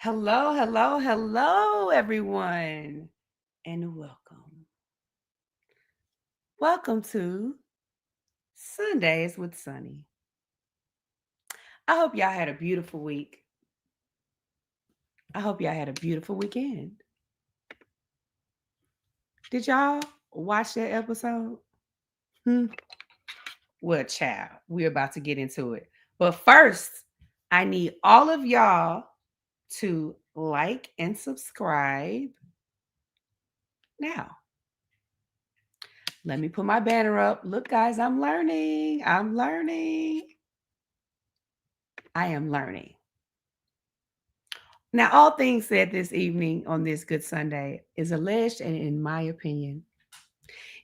Hello, hello, hello, everyone, and welcome. Welcome to Sundays with Sunny. I hope y'all had a beautiful week. I hope y'all had a beautiful weekend. Did y'all watch that episode? Hmm. Well, child, we're about to get into it. But first, I need all of y'all to like and subscribe now. Let me put my banner up. Look, guys, I'm learning. I'm learning. I am learning. Now, all things said this evening on this Good Sunday is alleged and in my opinion.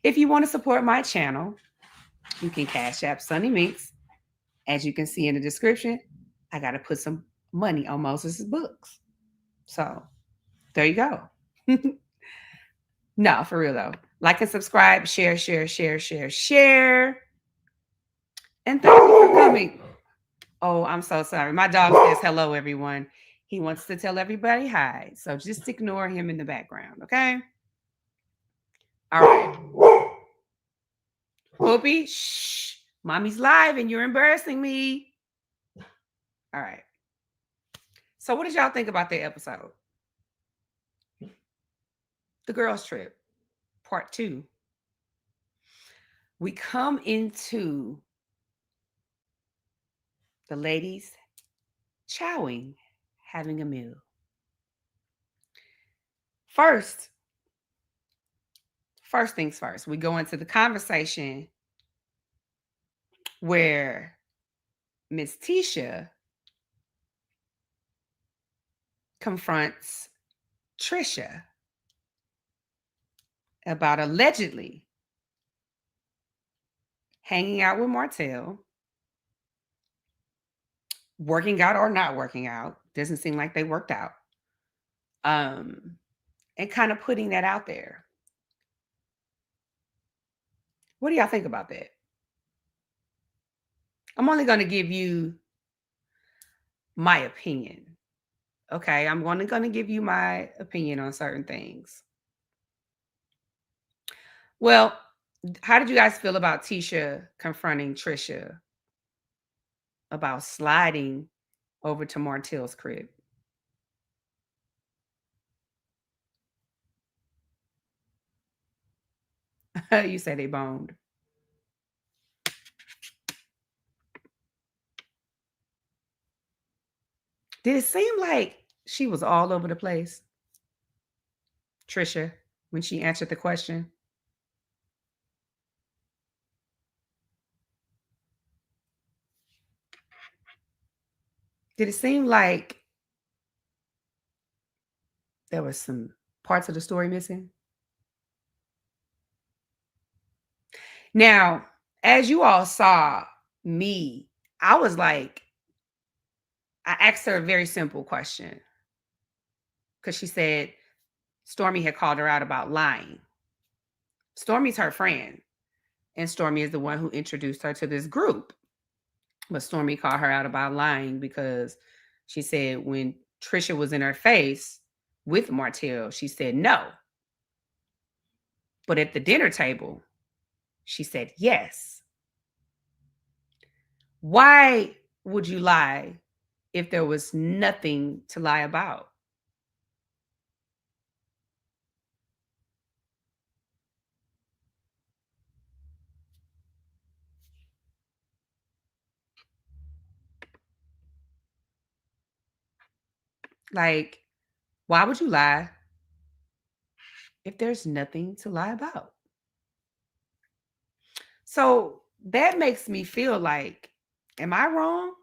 If you want to support my channel, you can cash app Sunny Meats. As you can see in the description, I got to put some money on Moses' books. So there you go. No, for real though. Like and subscribe, share, share, share, share, share. And thank you for coming. Oh, I'm so sorry. My dog says hello, everyone. He wants to tell everybody hi. So just ignore him in the background, okay? All right. Poopy, shh. Mommy's live and you're embarrassing me. All right. So what did y'all think about the episode? The girls' trip, part 2. We come into the ladies chowing, having a meal. First things first, we go into the conversation where Miss Tisha confronts Trisha about allegedly hanging out with Martell, working out or not working out. Doesn't seem like they worked out. And kind of putting that out there. What do y'all think about that? I'm only going to give you my opinion. Okay, I'm only going to give you my opinion on certain things. Well, how did you guys feel about Tisha confronting Trisha about sliding over to Martell's crib? You say they boned. Did it seem like she was all over the place, Trisha, when she answered the question? Did it seem like there was some parts of the story missing? Now, as you all saw me, I was like, I asked her a very simple question because she said Stormy had called her out about lying. Stormy's her friend, and Stormy is the one who introduced her to this group. But Stormy called her out about lying because she said when Trisha was in her face with Martell, she said no. But at the dinner table, she said yes. Why would you lie if there was nothing to lie about? Like, why would you lie if there's nothing to lie about? So that makes me feel like, am I wrong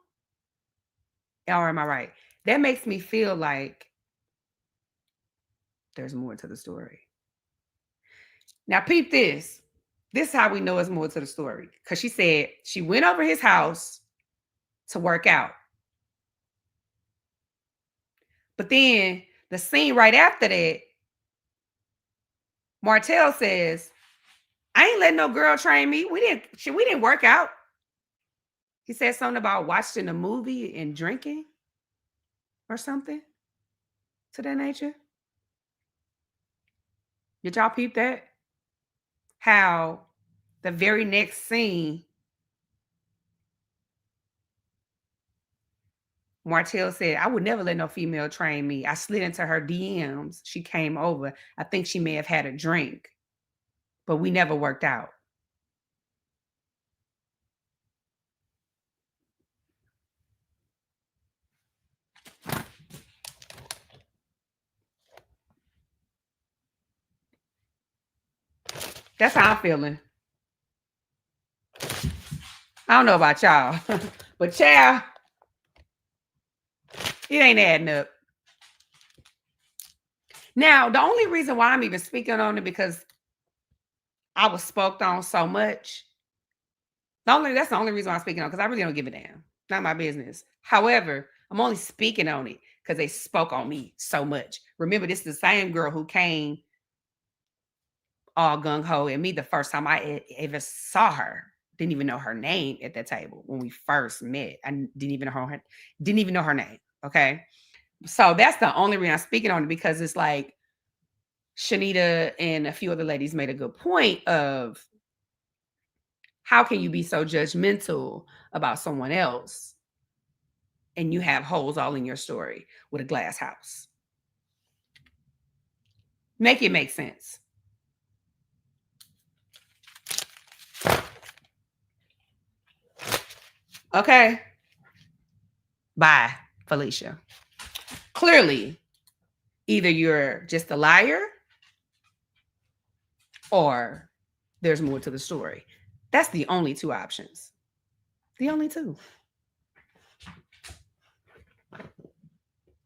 or am I right? That makes me feel like there's more to the story. Now, peep this. This is how we know it's more to the story. Because she said she went over his house to work out. But then the scene right after that, Martell says, I ain't letting no girl train me. We didn't work out. He said something about watching a movie and drinking or something. to that nature? Did y'all peep that? How the very next scene, Martell said, I would never let no female train me. I slid into her DMs. She came over. I think she may have had a drink, but we never worked out. That's how I'm feeling. I don't know about y'all, but child, it ain't adding up. Now, the only reason why I'm even speaking on it because I was spoke on so much. That's the only reason why I'm speaking on because I really don't give a damn. Not my business. However, I'm only speaking on it because they spoke on me so much. Remember, this is the same girl who came all gung ho at me the first time I ever saw her. Didn't even know her name at that table when we first met. I didn't even know her name. Okay. So that's the only reason I'm speaking on it because it's like Shanita and a few other ladies made a good point of how can you be so judgmental about someone else and you have holes all in your story with a glass house? Make it make sense. Okay. Bye, Felicia. Clearly, either you're just a liar or there's more to the story. That's the only two options. The only two.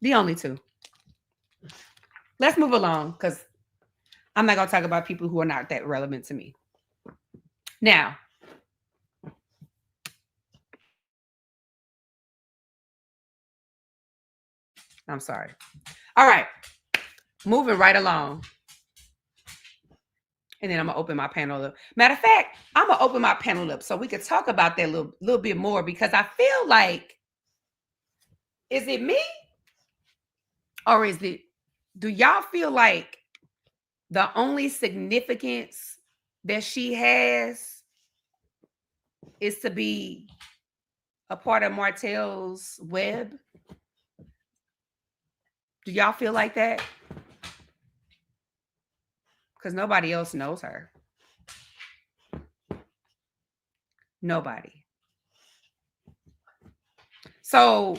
The only two. Let's move along because I'm not going to talk about people who are not that relevant to me. Now, I'm sorry. All right. Moving right along. And then I'm going to open my panel up. Matter of fact, I'm going to open my panel up so we could talk about that a little bit more because I feel like, is it me? Or do y'all feel like the only significance that she has is to be a part of Martell's web? Do y'all feel like that? Because nobody else knows her. Nobody. So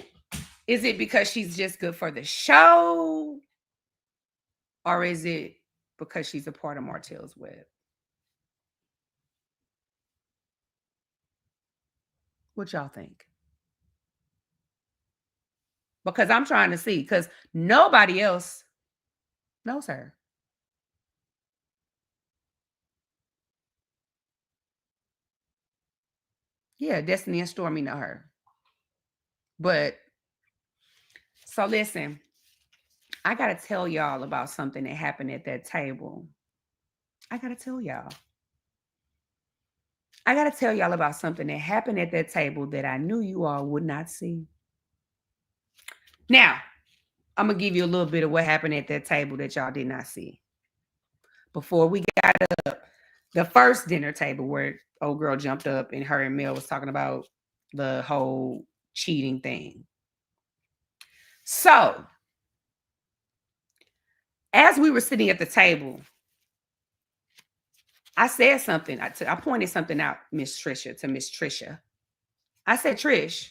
is it because she's just good for the show? Or is it because she's a part of Martell's web? What y'all think? Because I'm trying to see, because nobody else knows her. Yeah, Destiny and Stormy know her. But, so listen, I got to tell y'all about something that happened at that table. I got to tell y'all. I got to tell y'all about something that happened at that table that I knew you all would not see. Now, I'm going to give you a little bit of what happened at that table that y'all did not see. Before we got up, the first dinner table where old girl jumped up and her and Mel was talking about the whole cheating thing. So, as we were sitting at the table, I said something. I pointed something out, to Miss Trisha. I said, Trish,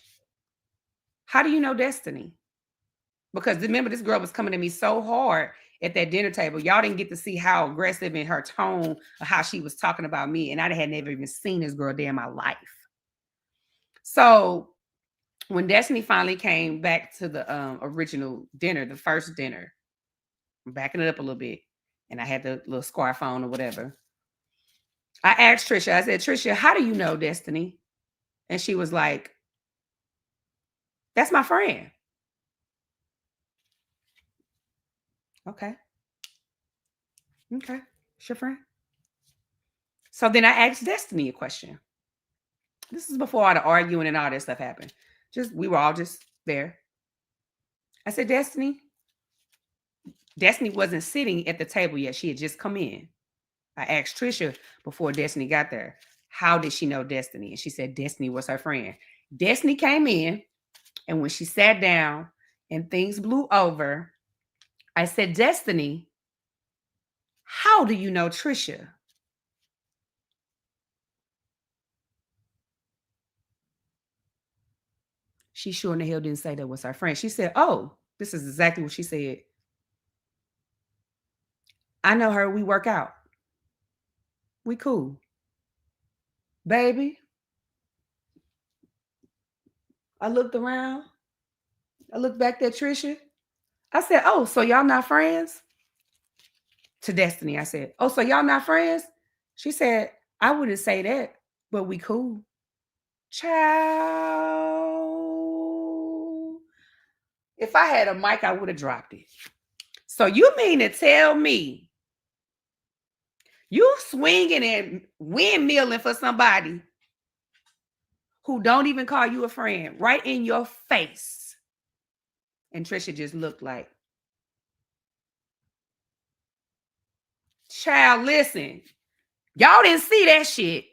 how do you know Destiny? Because remember, this girl was coming at me so hard at that dinner table. Y'all didn't get to see how aggressive in her tone of how she was talking about me. And I had never even seen this girl day in my life. So when Destiny finally came back to the original dinner, the first dinner, I'm backing it up a little bit, and I had the little scarf on or whatever. I asked Trisha, I said, Trisha, how do you know Destiny? And she was like, that's my friend. Okay. Okay. It's your friend. So then I asked Destiny a question. This is before all the arguing and all that stuff happened. We were all just there. I said, Destiny, Destiny wasn't sitting at the table yet. She had just come in. I asked Trisha before Destiny got there, how did she know Destiny? And she said Destiny was her friend. Destiny came in, and when she sat down and things blew over, I said, Destiny, how do you know Trisha? She sure in the hell didn't say that was her friend. She said, oh, this is exactly what she said. I know her. We work out. We cool. Baby, I looked around. I looked back at Trisha. I said, oh, so y'all not friends? To Destiny, I said, oh, so y'all not friends? She said, I wouldn't say that, but we cool. Child. If I had a mic, I would have dropped it. So you mean to tell me you swinging and windmilling for somebody who don't even call you a friend right in your face? And Trisha just looked like, child, listen, y'all didn't see that shit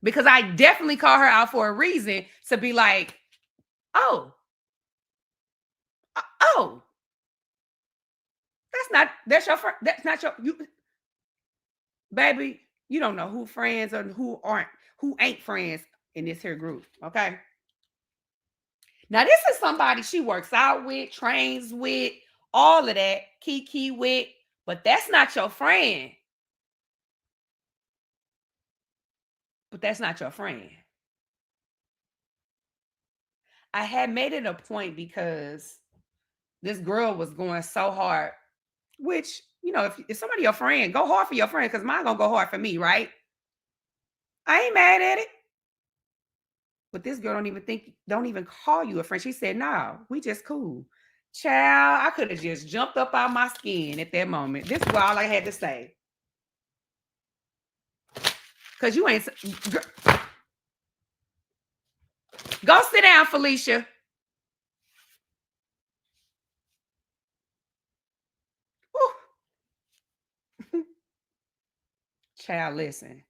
because I definitely call her out for a reason to be like, oh, oh, that's your friend. That's not your, you, baby, you don't know who friends or who ain't friends in this here group. Okay. Now, this is somebody she works out with, trains with, all of that, kiki with, but that's not your friend. But that's not your friend. I had made it a point because this girl was going so hard, which, you know, if somebody your friend, go hard for your friend because mine gonna go hard for me, right? I ain't mad at it. But this girl don't even call you a friend. She said, no, we just cool. Child, I could have just jumped up out my skin at that moment. This is all I had to say. Because you ain't... Go sit down, Felicia. Child, listen.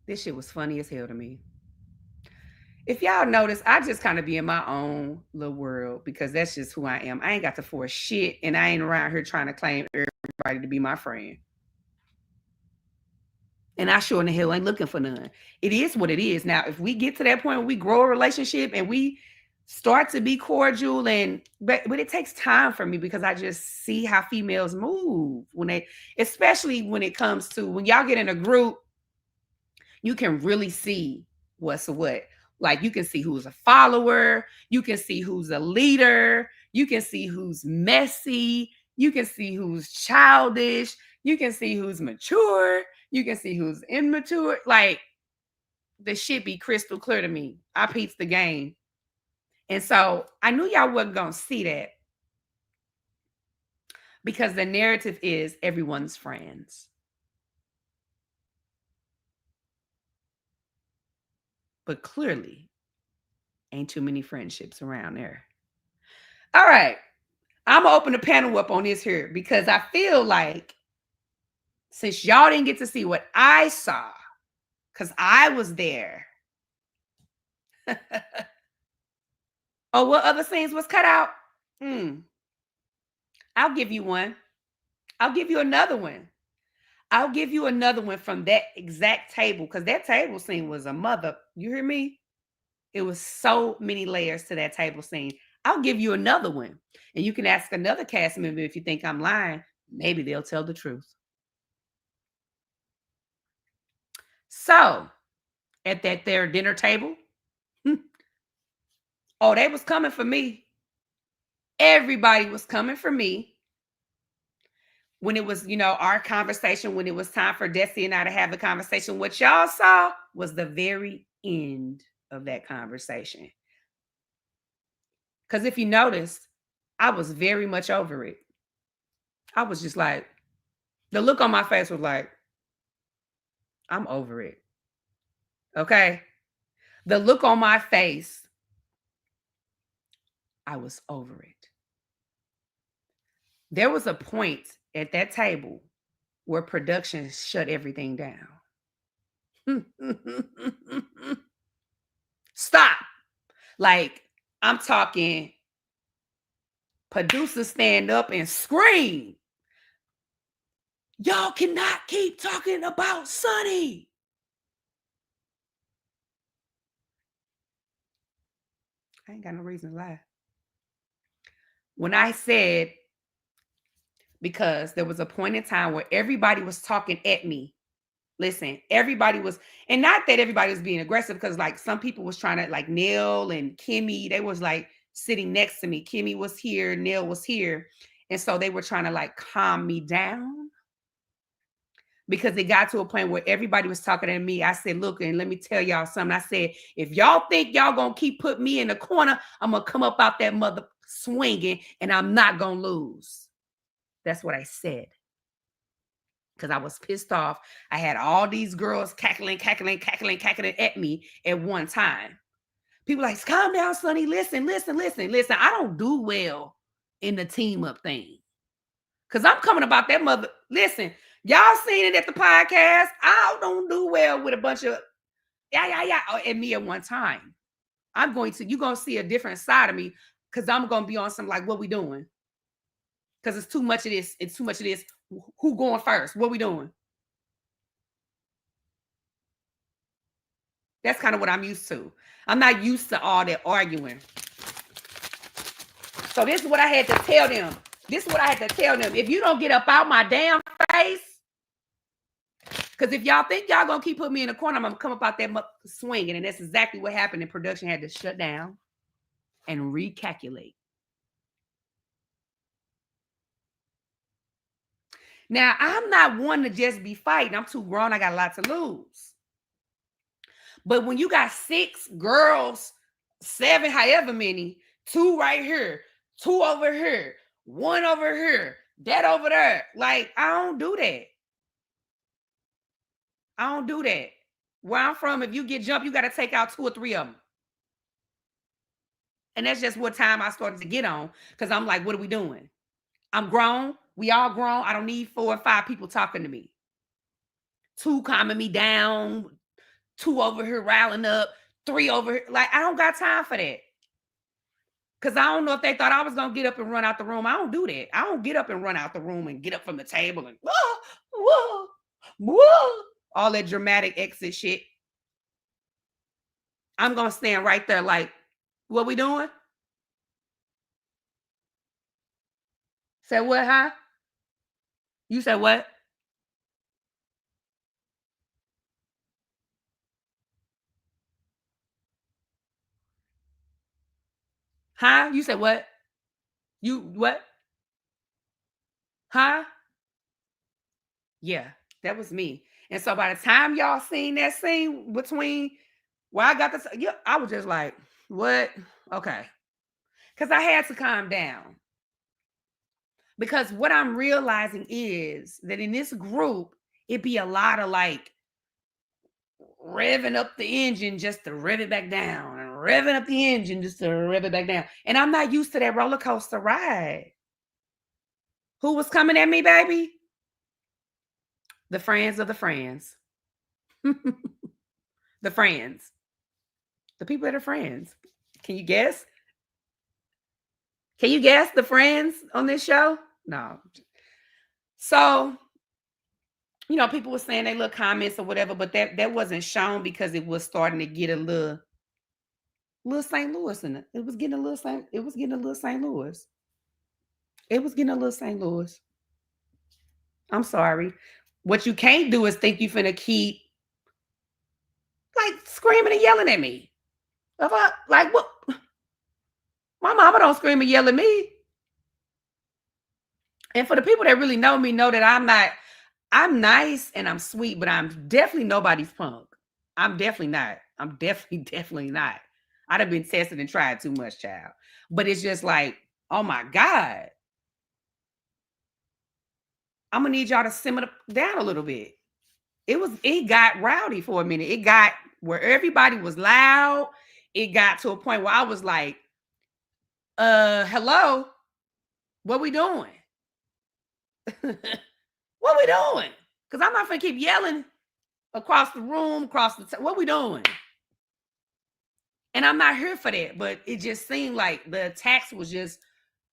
This shit was funny as hell to me. If y'all notice, I just kind of be in my own little world because that's just who I am. I ain't got to force shit, and I ain't around here trying to claim everybody to be my friend. And I sure in the hell ain't looking for none. It is what it is. Now, if we get to that point where we grow a relationship and we start to be cordial, but it takes time for me because I just see how females move when they, especially when it comes to when y'all get in a group, you can really see what's what. Like you can see who's a follower, you can see who's a leader, you can see who's messy, you can see who's childish, you can see who's mature, you can see who's immature. Like the shit be crystal clear to me. I peeped the game. And so I knew y'all wasn't gonna see that because the narrative is everyone's friends. But clearly, ain't too many friendships around there. All right. I'm gonna open the panel up on this here because I feel like since y'all didn't get to see what I saw, because I was there. Oh, what other scenes was cut out? I'll give you one. I'll give you another one. I'll give you another one from that exact table because that table scene was a mother. You hear me? It was so many layers to that table scene. I'll give you another one. And you can ask another cast member if you think I'm lying. Maybe they'll tell the truth. So, at their dinner table, oh, they was coming for me. Everybody was coming for me. When it was, our conversation, when it was time for Desi and I to have a conversation, what y'all saw was the very end of that conversation. Because if you noticed, I was very much over it. I was just like, the look on my face was like, I'm over it. Okay. The look on my face, I was over it. There was a point at that table where production shut everything down. Stop. Like, I'm talking producers stand up and scream. Y'all cannot keep talking about Sunni. I ain't got no reason to lie. When I said, because there was a point in time where everybody was talking at me. Listen, everybody was, and not that everybody was being aggressive, because like some people was trying to, like Neil and Kimmy, they was like sitting next to me. Kimmy was here, Neil was here. And so they were trying to like calm me down, because it got to a point where everybody was talking to me. I said, look, and let me tell y'all something. I said, if y'all think y'all gonna keep putting me in the corner, I'm gonna come up out that mother swinging, and I'm not gonna lose. That's what I said. Because I was pissed off. I had all these girls cackling at me at one time. People like, calm down, Sunni. Listen. I don't do well in the team up thing. Because I'm coming about that mother. Listen, y'all seen it at the podcast. I don't do well with a bunch of yeah at me at one time. You're going to see a different side of me, because I'm going to be on some like, what we doing? Because it's too much of this. It's too much of this. Who going first? What we doing? That's kind of what I'm used to. I'm not used to all that arguing. So this is what I had to tell them. If you don't get up out my damn face, because if y'all think y'all going to keep putting me in the corner, I'm going to come up out that swinging. And that's exactly what happened. And production had to shut down and recalculate. Now, I'm not one to just be fighting. I'm too grown. I got a lot to lose. But when you got 6 girls, 7, however many, 2 right here, 2 over here, 1 over here, that over there, like, I don't do that. Where I'm from, if you get jumped, you got to take out 2 or 3 of them. And that's just what time I started to get on, because I'm like, what are we doing? I'm grown. We all grown. I don't need 4 or 5 people talking to me. 2 calming me down, 2 over here riling up, 3 over here. Like, I don't got time for that. Because I don't know if they thought I was going to get up and run out the room. I don't do that. I don't get up and run out the room and get up from the table and whoa, all that dramatic exit shit. I'm going to stand right there like, what we doing? Said what, huh? You said what? Huh? You said what? You what? Huh? Yeah, that was me. And so by the time y'all seen that scene between where I got this, yeah, I was just like, what? Okay. Because I had to calm down. Because what I'm realizing is that in this group, it be a lot of like revving up the engine just to rev it back down, and revving up the engine just to rev it back down. And I'm not used to that roller coaster ride. Who was coming at me, baby? The friends of the friends. The friends. The people that are friends. Can you guess? Can you guess the friends on this show? No. So, people were saying their little comments or whatever, but that wasn't shown because it was starting to get a little St. Louis in it. It was getting a little St. Louis. I'm sorry. What you can't do is think you finna keep like screaming and yelling at me. Like what? My mama don't scream and yell at me. And for the people that really know me, know that I'm nice and I'm sweet, but I'm definitely nobody's punk. I'm definitely not. I'm definitely not. I'd have been tested and tried too much, child. But it's just like, oh my God. I'm gonna need y'all to simmer down a little bit. It got rowdy for a minute. It got where everybody was loud. It got to a point where I was like, Hello, what we doing? What we doing? Because I'm not gonna keep yelling across the room, across the what we doing? And I'm not here for that, but it just seemed like the attacks was just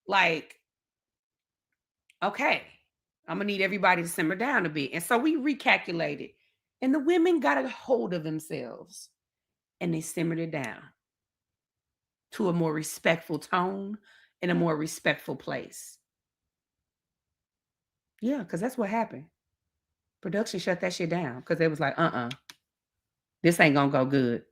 like, okay, I'm gonna need everybody to simmer down a bit. And so we recalculated, and the women got a hold of themselves and they simmered it down to a more respectful tone and a more respectful place. Yeah, because that's what happened. Production shut that shit down because it was like, this ain't gonna go good.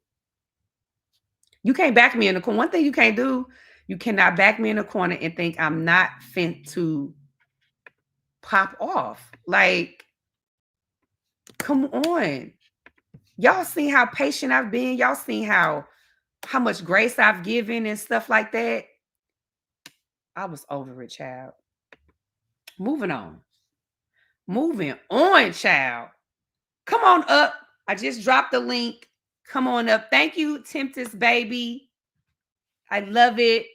You can't back me in the corner. One thing you can't do, you cannot back me in the corner and think I'm not fit to pop off. Like, come on. Y'all seen how patient I've been. Y'all seen how much grace I've given and stuff like that. I was over it, child. Moving on. Moving on, child. Come on up. I just dropped the link. Come on up. Thank you, Tempest baby. I love it.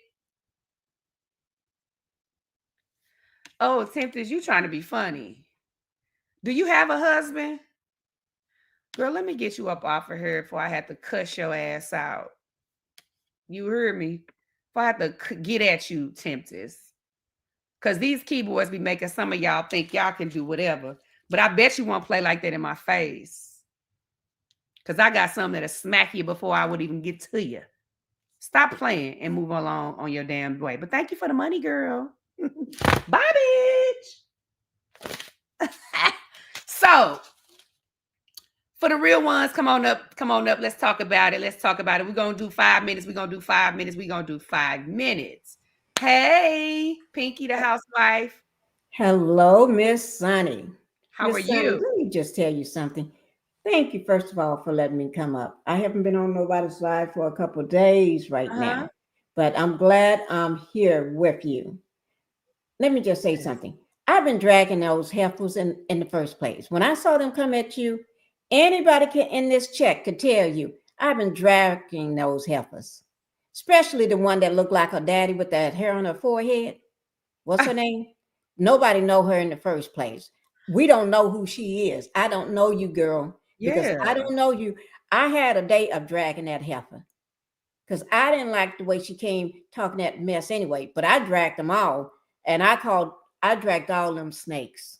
Oh, Tempest, you trying to be funny. Do you have a husband? Girl, let me get you up off of here before I have to cuss your ass out. You heard me? If I have to get at you, Tempest. Because these keyboards be making some of y'all think y'all can do whatever. But I bet you won't play like that in my face. Because I got something that'll smack you before I would even get to you. Stop playing and move along on your damn way. But thank you for the money, girl. Bye, bitch. So, for the real ones, come on up. Come on up. Let's talk about it. Let's talk about it. We're going to do 5 minutes. We're going to do 5 minutes. We're going to do 5 minutes. Hey, Pinky the housewife. Hello, Miss Sunny. How are you? Let me just tell you something. Thank you, first of all, for letting me come up. I haven't been on nobody's live for a couple of days right now, but I'm glad I'm here with you. Let me just say something. I've been dragging those heifers in the first place. When I saw them come at you, anybody in this chat could tell you, I've been dragging those heifers, especially the one that looked like her daddy with that hair on her forehead. What's her name? Nobody know her in the first place. We don't know who she is. I don't know you, girl, because I don't know you. I had a day of dragging that heifer because I didn't like the way she came talking that mess anyway, but I dragged them all, and I dragged all them snakes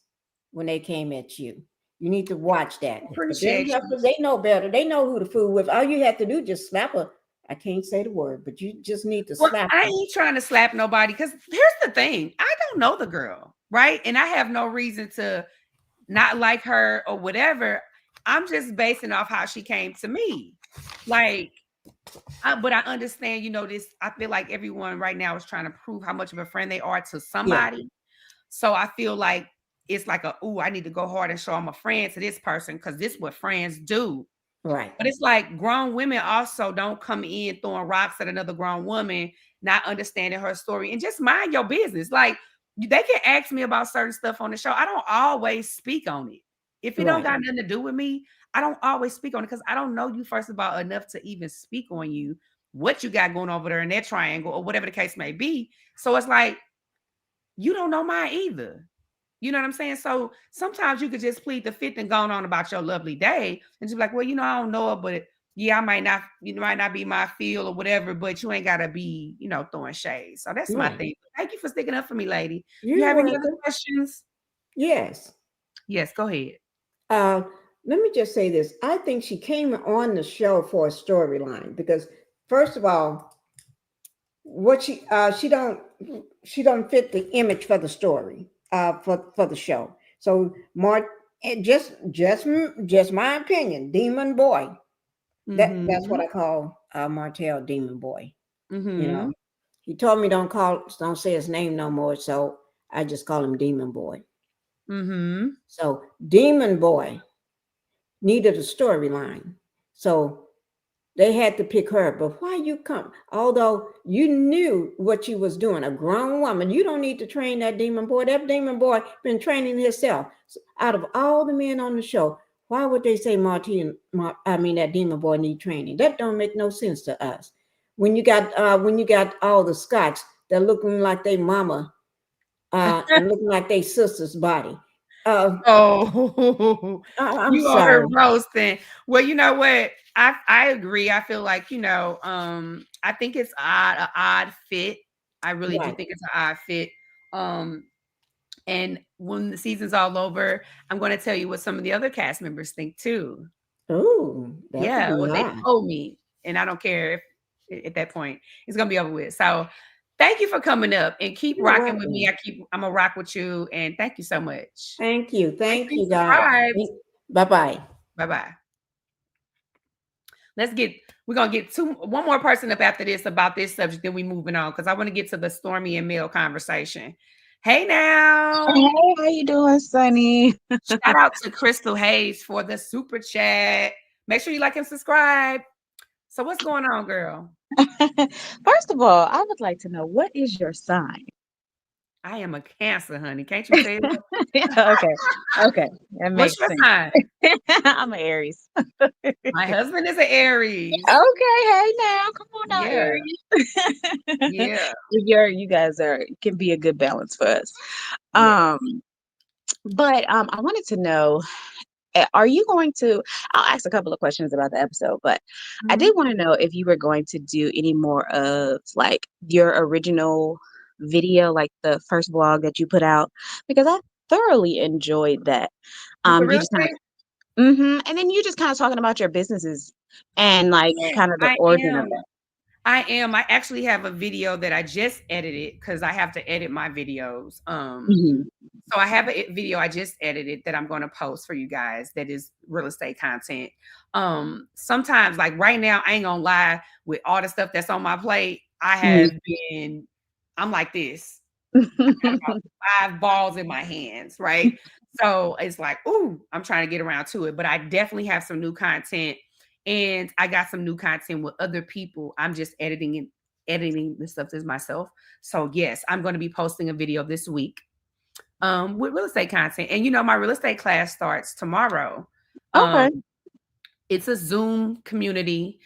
when they came at you. You need to watch that. Appreciate you. They know better. They know who to fool with. All you have to do is just slap her. I can't say the word, but you just need to slap her. I ain't trying to slap nobody because here's the thing. I don't know the girl, right? And I have no reason to not like her or whatever. I'm just basing off how she came to me. Like, but I understand, this. I feel like everyone right now is trying to prove how much of a friend they are to somebody. Yeah. So I feel like it's like I need to go hard and show I'm a friend to this person because this is what friends do. Right. But it's like grown women also don't come in throwing rocks at another grown woman, not understanding her story, and just mind your business. Like, they can ask me about certain stuff on the show. I don't always speak on it. If it don't got nothing to do with me, I don't always speak on it because I don't know you, first of all, enough to even speak on you, what you got going over there in that triangle or whatever the case may be. So it's like, you don't know mine either. You know what I'm saying? So sometimes you could just plead the fifth and go on about your lovely day and just be like, well, I don't know her, but yeah, I might not, might not be my feel or whatever, but you ain't gotta be, throwing shade. So that's my thing. Thank you for sticking up for me, lady. You have any other questions? Yes. Yes, go ahead. Let me just say this. I think she came on the show for a storyline because, first of all, what she don't fit the image for the story for the show. So just my opinion, Demon Boy. That's what I call Martell, Demon Boy. Mm-hmm. He told me don't say his name no more, so I just call him Demon Boy. Mm-hmm. So Demon Boy needed a storyline, so they had to pick her. But why you come? Although you knew what she was doing, a grown woman, you don't need to train that demon boy. That demon boy been training himself. So out of all the men on the show, why would they say that demon boy need training? That don't make no sense to us. When you got all the Scots, that looking like they mama and looking like they sister's body. Oh, I'm you on her sorry. roasting. Well, you know what? I agree. I feel like, I think it's an odd fit. I really do Right. think it's an odd fit. Um, and when the season's all over, I'm going to tell you what some of the other cast members think too. Oh, that could Yeah, be what they high. told me, and I don't care if at that point it's gonna be over with. So, thank you for coming up and keep You're rocking with me. welcome. I'm gonna rock with you, and thank you so much. Thank you. Make Thank sure you you, guys. subscribe. Bye bye. Bye bye. Let's get we're gonna get one more person up after this about this subject, then we moving on because I want to get to the Stormy and Mel conversation. Hey now. Hey, how you doing, Sunny? Shout out to Crystal Hayes for the super chat. Make sure you like and subscribe. So what's going on, girl? First of all, I would like to know, what is your sign? I am a Cancer, honey. Can't you tell? Okay, okay, that What's makes your sense. sign? I'm an Aries. My husband is an Aries. Okay, hey now, come on now, Yeah, Aries. yeah. You guys can be a good balance for us. Yeah. But I wanted to know, are you going to? I'll ask a couple of questions about the episode, but I Mhm. did want to know if you were going to do any more of like your original video, like the first vlog that you put out, because I thoroughly enjoyed that. With the You real just kind of, estate? and then you just kind of talking about your businesses and like Yes, kind of the I origin of am. I am. I actually have a video that I just edited because I have to edit my videos. that. So I have a video I just edited that I'm going to post for you guys that is real estate content. Sometimes, like right now, I ain't gonna lie, with all the stuff that's on my plate, I'm like this. I got about 5 balls in my hands, right? So it's like, ooh, I'm trying to get around to it. But I definitely have some new content, and I got some new content with other people. I'm just editing the stuff as myself. So yes, I'm going to be posting a video this week with real estate content. And my real estate class starts tomorrow. Okay. It's a Zoom community,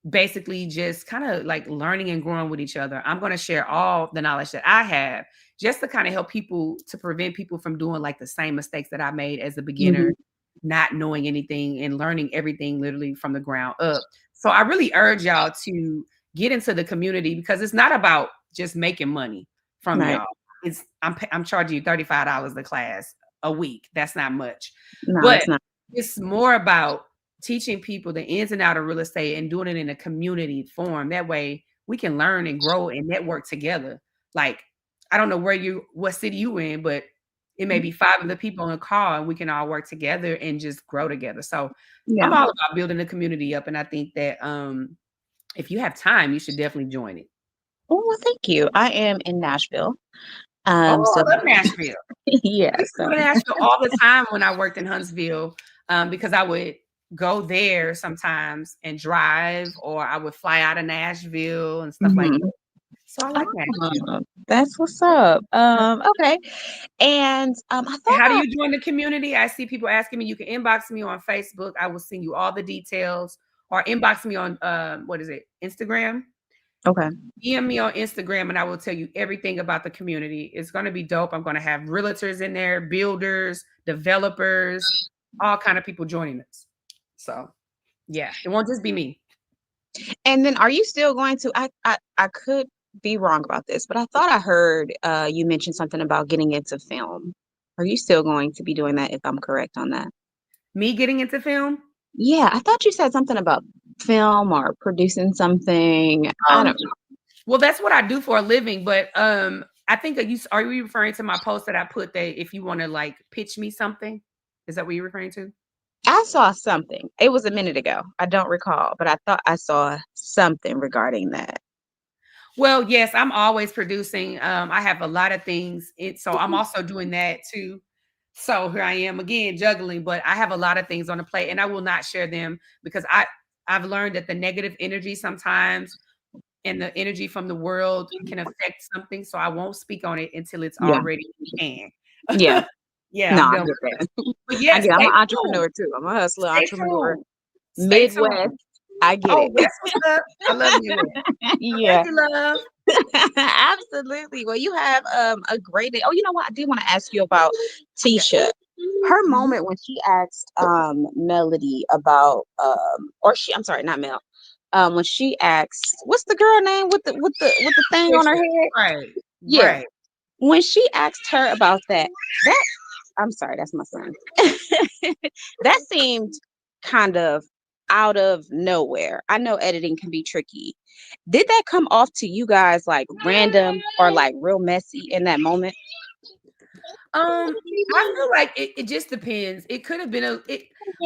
basically just kind of like learning and growing with each other. I'm going to share all the knowledge that I have just to kind of help people, to prevent people from doing like the same mistakes that I made as a beginner, Mhm. not knowing anything and learning everything literally from the ground up. So I really urge y'all to get into the community because it's not about just making money from Right. y'all. I'm charging you $35 a class a week. That's not much. No, But it's not. it's more about teaching people the ins and out of real estate and doing it in a community form. That way we can learn and grow and network together. Like, I don't know what city you in, but it may be 5 of the people in a call and we can all work together and just grow together. So I'm Yeah. all about building the community up. And I think that if you have time, you should definitely join it. Oh, well, thank you. I am in Nashville. Oh, So I love Nashville. yeah, I used to so go to Nashville all the time when I worked in Huntsville, because I would go there sometimes and drive, or I would fly out of Nashville and stuff like mhm. that. So I like Nashville. Oh, that's what's up. Okay. And I How do thought you join the community? I see people asking me. You can inbox me on Facebook. I will send you all the details, or inbox me on what is it, Instagram? okay. DM me on Instagram and I will tell you everything about the community. It's going to be dope. I'm going to have realtors in there, builders, developers, all kind of people joining us. So, yeah, it won't just be me. And then are you still going to I could be wrong about this, but I thought I heard you mention something about getting into film. Are you still going to be doing that if I'm correct on that? Me getting into film? Yeah, I thought you said something about film or producing something. I Um, don't know. well, that's what I do for a living, but I think are you referring to my post that I put that if you want to like pitch me something? Is that what you're referring to? I saw something. It was a minute ago. I don't recall, but I thought I saw something regarding that. Well, yes, I'm always producing. I have a lot of things. So I'm also doing that too. So here I am again juggling, but I have a lot of things on the plate, and I will not share them because I've learned that the negative energy sometimes and the energy from the world can affect something. So I won't speak on it until it's Yeah. already in Yeah. hand. Yeah, No, I'm I done get with that. that. But I yes, get I'm stay an tuned. entrepreneur too. I'm a hustler, Stay entrepreneur. tuned. Stay Midwest. tuned. I get Oh, it. that's what's up. I love you. Thank Yeah. you, love. Absolutely. Well, you have a great day. Oh, you know what? I did want to ask you about Tisha. Her Mhm. moment when she asked Melody about or she I'm sorry, not Mel. When she asked what's the girl name with the thing on her Trisha. head? Right. Yeah. Right. When she asked her about that I'm sorry, that's my son. That seemed kind of out of nowhere. I know editing can be tricky. Did that come off to you guys like random or like real messy in that moment? I feel like it just depends. It could have been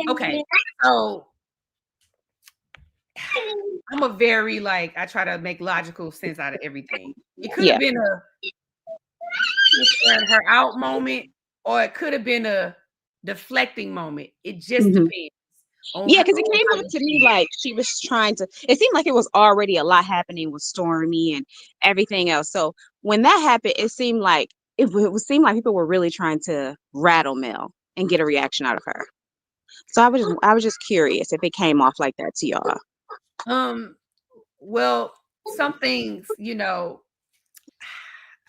okay. So I'm a very like I try to make logical sense out of everything. It could have Yeah. been a just airing her out moment, or it could have been a deflecting moment. It just Hmm. depends on Yeah, how, because it on came how off you to me see it. like she was trying to, it seemed like it was already a lot happening with Stormy and everything else. So when that happened, it seemed like seemed like people were really trying to rattle Mel and get a reaction out of her. So I was just curious if it came off like that to y'all. Um, well, some things,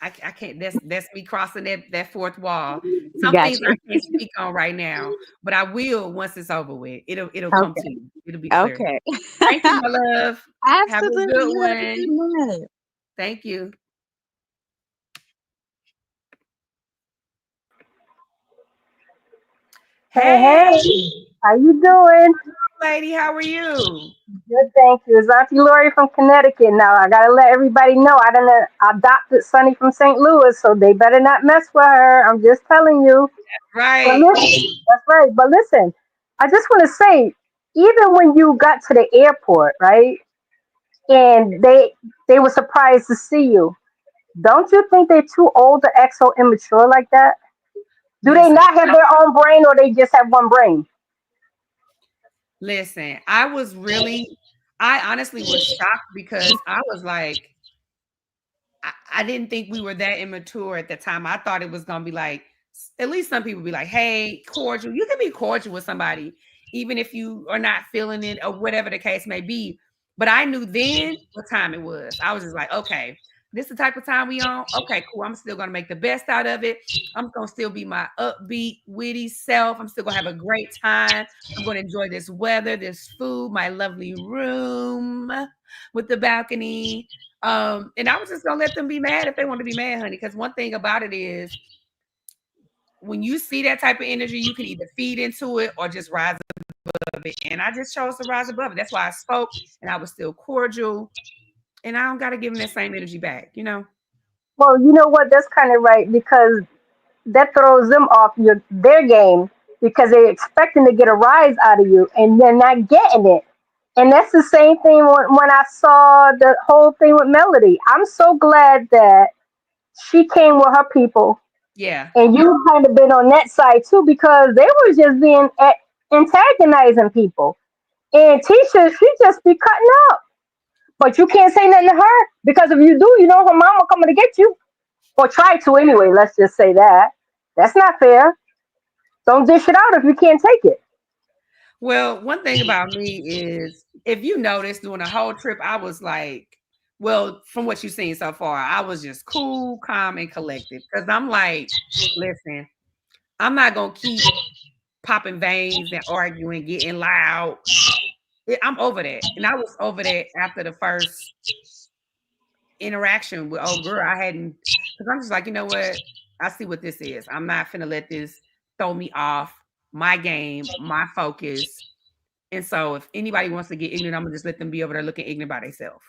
I can't. That's me crossing that fourth wall. Some things Gotcha. I can't speak on right now, but I will once it's over with. It'll come to Okay. you. It'll be clear. Okay. Thank you, my love. Have a Absolutely. good You have a one. good night. Thank you. Hey, Hey, hey, how you doing? lady, how are you? Good, thank you. It's Auntie Lori from Connecticut. Now, I gotta let everybody know I done adopted Sunny from St. Louis, so they better not mess with her. I'm just telling you. But Right. listen, that's right. But listen, I just want to say, even when you got to the airport, right, and they were surprised to see you, don't you think they're too old to act so immature like that? Do they Listen, not have their own brain, or they just have one brain? listen. I honestly was shocked because I was like, I didn't think we were that immature at the time. I thought it was gonna be like at least some people be like, hey, cordial. You can be cordial with somebody, even if you are not feeling it or whatever the case may be. But I knew then what time it was. I was just like, okay, this is the type of time we on. Okay, cool. I'm still gonna make the best out of it. I'm gonna still be my upbeat, witty self. I'm still gonna have a great time. I'm gonna enjoy this weather, this food, my lovely room with the balcony. And I was just gonna let them be mad if they want to be mad, honey. Because one thing about it is when you see that type of energy, you can either feed into it or just rise above it. And I just chose to rise above it. That's why I spoke and I was still cordial. And I don't gotta give them that same energy back. Well, you know what? That's kind of right because that throws them off their game because they're expecting to get a rise out of you and they're not getting it. And that's the same thing when I saw the whole thing with Melody. I'm so glad that she came with her people Yeah. and you kind of been on that side too because they were just being antagonizing people. And Tisha, she just be cutting up. But you can't say nothing to her because if you do, you know her mama coming to get you. Or try to anyway, let's just say that. That's not fair. Don't dish it out if you can't take it. Well, one thing about me is if you notice during the whole trip, I was like, well, from what you've seen so far, I was just cool, calm, and collected. Because I'm like, listen, I'm not gonna keep popping veins and arguing, getting loud. I'm over that. And I was over that after the first interaction with old girl. I hadn't because I'm just like, you know what? I see what this is. I'm not finna let this throw me off my game, my focus. And so if anybody wants to get ignorant, I'm gonna just let them be over there looking ignorant by themselves.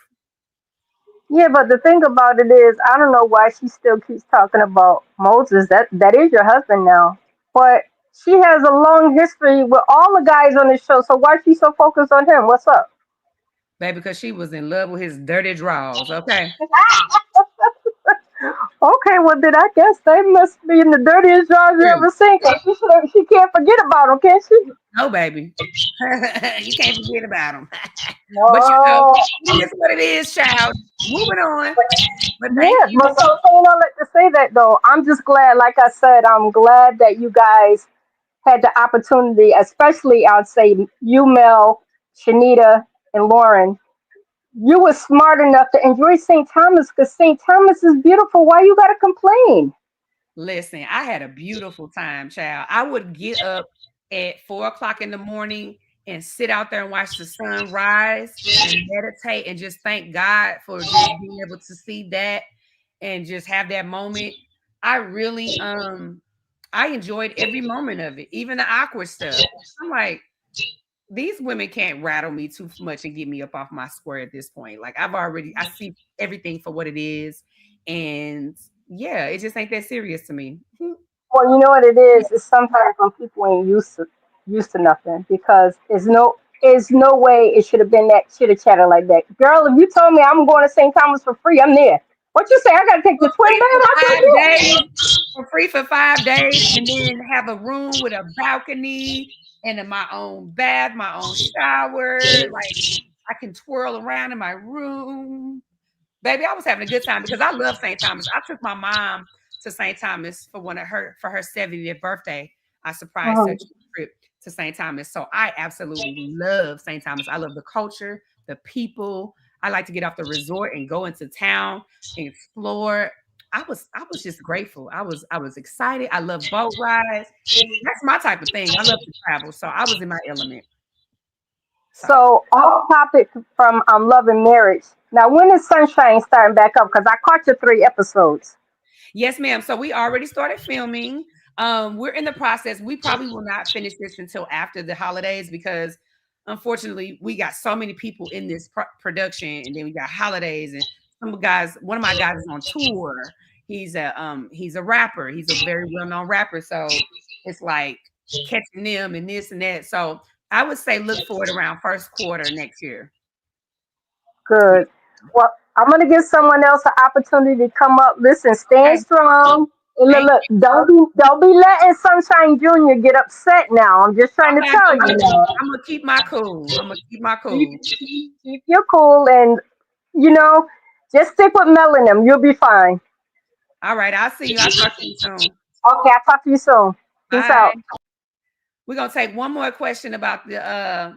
Yeah, but the thing about it is, I don't know why she still keeps talking about Moses. That is your husband now. But she has a long history with all the guys on the show. So why is she so focused on him? What's up? Baby, because she was in love with his dirty draws. Okay. Okay, well then I guess they must be in the dirtiest jobs you True. ever seen. 'Cause she can't forget about them, can she? No, baby. You can't forget about him. But Oh, it is what it is, child. Moving on. But thank yeah. you. But so you know, to say that though, I'm just glad. Like I said, I'm glad that you guys had the opportunity, especially I'd say you, Mel, Shanita, and Lauren. you were smart enough to enjoy St. Thomas because St. Thomas is beautiful. Why you gotta complain? Listen, I had a beautiful time, child. I would get up at 4 o'clock in the morning and sit out there and watch the sun rise and meditate and just thank God for just being able to see that and just have that moment. I really I enjoyed every moment of it, even the awkward stuff. I'm like, these women can't rattle me too much and get me up off my square at this point. Like I see everything for what it is. And yeah, it just ain't that serious to me. Well, you know what it is? It's sometimes when people ain't used to nothing because there's no way it should have been that chitter chatter like that. Girl, if you told me I'm going to St. Thomas for free, I'm there. What you say? I gotta take the For twin free bed? for I said, 5 days, for free for 5 days, and then have a room with a balcony and my own bath, my own shower. Like I can twirl around in my room. Baby, I was having a good time because I love St. Thomas. I took my mom to St. Thomas for her 70th birthday. I surprised her trip to St. Thomas. So I absolutely love St. Thomas. I love the culture, the people. I like to get off the resort and go into town and explore. I was just grateful. I was excited. I love boat rides. That's my type of thing. I love to travel. So I was in my element. So so off topic from Love and Marriage. Now, when is Sunshine starting back up? Because I caught your 3 episodes. yes, ma'am. So we already started filming. We're in the process. We probably will not finish this until after the holidays because unfortunately we got so many people in this production and then we got holidays and one of my guys is on tour. He's a rapper. He's a very well-known rapper. So it's like catching them and this and that. So I would say look for it around first quarter next year. Yeah. Good. Well, I'm gonna give someone else an opportunity to come up. Listen, stand Okay. strong. And look, Thank look, you. don't be letting Sunshine Junior get upset now. I'm just trying I'm to not tell gonna. you now. I'm gonna keep my cool. I'm gonna keep my Keep, cool. keep your cool and you know, just stick with Mel and them. You'll be fine. All right, I'll see you. I'll talk to you soon. Okay, I'll talk to you soon. Peace Bye. out. We're gonna take one more question about the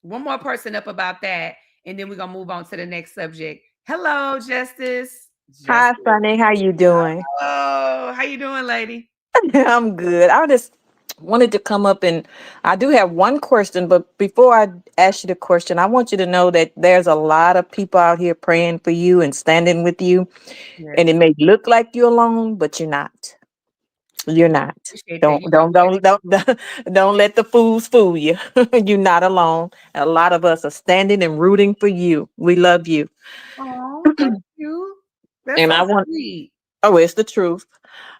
one more person up about that, and then we're gonna move on to the next subject. Hello, Justice. Hi, Justice. Sunny. How you doing? Oh, how you doing, lady? I'm good. I just wanted to come up and I do have one question, but before I ask you the question, I want you to know that there's a lot of people out here praying for you and standing with you. And it Yes, may look like you're alone, but you're not. You're not. appreciate that. Don't You know don't what? don't don't don't let the fools fool you. You're not alone. A lot of us are standing and rooting for you. We love you. Oh, thank you. That's And so I want sweet. oh, it's the truth.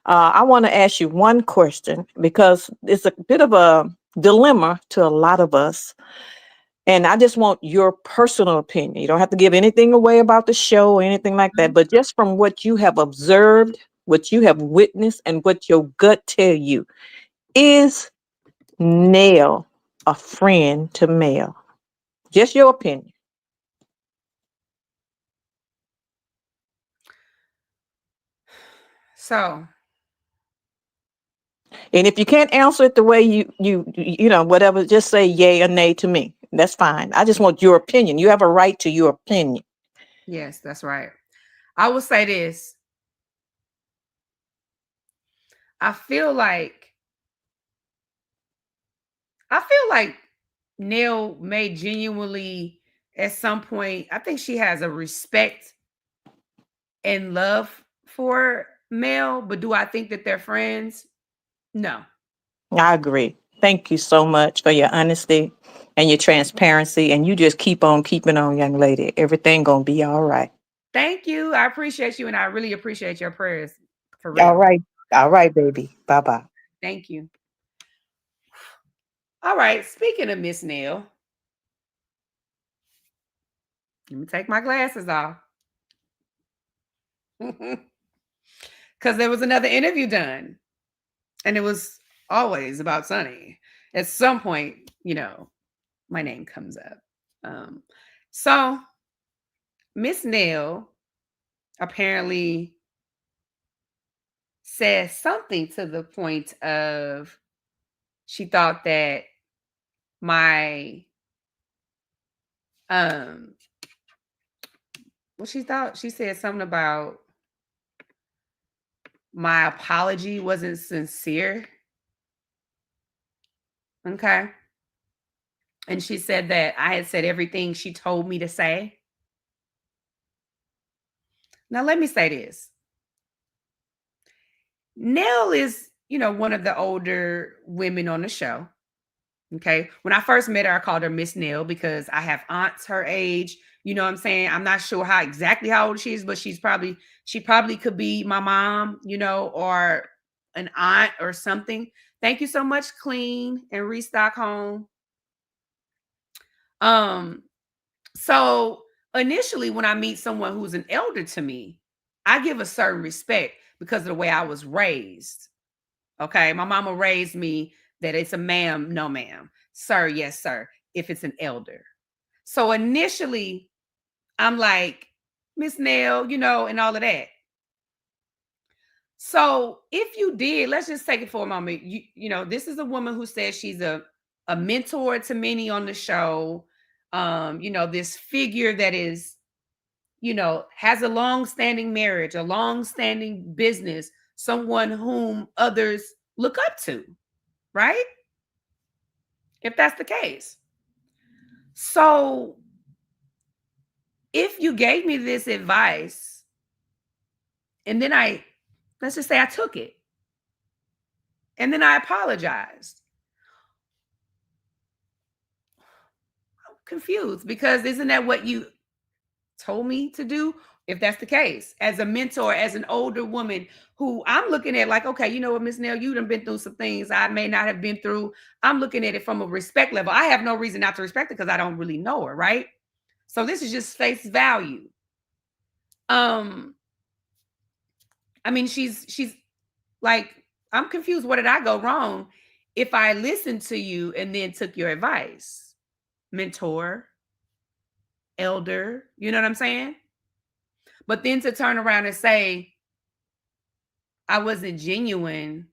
I want to ask you one question because it's a bit of a dilemma to a lot of us. And I just want your personal opinion. You don't have to give anything away about the show or anything like that, but just from what you have observed, what you have witnessed, and what your gut tell you, is Nell a friend to Mel? Just your opinion. So And if you can't answer it the way you know, whatever, just say yay or nay to me. That's fine. I just want your opinion. You have a right to your opinion. yes, that's right. I will say this. I feel like I feel like Neil may genuinely at some point, I think she has a respect and love for Mel, but do I think that they're friends? No. I agree. Thank you so much for your honesty and your transparency. And you just keep on keeping on, young lady. Everything gonna be all right. Thank you. I appreciate you and I really appreciate your prayers for All real. right. All right, baby. Bye bye. Thank you. All right. Speaking of Miss Neil, let me take my glasses off. Because there was another interview done, and it was always about Sunny. At some point, my name comes up. So Miss Nail apparently says something to the point of she thought that my What she thought? She said something about my apology wasn't sincere. Okay. And she said that I had said everything she told me to say. Now, let me say this. Nell is, one of the older women on the show. Okay. When I first met her, I called her Miss Nell because I have aunts her age. You know what I'm saying? I'm not sure exactly how old she is, but she probably could be my mom, or an aunt or something. Thank you so much, Clean and Restock Home. So initially when I meet someone who's an elder to me, I give a certain respect because of the way I was raised. Okay. My mama raised me that it's a ma'am, no ma'am. Sir, yes, sir. If it's an elder. So initially I'm like, Miss Nell, and all of that. So if you did, let's just take it for a moment. This is a woman who says she's a mentor to many on the show. This figure that is, has a long-standing marriage, a long-standing business, someone whom others look up to, right? If that's the case. So if you gave me this advice and then let's just say I took it and then I apologized, I'm confused because isn't that what you told me to do? If that's the case, as a mentor, as an older woman who I'm looking at like, okay, you know what, Miss Nell, you done been through some things I may not have been through. I'm looking at it from a respect level. I have no reason not to respect it because I don't really know her, right? So this is just face value. I mean, she's like, I'm confused. What did I go wrong if I listened to you and then took your advice? Mentor, elder, you know what I'm saying? But then to turn around and say, I wasn't genuine.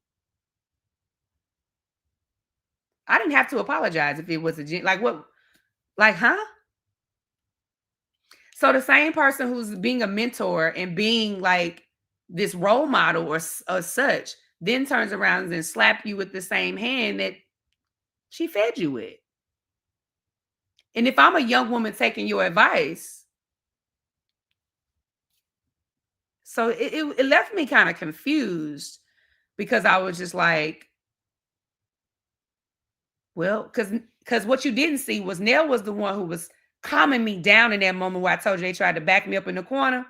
I didn't have to apologize if it was like what, like, huh? So the same person who's being a mentor and being like this role model or such, then turns around and slap you with the same hand that she fed you with. And if I'm a young woman taking your advice, so it left me kind of confused because I was just like, well, because what you didn't see was Nell was the one who was calming me down in that moment where I told you they tried to back me up in the corner.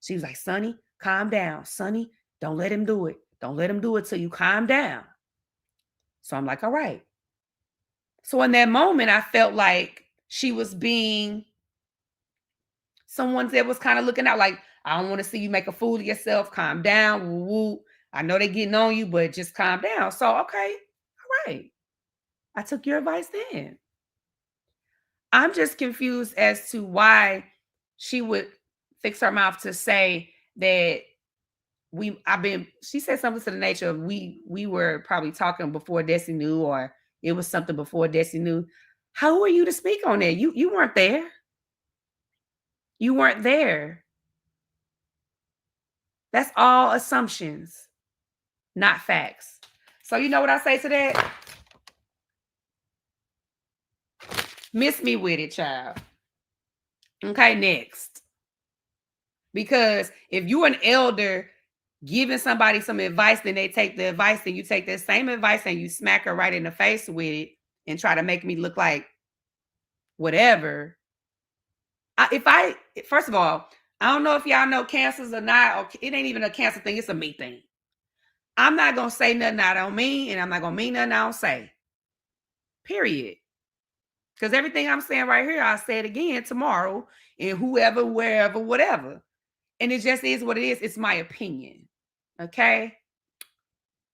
She was like, Sunny, calm down. Sunny, don't let him do it. Don't let him do it till you calm down. So I'm like, all right. So in that moment, I felt like she was being someone that was kind of looking out like, I don't want to see you make a fool of yourself. Calm down. Woo, woo. I know they're getting on you, but just calm down. So, okay. All right. I took your advice then. I'm just confused as to why she would fix her mouth to say that she said something to the nature of we were probably talking before Desi knew, or it was something before Desi knew. How are you to speak on that? You weren't there. You weren't there. That's all assumptions, not facts. So you know what I say to that? Miss me with it, child. Okay, next. Because if you're an elder giving somebody some advice, then they take the advice, then you take that same advice and you smack her right in the face with it and try to make me look like whatever. First of all, I don't know if y'all know cancers or not, or it ain't even a cancer thing, it's a me thing. I'm not going to say nothing I don't mean, and I'm not going to mean nothing I don't say. Period. Because everything I'm saying right here, I'll say it again tomorrow, and whoever, wherever, whatever. And it just is what it is. It's my opinion. Okay?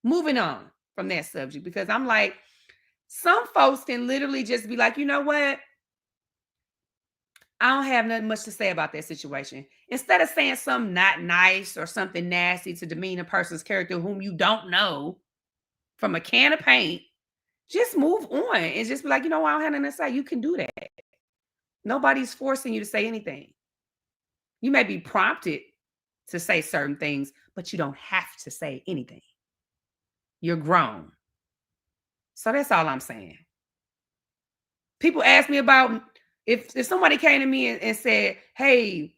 Moving on from that subject, because I'm like, some folks can literally just be like, you know what? I don't have nothing much to say about that situation. Instead of saying something not nice or something nasty to demean a person's character whom you don't know from a can of paint, just move on and just be like, you know what? I don't have nothing to say. You can do that. Nobody's forcing you to say anything. You may be prompted to say certain things, but you don't have to say anything. You're grown. So that's all I'm saying. People ask me about if somebody came to me and said, hey,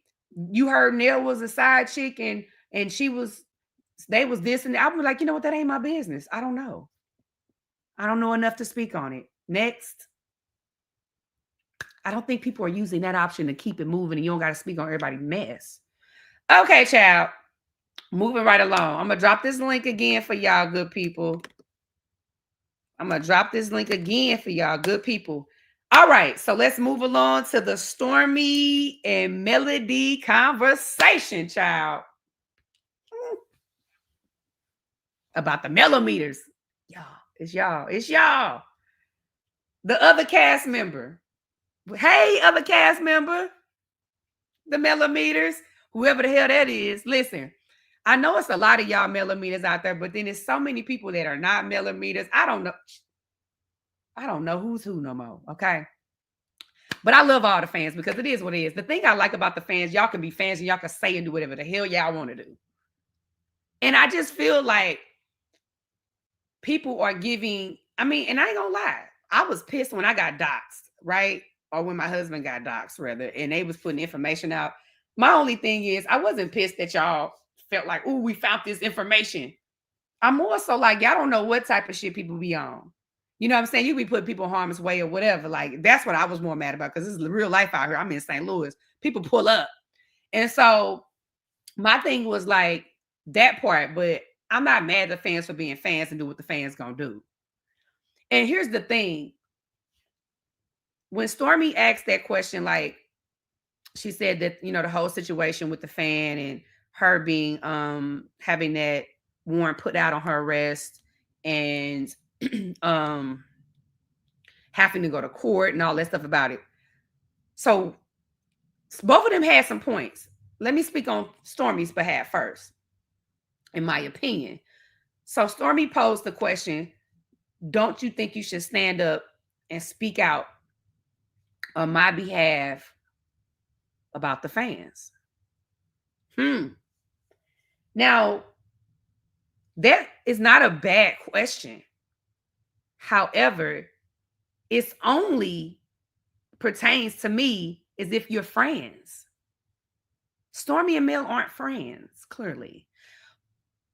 you heard Nell was a side chick and they was this and that. I'll be like, you know what? That ain't my business. I don't know. I don't know enough to speak on it. Next. I don't think people are using that option to keep it moving and you don't got to speak on everybody's mess. Okay, child. Moving right along. I'm going to drop this link again for y'all good people. I'm going to drop this link again for y'all good people. All right. So let's move along to the Stormy and Melody conversation, child. About the millimeters. Y'all. It's y'all. It's y'all. The other cast member. Hey, other cast member. The millimeters. Whoever the hell that is. Listen. I know it's a lot of y'all millimeters out there, but then there's so many people that are not millimeters. I don't know who's who no more. Okay. But I love all the fans because it is what it is. The thing I like about the fans, y'all can be fans and y'all can say and do whatever the hell y'all want to do. And I just feel like people are giving, and I ain't gonna lie. I was pissed when I got doxxed, right? Or when my husband got doxxed, rather, and they was putting information out. My only thing is I wasn't pissed that y'all felt like, oh, we found this information. I'm more so like, y'all don't know what type of shit people be on. You know what I'm saying? You be putting people in harm's way or whatever. Like, that's what I was more mad about because this is real life out here. I'm in St. Louis. People pull up. And so my thing was like that part, but I'm not mad at the fans for being fans and do what the fans gonna do. And here's the thing. When Stormy asked that question, like, she said that, the whole situation with the fan and her being having that warrant put out on her arrest and having to go to court and all that stuff about it. So both of them had some points. Let me speak on Stormy's behalf first, in my opinion. So Stormy posed the question, don't you think you should stand up and speak out on my behalf about the fans? Now, that is not a bad question. However, it's only pertains to me as if you're friends. Stormy and Mel aren't friends, clearly.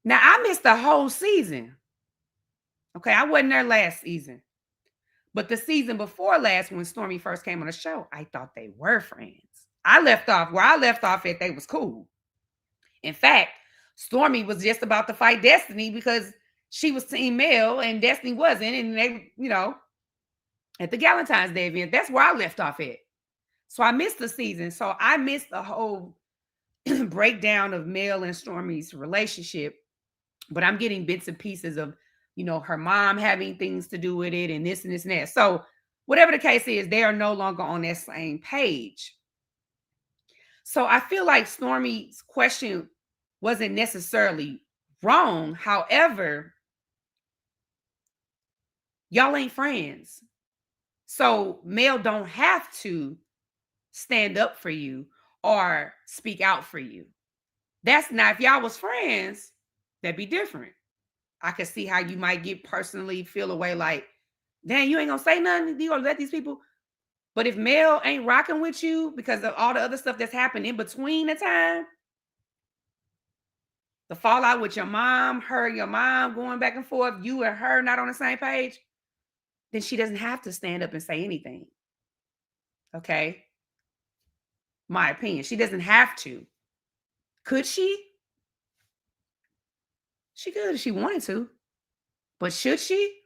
Now, I missed the whole season. Okay, I wasn't there last season. But the season before last, when Stormy first came on the show, I thought they were friends. I left off at, they was cool. In fact, Stormy was just about to fight Destiny because she was Team Mel and Destiny wasn't. And they, at the Valentine's Day event, that's where I left off at. So I missed the season. So I missed the whole breakdown of Mel and Stormy's relationship. But I'm getting bits and pieces of, her mom having things to do with it and this and this and that. So whatever the case is, they are no longer on that same page. So I feel like Stormy's question wasn't necessarily wrong. However, y'all ain't friends. So Mel don't have to stand up for you or speak out for you. That's not, if y'all was friends, that'd be different. I can see how you might get personally feel away like, damn, you ain't gonna say nothing. You gonna let these people. But if Mel ain't rocking with you because of all the other stuff that's happened in between the time, the fallout with your mom, your mom going back and forth, you and her not on the same page, then she doesn't have to stand up and say anything. Okay? My opinion. She doesn't have to. Could she? She could if she wanted to. But should she?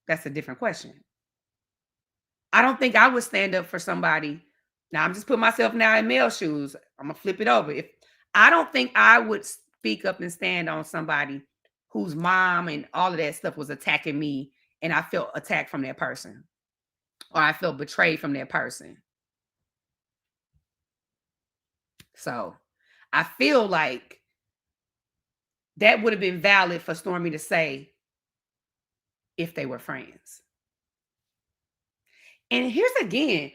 That's a different question. I don't think I would stand up for somebody. Now, I'm just putting myself now in Mel's shoes. I'm going to flip it over. I don't think I would speak up and stand on somebody whose mom and all of that stuff was attacking me and I felt attacked from that person or I felt betrayed from that person. So I feel like that would have been valid for Stormy to say if they were friends. And here's again,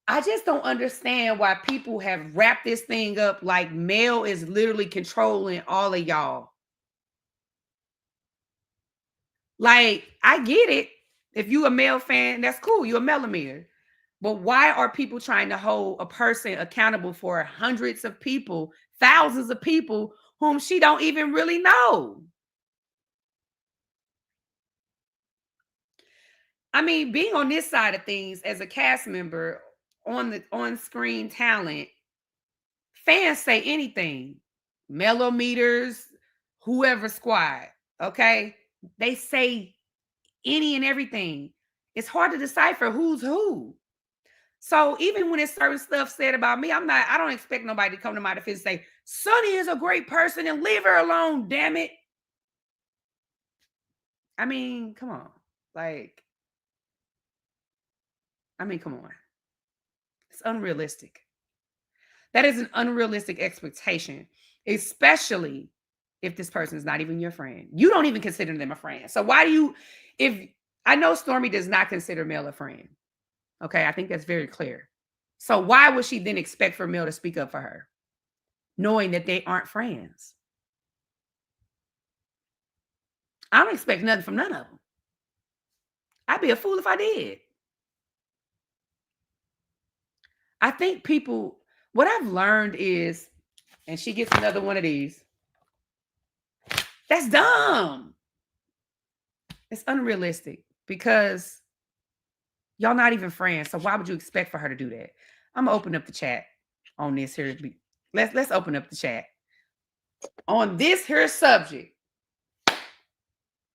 I just don't understand why people have wrapped this thing up like male is literally controlling all of y'all. Like, I get it. If you a male fan, that's cool. You're a melomere. But why are people trying to hold a person accountable for hundreds of people, thousands of people whom she don't even really know? I mean, being on this side of things as a cast member on the on-screen talent, fans say anything. Melometers, whoever squad, okay? They say any and everything. It's hard to decipher who's who. So even when it's certain stuff said about me, I don't expect nobody to come to my defense and say, Sunni is a great person and leave her alone, damn it. I mean, come on. Come on. It's unrealistic. That is an unrealistic expectation, especially if this person is not even your friend. You don't even consider them a friend. So why do you, if I know Stormy does not consider Mel a friend. Okay, I think that's very clear. So why would she then expect for Mel to speak up for her, knowing that they aren't friends? I don't expect nothing from none of them. I'd be a fool if I did. I think people, what I've learned is, and she gets another one of these, that's dumb. It's unrealistic because y'all not even friends. So why would you expect for her to do that? I'm gonna open up the chat on this here. Let's open up the chat on this here subject.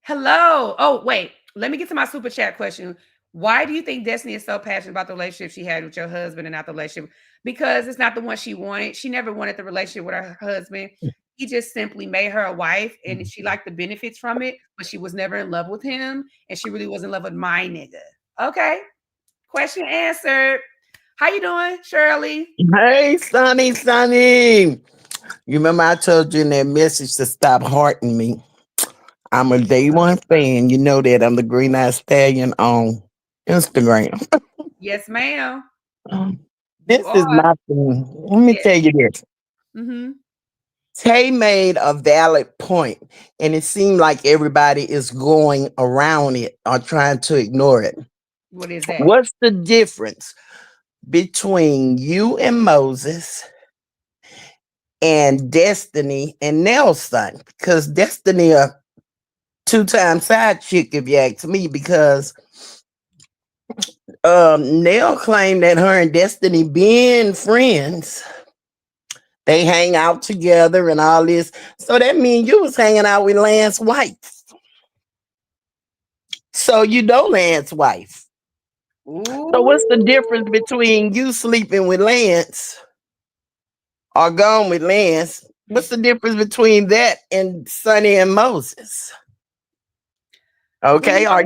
Hello. Oh, wait. Let me get to my super chat question. Why do you think Destiny is so passionate about the relationship she had with your husband and not the relationship? Because it's not the one she wanted. She never wanted the relationship with her husband. He just simply made her a wife and she liked the benefits from it, but she was never in love with him. And she really was in love with my nigga. Okay. Question answered. How you doing, Shirley? Hey, Sunny. You remember I told you in that message to stop hearting me. I'm a day one fan. You know that I'm the Green Eye Stallion on Instagram. Yes, ma'am. This is my thing. Let me tell you this. Mm-hmm. Tay made a valid point, and it seemed like everybody is going around it or trying to ignore it. What is that? What's the difference between you and Moses and Destiny and Nelson? Because Destiny a two-time side chick, if you ask me, because Nell claimed that her and Destiny being friends, they hang out together and all this. So that means you was hanging out with Lance's wife. So you know Lance's wife. Ooh. So what's the difference between you sleeping with Lance or gone with Lance? What's the difference between that and Sunny and Moses? Okay, are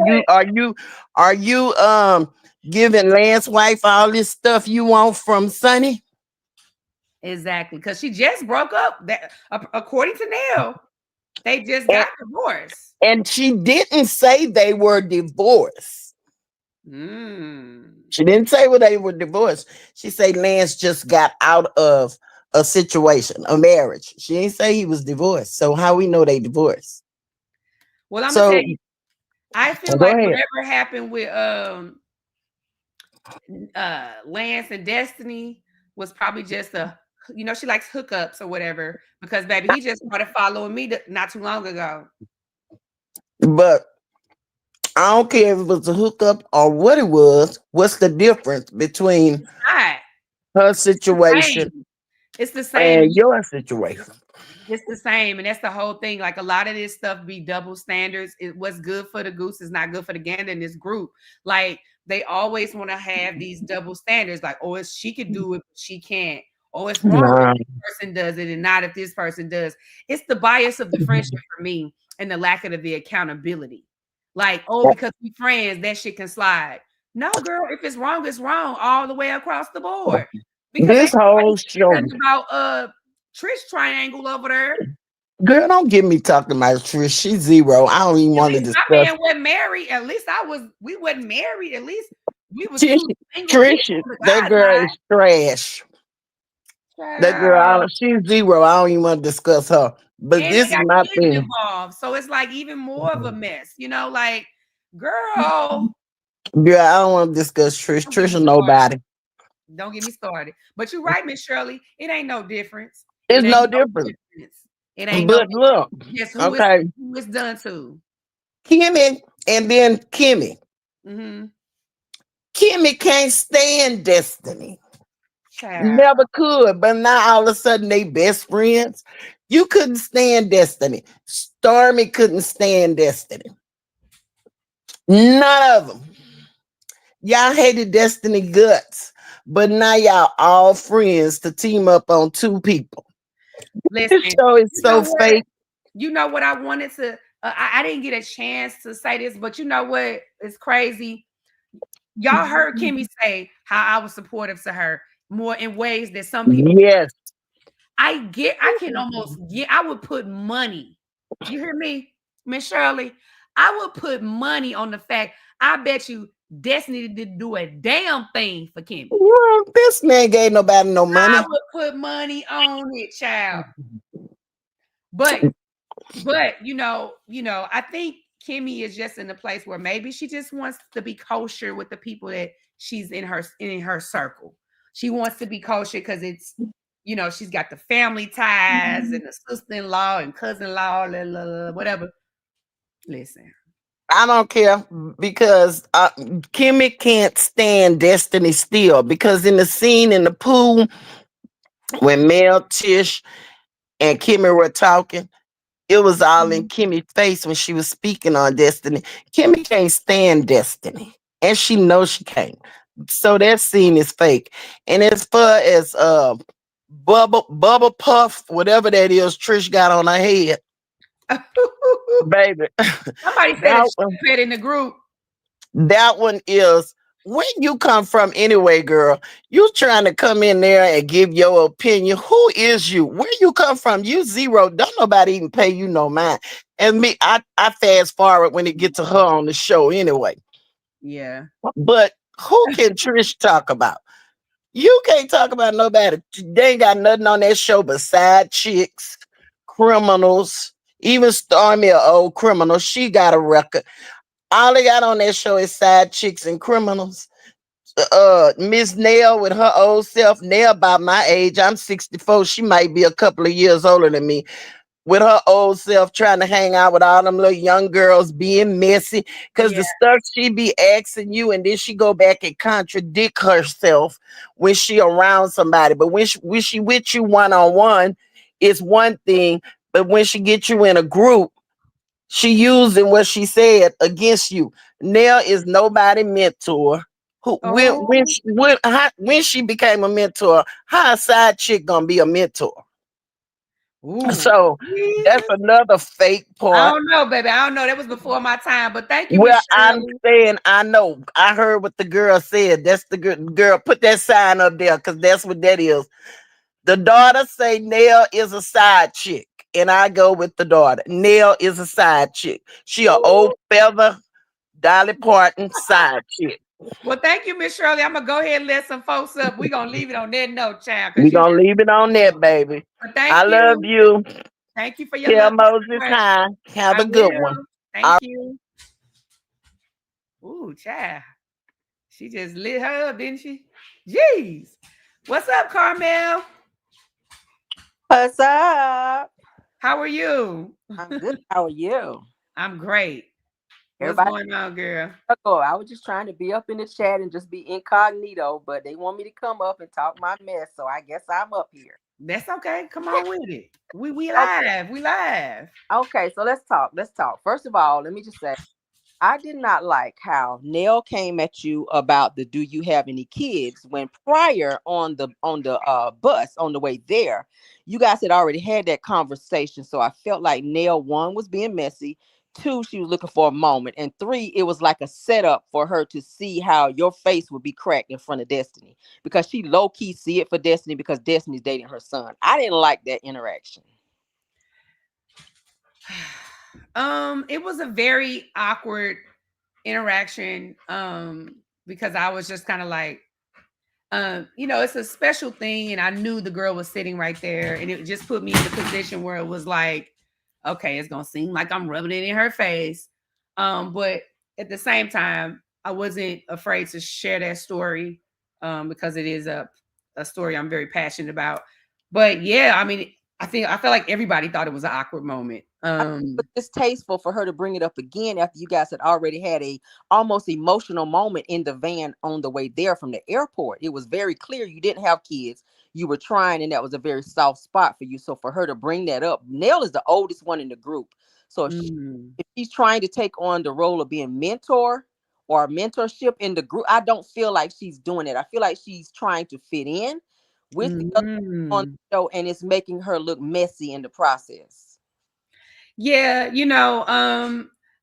you giving Lance's wife all this stuff you want from Sunny? Exactly, because she just broke up. That according to Nell, they just got divorced. And she didn't say they were divorced. She didn't say they were divorced. She said Lance just got out of a situation, a marriage. She didn't say he was divorced. So how we know they divorced? Well, I'm gonna tell you, I feel like ahead. whatever happened with Lance and Destiny was probably just a, she likes hookups or whatever, because baby, he just started following me not too long ago. But I don't care if it was a hookup or what it was. What's the difference between her situation it's the same and your situation? It's the same, and that's the whole thing. Like, a lot of this stuff be double standards. What's good for the goose is not good for the gander in this group. Like, they always want to have these double standards. Like, oh, if she could do it, but she can't. Oh, it's wrong if this person does it and not if this person does. It's the bias of the friendship for me, and the lack of the accountability. Like, oh, because we friends, that shit can slide. No, girl, if it's wrong all the way across the board. Because this whole show about Trish triangle over there. Girl, don't get me talking about Trish. She's zero. I don't even want to discuss. My man wasn't married. At least we wasn't married. At least We was Tish, two single people. Trisha, The that guy's girl like, is trash. That girl, child. she's zero. I don't even want to discuss her. But And they this is got my kids thing. involved. So it's like even more of a mess, like, girl, Girl, I don't want to discuss Trish. don't get me Trisha, started. nobody. Don't get me started. But you're right, Miss Shirley. It ain't no difference. It It's ain't no no different. difference. It ain't no But look, difference. Guess okay, who it's done to? Kimmy and then Kimmy. Mm-hmm. Kimmy can't stand Destiny. Child. Never could. But now all of a sudden they best friends. You couldn't stand Destiny. Stormy couldn't stand Destiny. None of them. Y'all hated Destiny guts. But now y'all all friends to team up on two people. Listen, This show is you know so what? fake. You know what I wanted to I didn't get a chance to say this, but you know what? It's crazy. Y'all heard Kimmy say how I was supportive to her more in ways that some people Yes. I can almost get I would put money. You hear me, Miss Shirley? I would put money on the fact I bet you Destiny didn't do a damn thing for Kimmy. Well, this man gave nobody no I money. would put money on it, child. But I think Kimmy is just in a place where maybe she just wants to be kosher with the people that she's in her circle. She wants to be kosher because it's she's got the family ties and the sister-in-law and cousin-in-law, whatever. Listen. I don't care because Kimmy can't stand Destiny still because in the scene in the pool when Mel, Tish, and Kimmy were talking, it was all in Kimmy's face when she was speaking on Destiny. Kimmy can't stand Destiny, and she knows she can't. So that scene is fake. And as far as bubble puff, whatever that is, Trish got on her head, baby. Somebody said that that she said in the group. That one is where you come from anyway, girl. You trying to come in there and give your opinion. Who is you? Where you come from? You zero. Don't nobody even pay you no mind. And me, I fast forward when it get to her on the show anyway. Yeah. But who can Trish talk about? You can't talk about nobody. They ain't got nothing on that show but side chicks, criminals, even Stormy, an old criminal. She got a record. All they got on that show is side chicks and criminals. Miss Nell with her old self. Nell about my age. I'm 64. She might be a couple of years older than me. With her old self trying to hang out with all them little young girls being messy. Cause Yeah. the stuff she be asking you, and then she go back and contradict herself when she around somebody. But when she with you one-on-one, it's one thing. But when she get you in a group, she using what she said against you. Nell is nobody mentor. Who Oh. when she became a mentor, how a side chick gonna be a mentor? Ooh. So that's Yeah. another fake I part. don't know, baby. I don't know. That was before my time. But thank you, Well, Miss I'm Shirley. saying I know. I heard what the girl said. That's the girl. Put that sign up there because that's what that is. The daughter say Nell is a side chick, and I go with the daughter. Nell is a side chick. She a old Ooh. feather Dolly Parton side chick. Well, thank you, Miss Shirley. I'm gonna go ahead and let some folks up. We're gonna leave it on that note, child, We because you gonna just leave it on that, baby. but I thank love you. you. Thank you for your Tell love and Moses support. hi. Have I a good one. will. Thank you. Ooh, child. She just lit her up, didn't she? Jeez. What's up, Carmel? What's up? How are you? I'm good. How are you? I'm great. What's Everybody, going on, girl? I was just trying to be up in the chat and just be incognito, but they want me to come up and talk my mess, so I guess I'm up here. That's okay. Come on with it. We Okay, live. We live. okay, so let's talk. Let's talk. First of all, let me just say I did not like how Nell came at you about the "Do you have any kids?" when prior on the bus on the way there, you guys had already had that conversation. So I felt like Nell one was being messy, two she was looking for a moment, and three it was like a setup for her to see how your face would be cracked in front of Destiny because she low key see it for Destiny because Destiny's dating her son. I didn't like that interaction. It was a very awkward interaction. because I was just kind of like, it's a special thing, and I knew the girl was sitting right there, and it just put me in the position where it was like, okay, it's gonna seem like I'm rubbing it in her face, but at the same time, I wasn't afraid to share that story, because it is a story I'm very passionate about. But yeah, I mean, I felt like everybody thought it was an awkward moment. But it's distasteful for her to bring it up again after you guys had already had a almost emotional moment in the van on the way there from the airport. It was very clear you didn't have kids. You were trying, and that was a very soft spot for you. So for her to bring that up, Nell is the oldest one in the group. So if she's trying to take on the role of being mentor or mentorship in the group, I don't feel like she's doing it. I feel like she's trying to fit in with the other on the show, and it's making her look messy in the process. Yeah,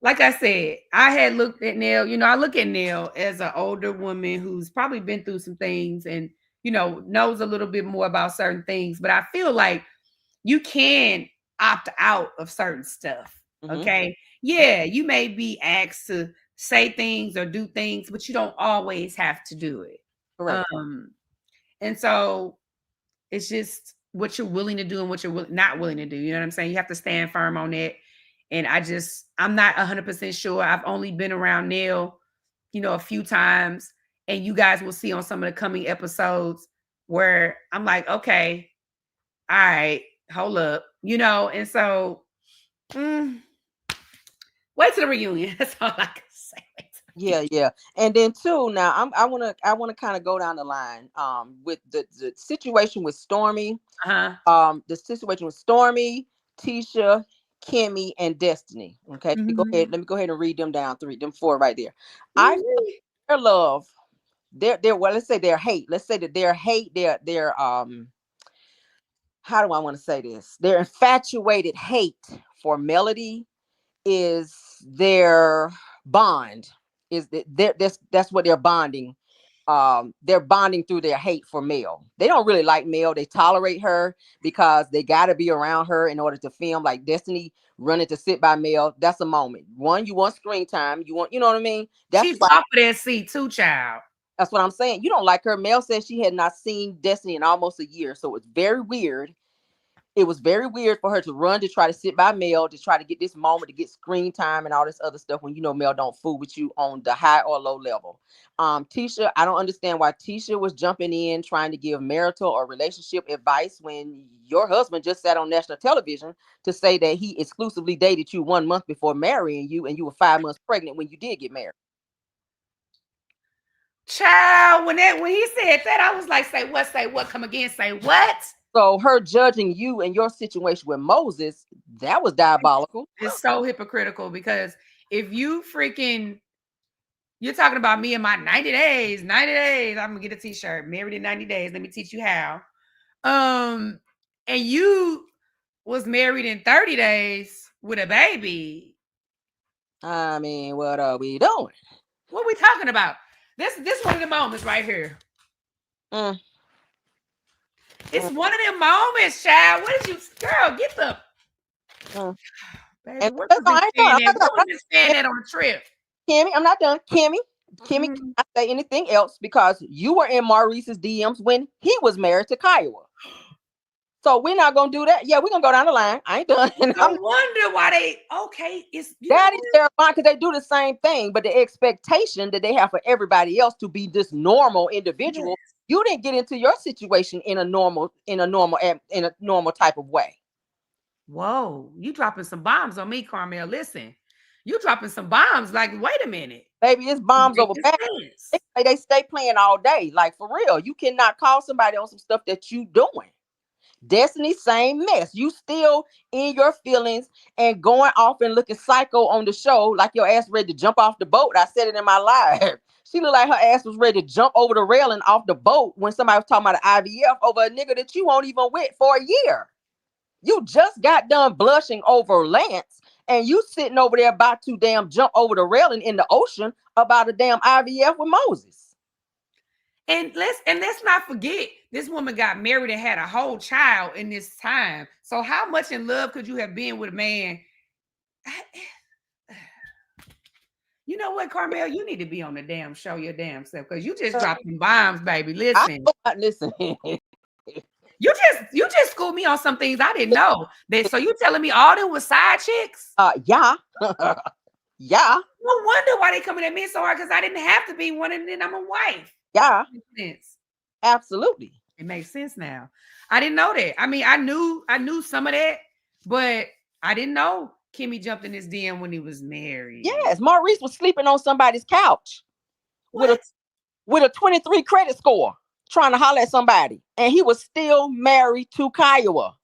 like I said, I had looked at Nell. I look at Nell as an older woman who's probably been through some things and, knows a little bit more about certain things. But I feel like you can opt out of certain stuff. Okay. Yeah, you may be asked to say things or do things, but you don't always have to do it. Correct. And so it's just what you're willing to do and what you're not willing to do. You know what I'm saying? You have to stand firm on it. And I'm not 100% sure. I've only been around Neil, a few times. And you guys will see on some of the coming episodes where I'm like, okay, all right, hold up, And so, wait to the reunion. That's all I can say. Yeah. And then too, now I wanna kind of go down the line with the situation with Stormy. The situation with Stormy, Tisha, Kimmy, and Destiny. Okay, let me go ahead and read them down, them four right there. I feel their love, their well, let's say their hate. Let's say that their hate, their how do I want to say this? Their infatuated hate for Melody is their bond. Is that that's what they're bonding. They're bonding through their hate for Mel. They don't really like Mel. They tolerate her because they got to be around her in order to film. Like Destiny running to sit by Mel. That's a moment. One, you want screen time. You want, you know what I mean? She's top of that seat too, child. That's what I'm saying. You don't like her. Mel said she had not seen Destiny in almost a year. So it's very weird. It was very weird for her to run to try to sit by Mel, to try to get this moment, to get screen time and all this other stuff when Mel don't fool with you on the high or low level. Tisha, I don't understand why Tisha was jumping in trying to give marital or relationship advice when your husband just sat on national television to say that he exclusively dated you 1 month before marrying you, and you were 5 months pregnant when you did get married. Child, when he said that, I was like, say what, come again, say what? So her judging you and your situation with Moses, that was diabolical. It's so hypocritical because if you're talking about me in my 90 days, I'm gonna get a t-shirt, married in 90 days. Let me teach you how. And you was married in 30 days with a baby. I mean, what are we doing? What are we talking about? This one of the moments right here. It's one of them moments, child. What did you, girl? Get the baby. What was this saying on the trip? Kimmy, I'm not done. Kimmy, can I say anything else? Because you were in Maurice's DMs when he was married to Kiowa. So we're not gonna do that. Yeah, we're gonna go down the line. I ain't done. I wonder why it's that is their mind, because they do the same thing, but the expectation that they have for everybody else to be this normal individual. Yes. You didn't get into your situation in a normal type of way. Whoa, you dropping some bombs on me, Carmel. Listen, you dropping some bombs. Like, wait a minute, baby, it's bombs over back. They stay playing all day. Like, for real, you cannot call somebody on some stuff that you doing. Destiny, same mess. You still in your feelings and going off and looking psycho on the show, like your ass ready to jump off the boat. I said it in my live. She looked like her ass was ready to jump over the railing off the boat when somebody was talking about an IVF over a nigga that you won't even with for a year. You just got done blushing over Lance, and you sitting over there about to damn jump over the railing in the ocean about a damn IVF with Moses. And let's not forget, this woman got married and had a whole child in this time. So how much in love could you have been with a man? You know what, Carmel? You need to be on the damn show your damn self because you just dropped some bombs, baby. Listen. Listen. You just schooled me on some things I didn't know. So you telling me all them was side chicks? Yeah. Yeah. No wonder why they coming at me so hard because I didn't have to be one and then I'm a wife. Yeah. It makes sense. Absolutely. It makes sense now. I didn't know that. I mean, I knew some of that, but I didn't know Kimmy jumped in his DM when he was married. Yes, Maurice was sleeping on somebody's couch What? with a 23 credit score, trying to holler at somebody, and he was still married to Kiowa.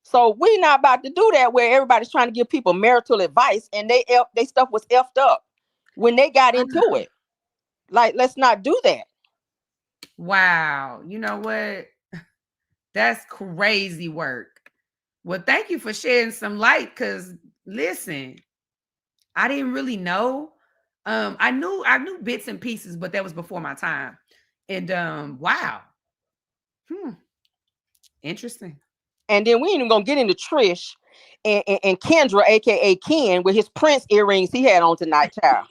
So we're not about to do that where everybody's trying to give people marital advice and they stuff was effed up when they got into it. Like, let's not do that. Wow. You know what? That's crazy work. Well, thank you for shedding some light because listen, I didn't really know. I knew bits and pieces, but that was before my time. And wow. Interesting. And then we ain't even gonna get into Trish and Kendra, aka Ken, with his Prince earrings he had on tonight, child.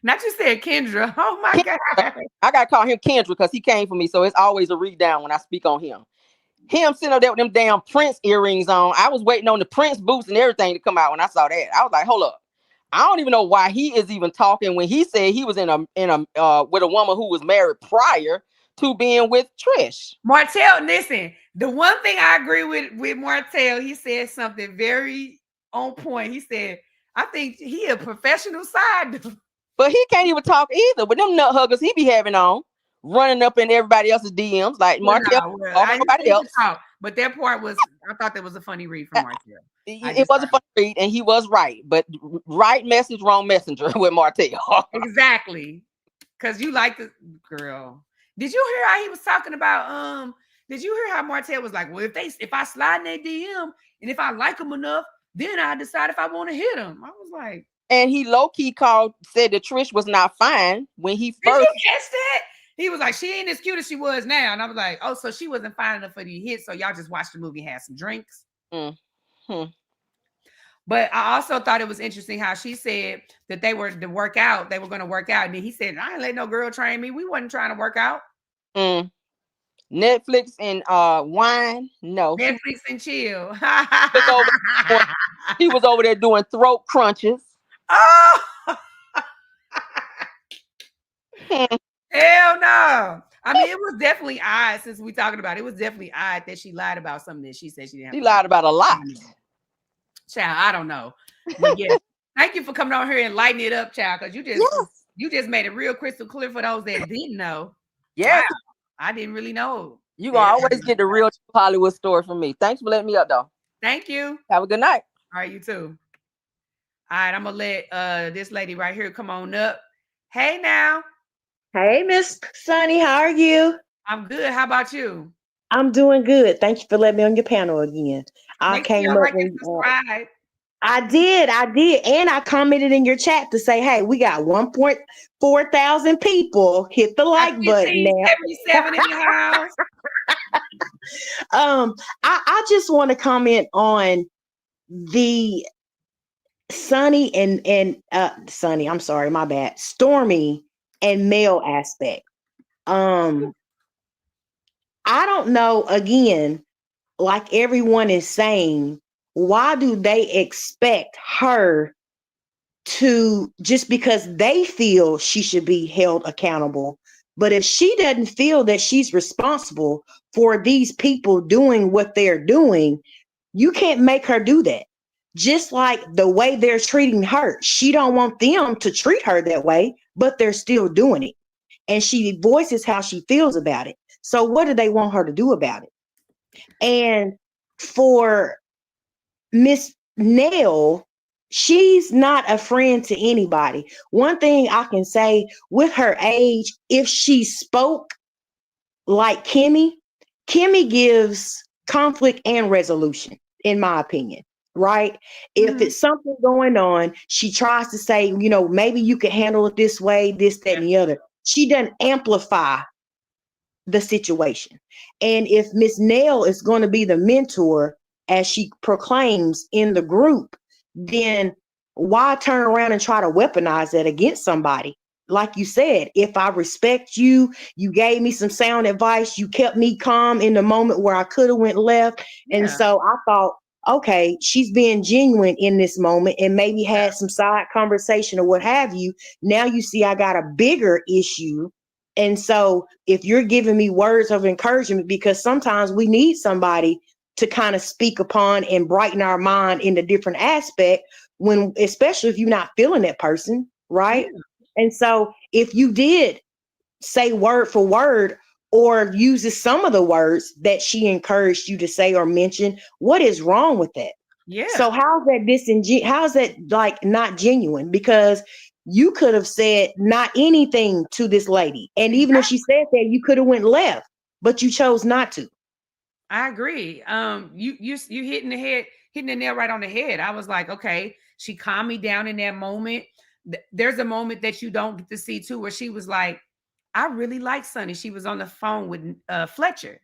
Not you said Kendra. Oh my God. I gotta call him Kendra because he came for me. So it's always a read down when I speak on him. Him sitting up there with them damn Prince earrings on. I was waiting on the Prince boots and everything to come out when I saw that. I was like, hold up. I don't even know why he is even talking when he said he was in a with a woman who was married prior to being with Trish. Martell, listen, the one thing I agree with Martell, he said something very on point. He said, I think he a professional side. But he can't even talk either. But them nut huggers he be having on, running up in everybody else's DMs like Martell. Nobody else. But that part was, I thought that was a funny read from Martell. It was a funny read, and he was right. But right message, wrong messenger with Martell. Exactly. Because you like the girl. Did you hear how he was talking about? Did you hear how Martell was like, well, if I slide in their DM and if I like them enough, then I decide if I want to hit them. I was like, and he low-key said that Trish was not fine when he first. Did you catch that? He was like, she ain't as cute as she was now. And I was like, oh, so she wasn't fine enough for the hit. So y'all just watched the movie and had some drinks. Mm-hmm. But I also thought it was interesting how she said that they were to work out. They were going to work out. And then he said, I ain't let no girl train me. We wasn't trying to work out. Netflix and wine. No. Netflix and chill. He was over there doing throat crunches. Oh. Hell no. I mean, it was definitely odd since we talking about it. It was definitely odd that she lied about something that she said she didn't have. She lied about a lot. Child, I don't know. But yeah, thank you for coming on here and lighting it up, child, because you just made it real crystal clear for those that didn't know. Yeah. Wow. I didn't really know. You gonna always get the real Hollywood story from me. Thanks for letting me up, though. Thank you. Have a good night. All right, you too. All right, I'm gonna let this lady right here come on up. Hey now. Hey, Miss Sunny, how are you? I'm good. How about you? I'm doing good. Thank you for letting me on your panel again. I came up and subscribe. I did, and I commented in your chat to say, "Hey, we got 1.4 thousand people. Hit the like button now." 77 in the house. I just want to comment on the Sunny and Sunny. I'm sorry, my bad. Stormy and Mel aspect. I don't know, again, like everyone is saying, why do they expect her to, just because they feel she should be held accountable? But if she doesn't feel that she's responsible for these people doing what they're doing, you can't make her do that. Just like the way they're treating her, she don't want them to treat her that way, but they're still doing it. And she voices how she feels about it. So what do they want her to do about it? And for Miss Nell, she's not a friend to anybody. One thing I can say, with her age, if she spoke like Kimmy gives conflict and resolution, in my opinion. Right? If it's something going on, she tries to say, maybe you can handle it this way, this, that, and the other. She doesn't amplify the situation. And if Miss Nell is going to be the mentor, as she proclaims in the group, then why turn around and try to weaponize that against somebody? Like you said, if I respect you, you gave me some sound advice, you kept me calm in the moment where I could have went left. And Yeah. so I thought, okay, she's being genuine in this moment and maybe had some side conversation or what have you. Now you see I got a bigger issue. And so if you're giving me words of encouragement, because sometimes we need somebody to kind of speak upon and brighten our mind in a different aspect, when especially if you're not feeling that person, right? Yeah. And so if you did say word for word or uses some of the words that she encouraged you to say or mention, what is wrong with that? Yeah. So how's that how's that like not genuine? Because you could have said not anything to this lady. And even if she said that, you could have went left, but you chose not to. I agree. You hitting the nail right on the head. I was like, okay, she calmed me down in that moment. There's a moment that you don't get to see too, where she was like, I really like Sunny. She was on the phone with Fletcher,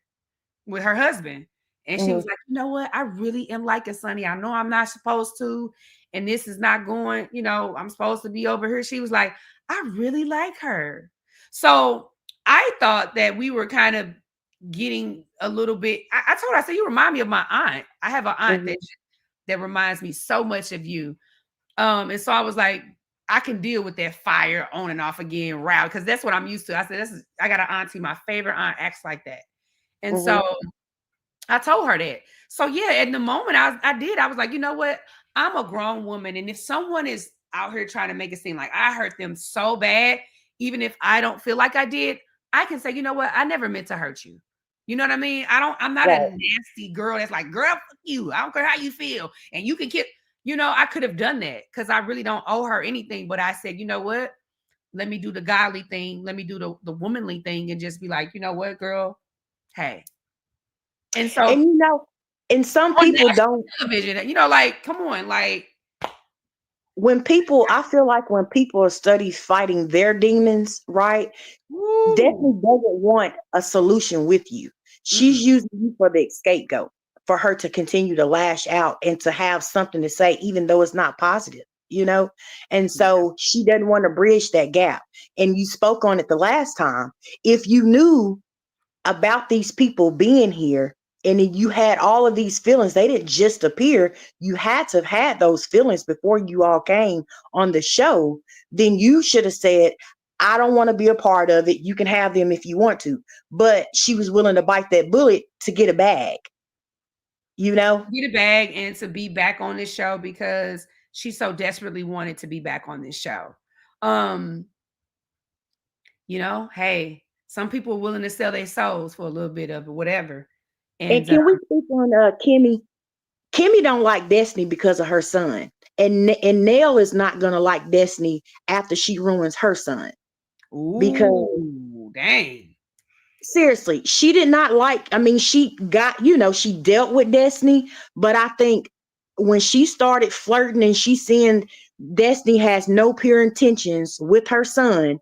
with her husband. And she was Mhm. like, you know what? I really am liking Sunny. I know I'm not supposed to, and this is not going, I'm supposed to be over here. She was like, I really like her. So I thought that we were kind of getting a little bit. I told her, I said, you remind me of my aunt. I have an aunt Mhm. that reminds me so much of you. And so I was like, I can deal with that fire on and off again route, because that's what I'm used to. I said, I got an auntie, my favorite aunt acts like that. And Mhm. so I told her that. So yeah, in the moment I was like, you know what? I'm a grown woman. And if someone is out here trying to make it seem like I hurt them so bad, even if I don't feel like I did, I can say, you know what? I never meant to hurt you. You know what I mean? I'm not a Right. nasty girl that's like, girl, fuck you. I don't care how you feel. And you can get, I could have done that because I really don't owe her anything. But I said, you know what? Let me do the godly thing. Let me do the womanly thing and just be like, you know what, girl? Hey. And so And and some on people national don't. television, like, come on, like, I feel like when people are studies fighting their demons, right? woo. Definitely doesn't want a solution with you. She's Mm-mm. using you for the scapegoat for her to continue to lash out and to have something to say, even though it's not positive. And so she doesn't want to bridge that gap. And you spoke on it the last time. If you knew about these people being here and then you had all of these feelings, they didn't just appear, you had to have had those feelings before you all came on the show, then you should have said, I don't want to be a part of it, you can have them if you want to. But she was willing to bite that bullet to get a bag. Get a bag and to be back on this show because she so desperately wanted to be back on this show. Um, hey, some people are willing to sell their souls for a little bit of it, whatever. And And can we speak on Kimmy? Kimmy don't like Destiny because of her son, and Nell is not gonna like Destiny after she ruins her son. Because ooh, dang. seriously, she did not like, I mean, she got, she dealt with Destiny, but I think when she started flirting and she seeing Destiny has no pure intentions with her son,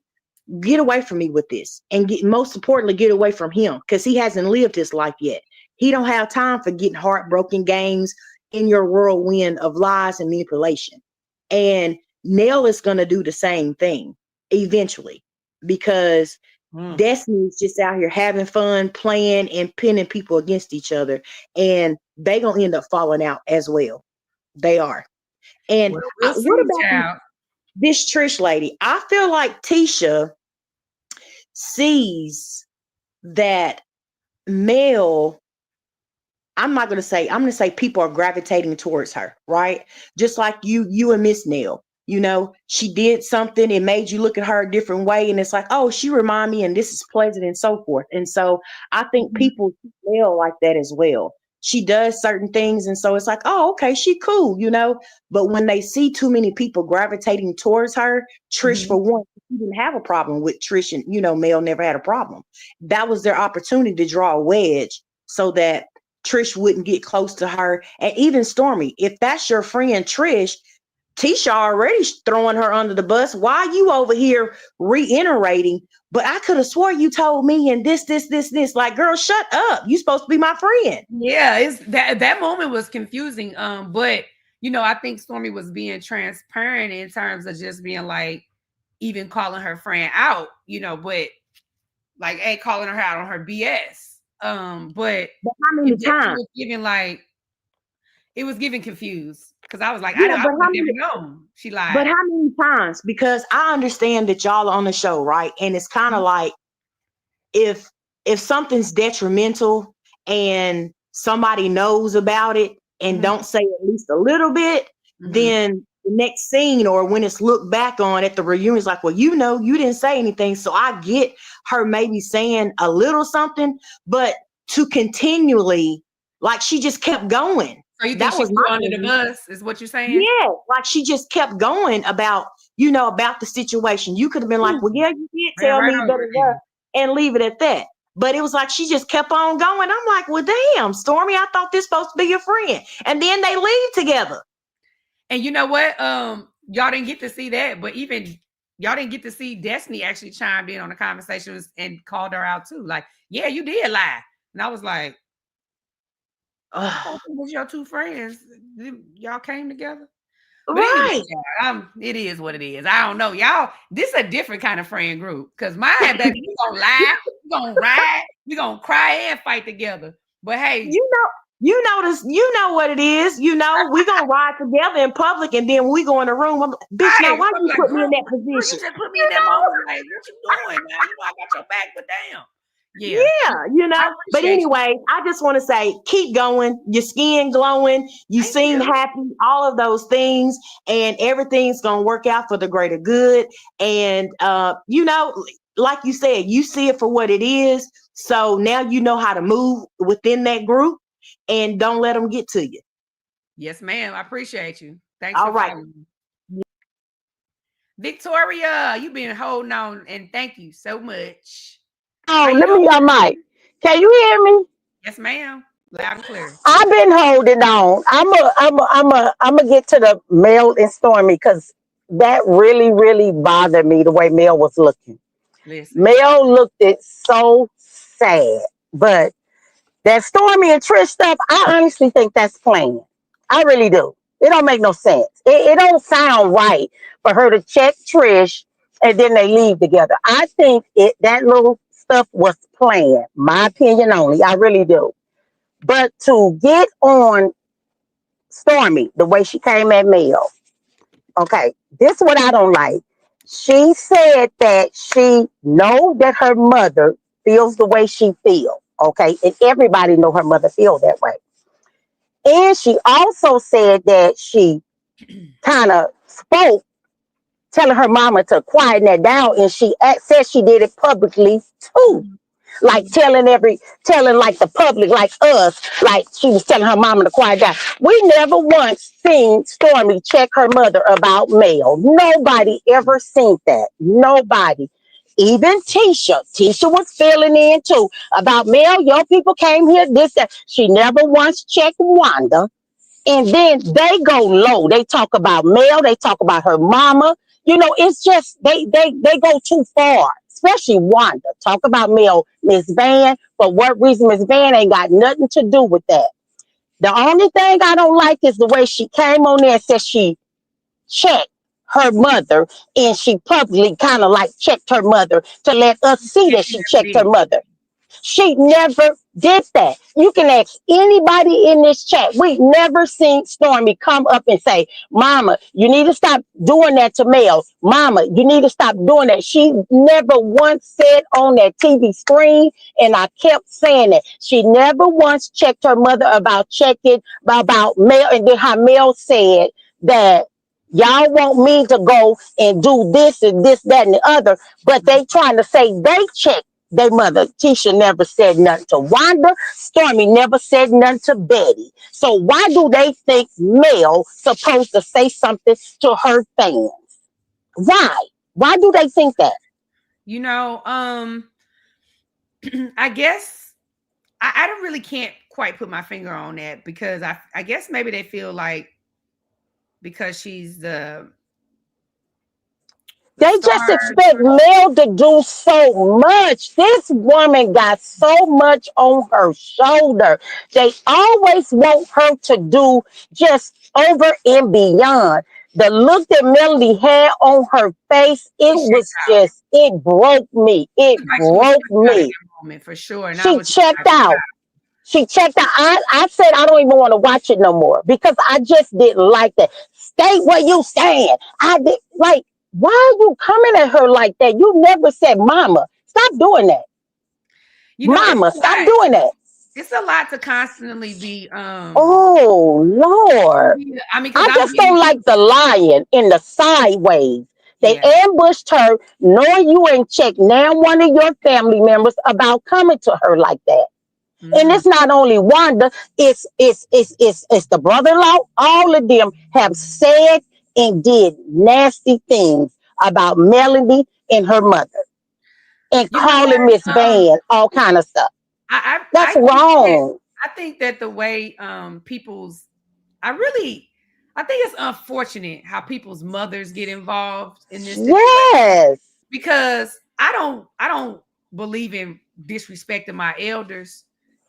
get away from me with this. And most importantly, get away from him because he hasn't lived his life yet. He don't have time for getting heartbroken games in your whirlwind of lies and manipulation. And Nell is going to do the same thing eventually because Destiny is just out here having fun, playing and pinning people against each other. And they going to end up falling out as well. They are. And Well, we'll what see, about child. this Trish lady? I feel like Tisha sees that Mel, I'm going to say people are gravitating towards her, right? Just like you and Miss Nell, she did something, it made you look at her a different way. And it's like, oh, she remind me and this is pleasant and so forth. And so I think people see Mel like that as well. She does certain things. And so it's like, oh, okay, she cool. But when they see too many people gravitating towards her, Trish, for one, she didn't have a problem with Trish and, Mel never had a problem. That was their opportunity to draw a wedge so that Trish wouldn't get close to her. And even Stormy, if that's your friend Trish, Tisha already throwing her under the bus. Why are you over here reiterating? But I could have swore you told me and this. Like, girl, shut up. You supposed to be my friend. Yeah, it's that moment was confusing. But you know, I think Stormy was being transparent in terms of just being like, even calling her friend out, you know, but like, hey, calling her out on her BS. But how many it definitely times? was giving like, it was giving confused because I was like, Yeah, I but would how have many? never known she But lied. how many times? Because I understand that y'all are on the show, right? And it's kind of like if something's detrimental and somebody knows about it and don't say at least a little bit, then the next scene or when it's looked back on at the reunion is like, well, you know, you didn't say anything. So I get her maybe saying a little something, but to continually, like she just kept going. So you think That she was threw my under the thing. bus? Is what you're saying? Yeah, like she just kept going about, you know, about the situation. You could have been like, well, yeah, you did Ran tell right me, over it. and leave it at that. But it was like she just kept on going. I'm like, well, damn, Stormy, I thought this supposed to be your friend. And then they leave together. And you know what? Y'all didn't get to see that, but even y'all didn't get to see Destiny actually chimed in on the conversations and called her out too. Like, yeah, you did lie. And I was like, I thought it was your two friends. Y'all came together. But anyway, Right. it is what it is. I don't know. Y'all, this is a different kind of friend group. Cause mine, baby, we gonna lie, we gonna ride, we gonna cry and fight together. But hey, You notice, you know what it is. You know, we gonna ride together in public, and then we go in the room. Bitch, now right. why I'm you like, put me girl, in that you position? just put me in that moment. Like, what you doing, man? You know, I got your back, but damn. Yeah. Yeah, you I know. But appreciate you. anyway, I just want to say, keep going. Your skin glowing. You Thank seem you. happy. All of those things, and everything's gonna work out for the greater good. And you know, like you said, you see it for what it is. So now you know how to move within that group, and don't let them get to you. Yes, ma'am. I appreciate you. Thanks All for right. following me. Victoria, you've been holding on, and thank you so much. How Oh, you let me doing? mic. Can you hear me? Yes, ma'am. Loud and clear. I've been holding on. I'm a get to the Mel and Stormy because that really, really bothered me the way Mel was looking. Listen. Mel looked it so sad, but that Stormy and Trish stuff, I honestly think that's playing. I really do. It don't make no sense. It don't sound right for her to check Trish and then they leave together. I think that little stuff was planned. My opinion only. I really do. But to get on Stormy the way she came at Mel, okay, this is what I don't like. She said that she know that her mother feels the way she feels. Okay, and everybody know her mother feels that way. And she also said that she kind of spoke, telling her mama to quiet that down, and she said she did it publicly too. Like telling like the public, like us, like she was telling her mama to quiet down. We never once seen Stormy check her mother about Mel. Nobody ever seen that. Nobody. Even Tisha. Tisha was filling in too about Mel. Your people came here, this, that. She never once checked Wanda. And then they go low. They talk about Mel. They talk about her mama. You know, it's just they go too far. Especially Wanda. Talk about Mel, Miss Van. For what reason? Miss Van ain't got nothing to do with that. The only thing I don't like is the way she came on there and said she checked her mother, and she publicly kind of like checked her mother to let us see Yeah, that she she never checked her did. mother. She never did that. You can ask anybody in this chat. We never seen Stormy come up and say, Mama, you need to stop doing that to Mel. Mama, you need to stop doing that. She never once said on that TV screen, and I kept saying it. She never once checked her mother about checking about Mel, and then how Mel said that y'all want me to go and do this and this, that, and the other, but they trying to say they checked their mother. Tisha never said nothing to Wanda. Stormy never said nothing to Betty. So why do they think Mel supposed to say something to her fans? Why? Why do they think that? You know, I guess I don't really can't quite put my finger on that because I guess maybe they feel like because she's the the They just stars. expect Mel to do so much. This woman got so much on her shoulder. They always want her to do just over and beyond. The look that Melody had on her face, it She checked was out. just, it broke me. It Looked like she was broke checked out in me. that moment for sure. And I She was just checked like, out. She checked out. I said I don't even want to watch it no more because I just didn't like that. Stay where you stand. I did like. Why are you coming at her like that? You never said, "Mama, stop doing that." you know, Mama, stop doing that. it's a lot to constantly be Oh Lord. I mean, because I I'm just getting don't like the lying in the sideways. They yeah. ambushed her, knowing you ain't checked now one of your family members about coming to her like that. And Mhm. it's not only Wanda, it's the brother-in-law. All of them have said and did nasty things about Melody and her mother and You know calling Miss what? Van all kind of stuff. I That's think that wrong. I think that the way people's I really I think it's unfortunate how people's mothers get involved in this situation Yes. because I don't believe in disrespecting my elders.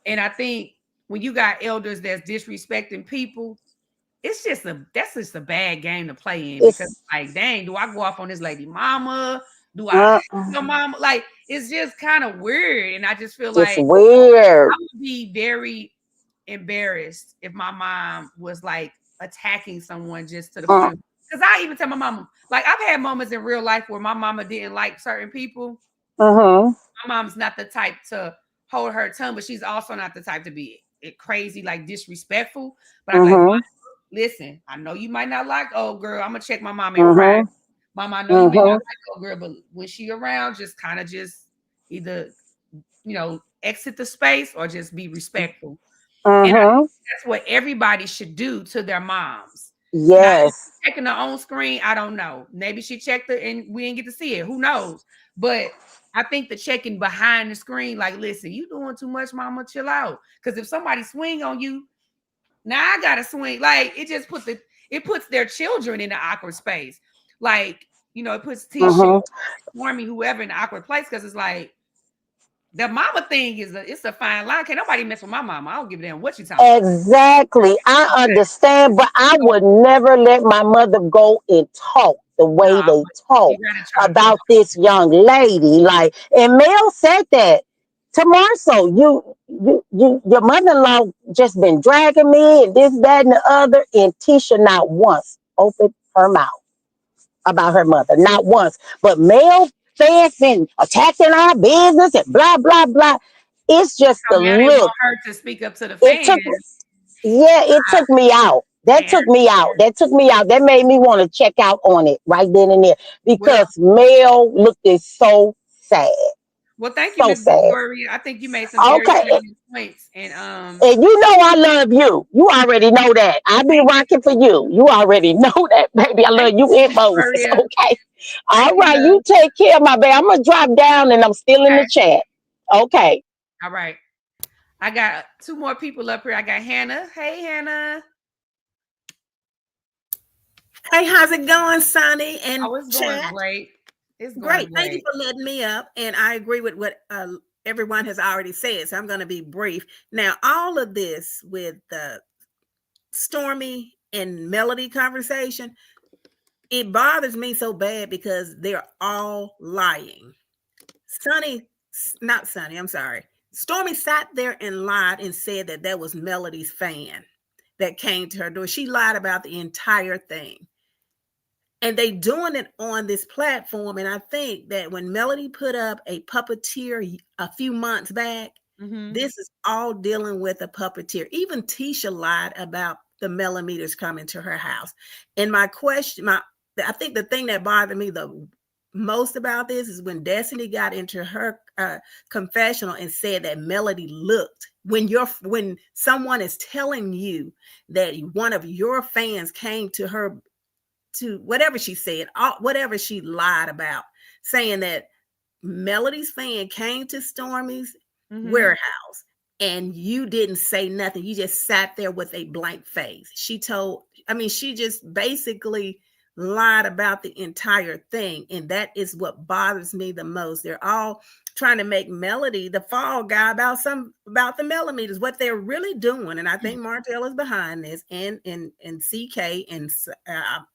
And I think when you got elders that's disrespecting people, that's just a bad game to play in because It's like dang, do I go off on this lady mama? Do I uh, your mama? Like it's just kind of weird. And I just feel it's like I weird. would be very embarrassed if my mom was like attacking someone just to the Uh, point because I even tell my mama, like I've had moments in real life where my mama didn't like certain people. uh-huh. My mom's not the type to hold her tongue, but she's also not the type to be crazy, like disrespectful. But I'm like, Uh-huh. listen, I know you might not like old girl. I'm gonna check my mom in Uh-huh. private. Mama, I know you may not Uh-huh. like old girl, but when she around, just kind of just either exit the space or just be respectful. And I Uh-huh. think that's what everybody should do to their moms. Now, if Yes. she's checking her own screen, I don't know. Maybe she checked it and we didn't get to see it. Who knows? But I think the checking behind the screen, like, listen, you doing too much, mama, chill out. Because if somebody swing on you, now I gotta swing. Like it puts their children in an awkward space. Like, it puts Tisha, Uh-huh. Stormy, whoever in an awkward place because it's like the mama thing it's a fine line. Can't nobody mess with my mama. I don't give a damn what you talking about. Exactly. I understand, but I would never let my mother go and talk the No, way they you talk gotta try to push. about this young lady. Like, and Mel said that to Marcel, your mother-in-law just been dragging me and this, that, and the other. And Tisha not once opened her mouth about her mother, not once. But Mel fans been attacking our business and blah, blah, blah. It's just So the now they want look. her to speak up to the It fans. took Yeah, it took me out. That And took me out. That took me out. That made me want to check out on it right then and there well, because Mel looked so sad. thank you, So Miss sad. Victoria. I think you made some very Okay. salient points. And And you know I love you. You already know that. I be rocking for you. You already know that, baby. I love thank you you, and Miss Moses. Victoria. Okay. Thank All you, right. You love. take care, my baby. I'm gonna drop down and I'm still in Okay. the chat. Okay. All right. I got two more people up here. I got Hannah. Hey, Hannah. Hey, how's it going, Sunny and Oh, it's going chat? great. It's going Great. Thank you great. for letting me up. And I agree with what everyone has already said. So I'm going to be brief. Now, all of this with the Stormy and Melody conversation, it bothers me so bad because they're all lying. Not Sunny, I'm sorry. Stormy sat there and lied and said that that was Melody's fan that came to her door. She lied about the entire thing. And they doing it on this platform. And I think that when Melody put up a puppeteer a few months back, this is all dealing with a puppeteer. Even Tisha lied about the millimeters coming to her house. And I think the thing that bothered me the most about this is when Destiny got into her confessional and said that Melody looked when someone is telling you that one of your fans came to her to whatever she said, whatever she lied about, saying that Melody's fan came to Stormy's warehouse and you didn't say nothing. You just sat there with a blank face. She just basically lied about the entire thing. And that is what bothers me the most. They're all trying to make Melody the fall guy about the millimeters, what they're really doing. And I think Martell is behind this, and CK, and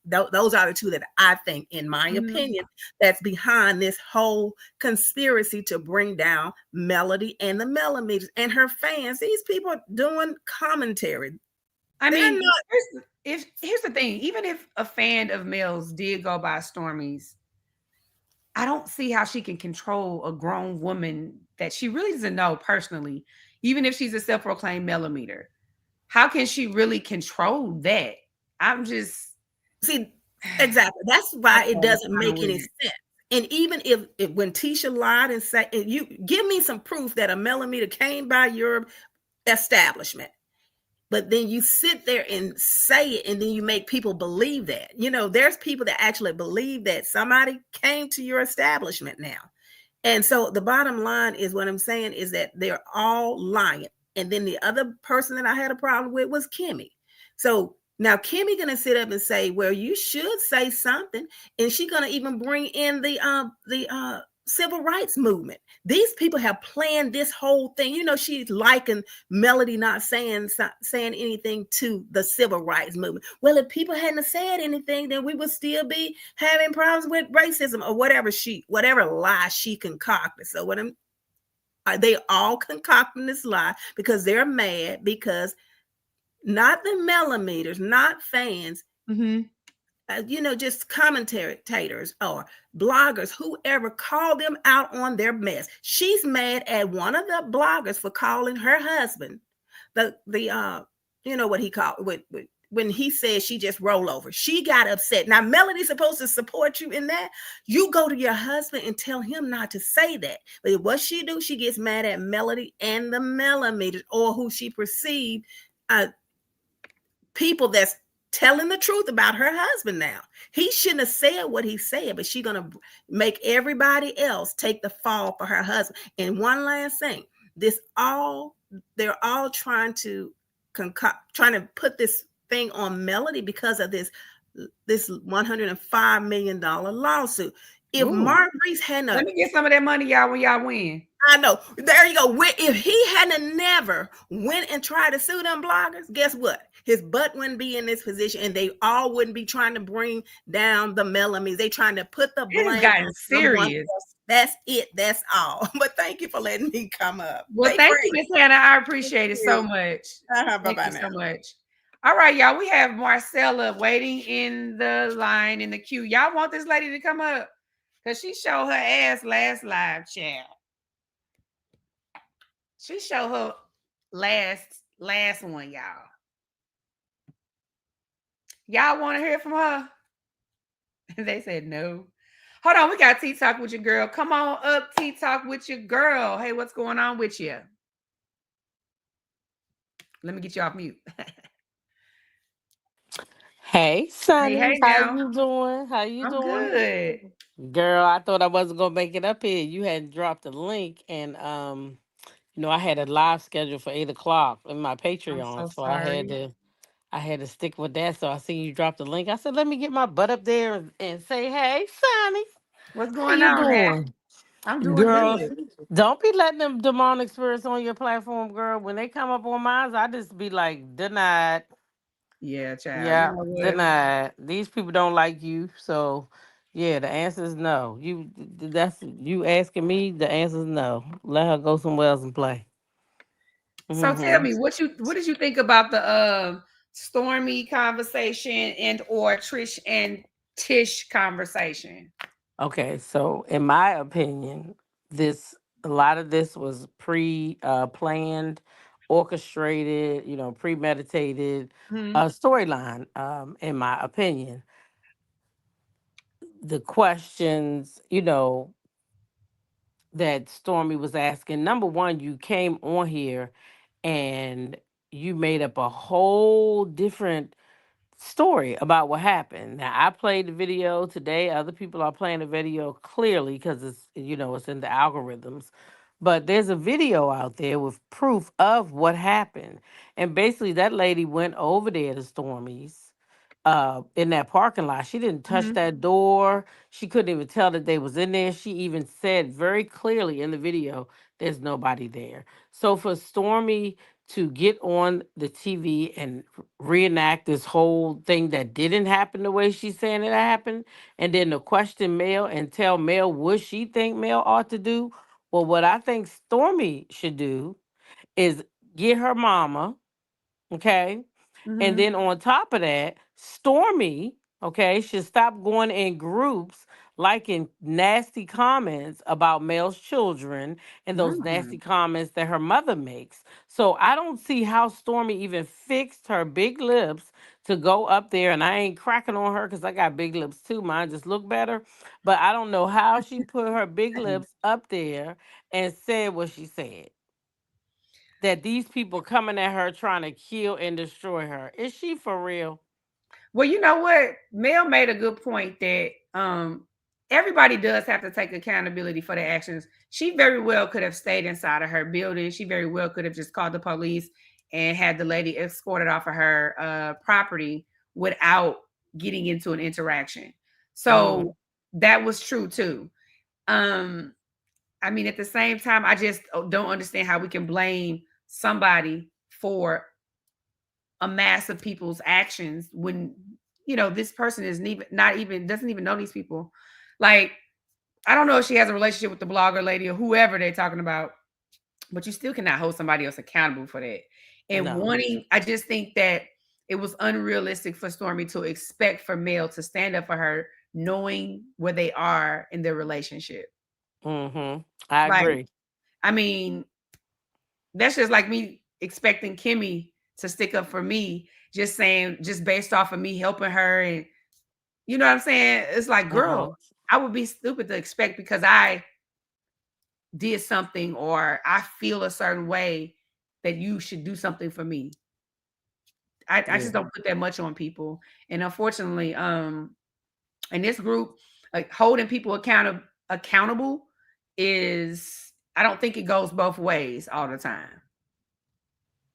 those are the two that I think, in my opinion, that's behind this whole conspiracy to bring down Melody and the millimeters and her fans. These people are doing commentary. I mean, here's the thing. Even if a fan of Mel's did go by Stormy's, I don't see how she can control a grown woman that she really doesn't know personally, even if she's a self-proclaimed millimeter. How can she really control that? I'm just exactly. That's why it doesn't make any sense. And even if when Tisha lied and said, you give me some proof that a millimeter came by your establishment, but then you sit there and say it, and then you make people believe that. There's people that actually believe that somebody came to your establishment now. And so the bottom line is, what I'm saying is that they're all lying. And then the other person that I had a problem with was Kimmy. So now Kimmy gonna sit up and say, well, you should say something, and she's gonna even bring in the civil rights movement. These people have planned this whole thing. She's liking Melody not saying anything to the civil rights movement. Well, if people hadn't said anything, then we would still be having problems with racism or whatever lie she concocted. So they all concocting this lie because they're mad because not the millimeters, not fans, just commentators or bloggers, whoever, call them out on their mess. She's mad at one of the bloggers for calling her husband what he called when he said she just roll over. She got upset. Now Melody's supposed to support you in that. You go to your husband and tell him not to say that. But what she do, she gets mad at Melody and the millimeters, or who she perceived people that's telling the truth about her husband. Now he shouldn't have said what he said, but she's gonna make everybody else take the fall for her husband. And one last thing, they're all trying to put this thing on Melody because of this $105 million lawsuit. If Mark Reese hadn't, let me get some of that money, y'all, when y'all win. I know. There you go. If he hadn't never went and tried to sue them bloggers, guess what? His butt wouldn't be in this position, and they all wouldn't be trying to bring down the millimeters. They trying to put the blame. It's gotten serious. That's it. That's all. But thank you for letting me come up. Well, thank you, Miss Hannah. I appreciate it so much. Bye-bye Thank you so much. All right, y'all. We have Marcella waiting in the line in the queue. Y'all want this lady to come up? Because she showed her ass last live chat. She showed her last one, y'all. Y'all want to hear from her? They said no. Hold on, we got Tea Talk with your girl. Come on up, Tea Talk with your girl. Hey, what's going on with you? Let me get you off mute. Hey, Sunny. Hey, how now. you doing? How you I'm doing? good. Girl, I thought I wasn't gonna make it up here. You had dropped a link, and I had a live schedule for 8 o'clock in my I'm Patreon, so so sorry. I had to stick with that. So I seen you drop the link. I said, let me get my butt up there and say, hey, Sunny, What's how going you on, man? doing? I'm doing Girl, good. don't be letting them demonic spirits on your platform, girl. When they come up on mine, I just be like, denied. Yeah, child. You Yeah, know what? denied. These people don't like you, so yeah, the answer is no. That's you asking me. The answer is no. Let her go somewhere else and play. So tell Hmm. me, what did you think about the Stormy conversation and or Trish and Tish conversation? Okay, so in my opinion, this a lot of this was planned, orchestrated, premeditated Hmm. storyline. In my opinion, the questions, that Stormy was asking. Number one, you came on here and you made up a whole different story about what happened. Now, I played the video today. Other people are playing the video clearly because it's in the algorithms. But there's a video out there with proof of what happened. And basically, that lady went over there to Stormy's in that parking lot. She didn't touch Mhm. that door. She couldn't even tell that they was in there. She even said very clearly in the video, there's nobody there. So for Stormy to get on the TV and reenact this whole thing that didn't happen the way she's saying it happened, and then to question Mel and tell Mel what she think Mel ought to do. Well, what I think Stormy should do is get her mama, okay? And Mhm. then on top of that, Stormy, okay, should stop going in groups liking nasty comments about Mel's children and those nasty Mhm. comments that her mother makes. So I don't see how Stormy even fixed her big lips to go up there. And I ain't cracking on her because I got big lips too. Mine just look better. But I don't know how she put her big lips up there and said what she said, that these people coming at her trying to kill and destroy her. Is she for real? Well, you know what? Mel made a good point that everybody does have to take accountability for their actions. She very well could have stayed inside of her building. She very well could have just called the police and had the lady escorted off of her property without getting into an interaction. Mm-hmm. So that was true too. Um, I mean, at the same time, I just don't understand how we can blame somebody for a mass of people's actions when this person is even not even doesn't even know these people. Like, I don't know if she has a relationship with the blogger lady or whoever they're talking about, but you still cannot hold somebody else accountable for that. And No. I just think that it was unrealistic for Stormy to expect for Mel to stand up for her, knowing where they are in their relationship. Mm-hmm. I Like, agree. I mean, that's just like me expecting Kimmy to stick up for me, just saying, just based off of me helping her. And you know what I'm saying? It's like, girl, Uh-huh. I would be stupid to expect because I did something or I feel a certain way that you should do something for me. I Yeah. just don't put that much on people. And unfortunately, in this group, like holding people accountable is, I don't think it goes both ways all the time.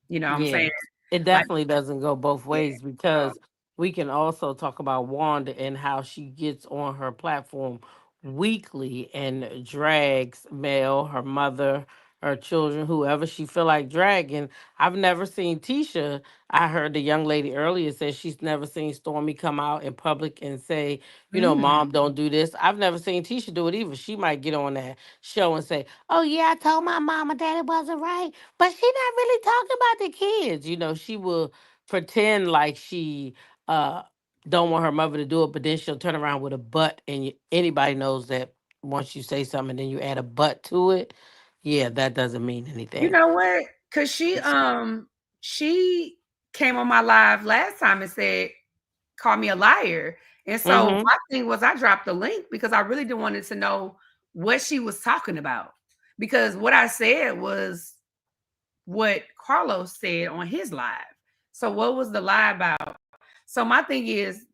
You know what I'm Yeah, saying? it Like, definitely doesn't go both yeah. ways, because we can also talk about Wanda and how she gets on her platform weekly and drags Mel, her mother, her children, whoever she feel like dragging. I've never seen Tisha. I heard the young lady earlier say she's never seen Stormy come out in public and say, Mm. Mom, don't do this. I've never seen Tisha do it either. She might get on that show and say, oh yeah, I told my mama that it wasn't right, but she not really talking about the kids. She will pretend like she uh don't want her mother to do it, but then she'll turn around with a but, and anybody knows that once you say something and then you add a but to it, yeah, that doesn't mean You anything. know what? Cause she came on my live last time and said, call me a liar. And so Mm-hmm. my thing was I dropped the link because I really didn't wanted to know what she was talking about. Because what I said was what Carlos said on his live. So what was the lie about? So my thing is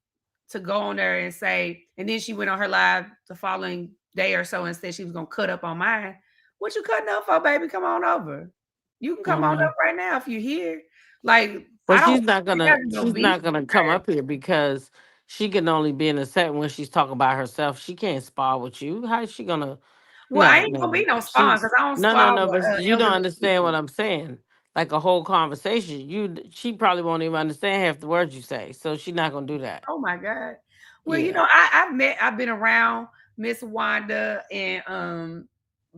to go on there and say, and then she went on her live the following day or so and said she was gonna cut up on mine. What you cutting up for, baby? Come on over. You can come on Mm-hmm. up right now if you're here. Like, Well, I don't she's not gonna have no she's beef not with gonna come her. up here because she can only be in a set when she's talking about herself. She can't spar with you. How is she gonna? Well, I No, ain't gonna no. be no spawn She's because I don't no, no, spawn no. with But you don't elderly understand what people. I'm saying. Like a whole conversation, she probably won't even understand half the words you say. So she's not gonna do that. Oh my God. Well, Yeah. I've been around Miss Wanda and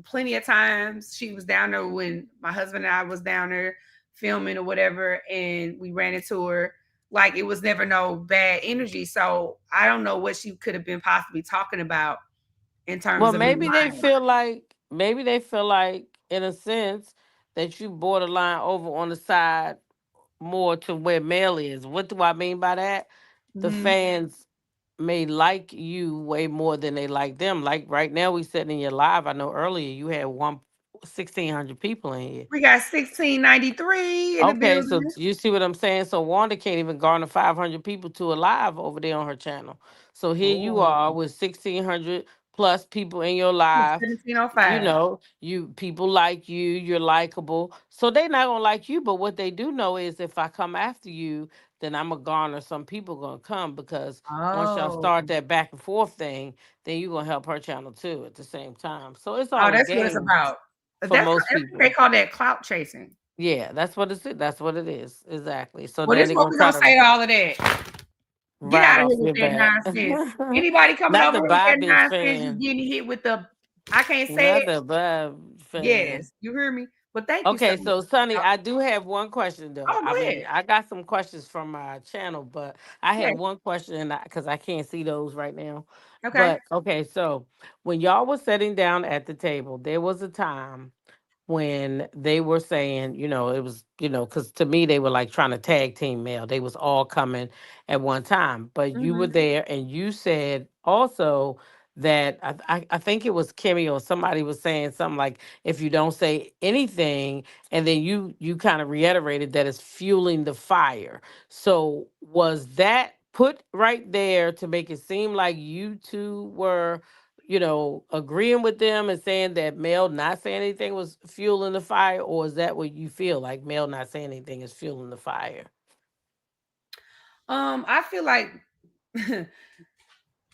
plenty of times. She was down there when my husband and I was down there filming or whatever, and we ran into her. Like, it was never no bad energy. So I don't know what she could have been possibly talking about in Well, terms of me lying. maybe they feel like in a sense that you borderline over on the side more to where Mel is. What do I mean by that? The Mhm. fans may like you way more than they like them. Like right now, we sitting in your live. I know earlier you had 1,600 people in here. We got 1693 in the Okay, so building. you see what I'm saying? So Wanda can't even garner 500 people to a live over there on her channel. So here you Oh, are with 1,600 plus people in your live. 1705. You people like you, you're likable. So they not gonna like you, but what they do know is if I come after you, then I'm gonna garner some people gonna come, because once y'all Oh, start that back and forth thing, then you're gonna help her channel too at the same time. So it's oh, all a that's what it's game about. for most I think they people. call that clout chasing. Yeah, that's what it is. Exactly. So Well, then this is they're what gonna we're try gonna to say to all of that. Get ride out of off here with your that back. nonsense. Anybody coming Not over the here with bye that bitch nonsense, you fan. getting hit with the I can't say Not it. the bye fan. Yes, you hear me? But thank you so Okay, much. so Sonny, I do have one question though. Oh, I go mean, ahead. I got some questions from my channel, but I Yeah. had one question because I can't see those right now. Okay. But okay, so when y'all was sitting down at the table, there was a time when they were saying, it was, because to me they were like trying to tag team mail. They was all coming at one time, but you were Hmm. there and you said also that I think it was Kimmy or somebody was saying something like, if you don't say anything, and then you kind of reiterated that it's fueling the fire. So was that put right there to make it seem like you two were, agreeing with them and saying that Mel not saying anything was fueling the fire, or is that what you feel like Mel not saying anything is fueling the fire? I feel like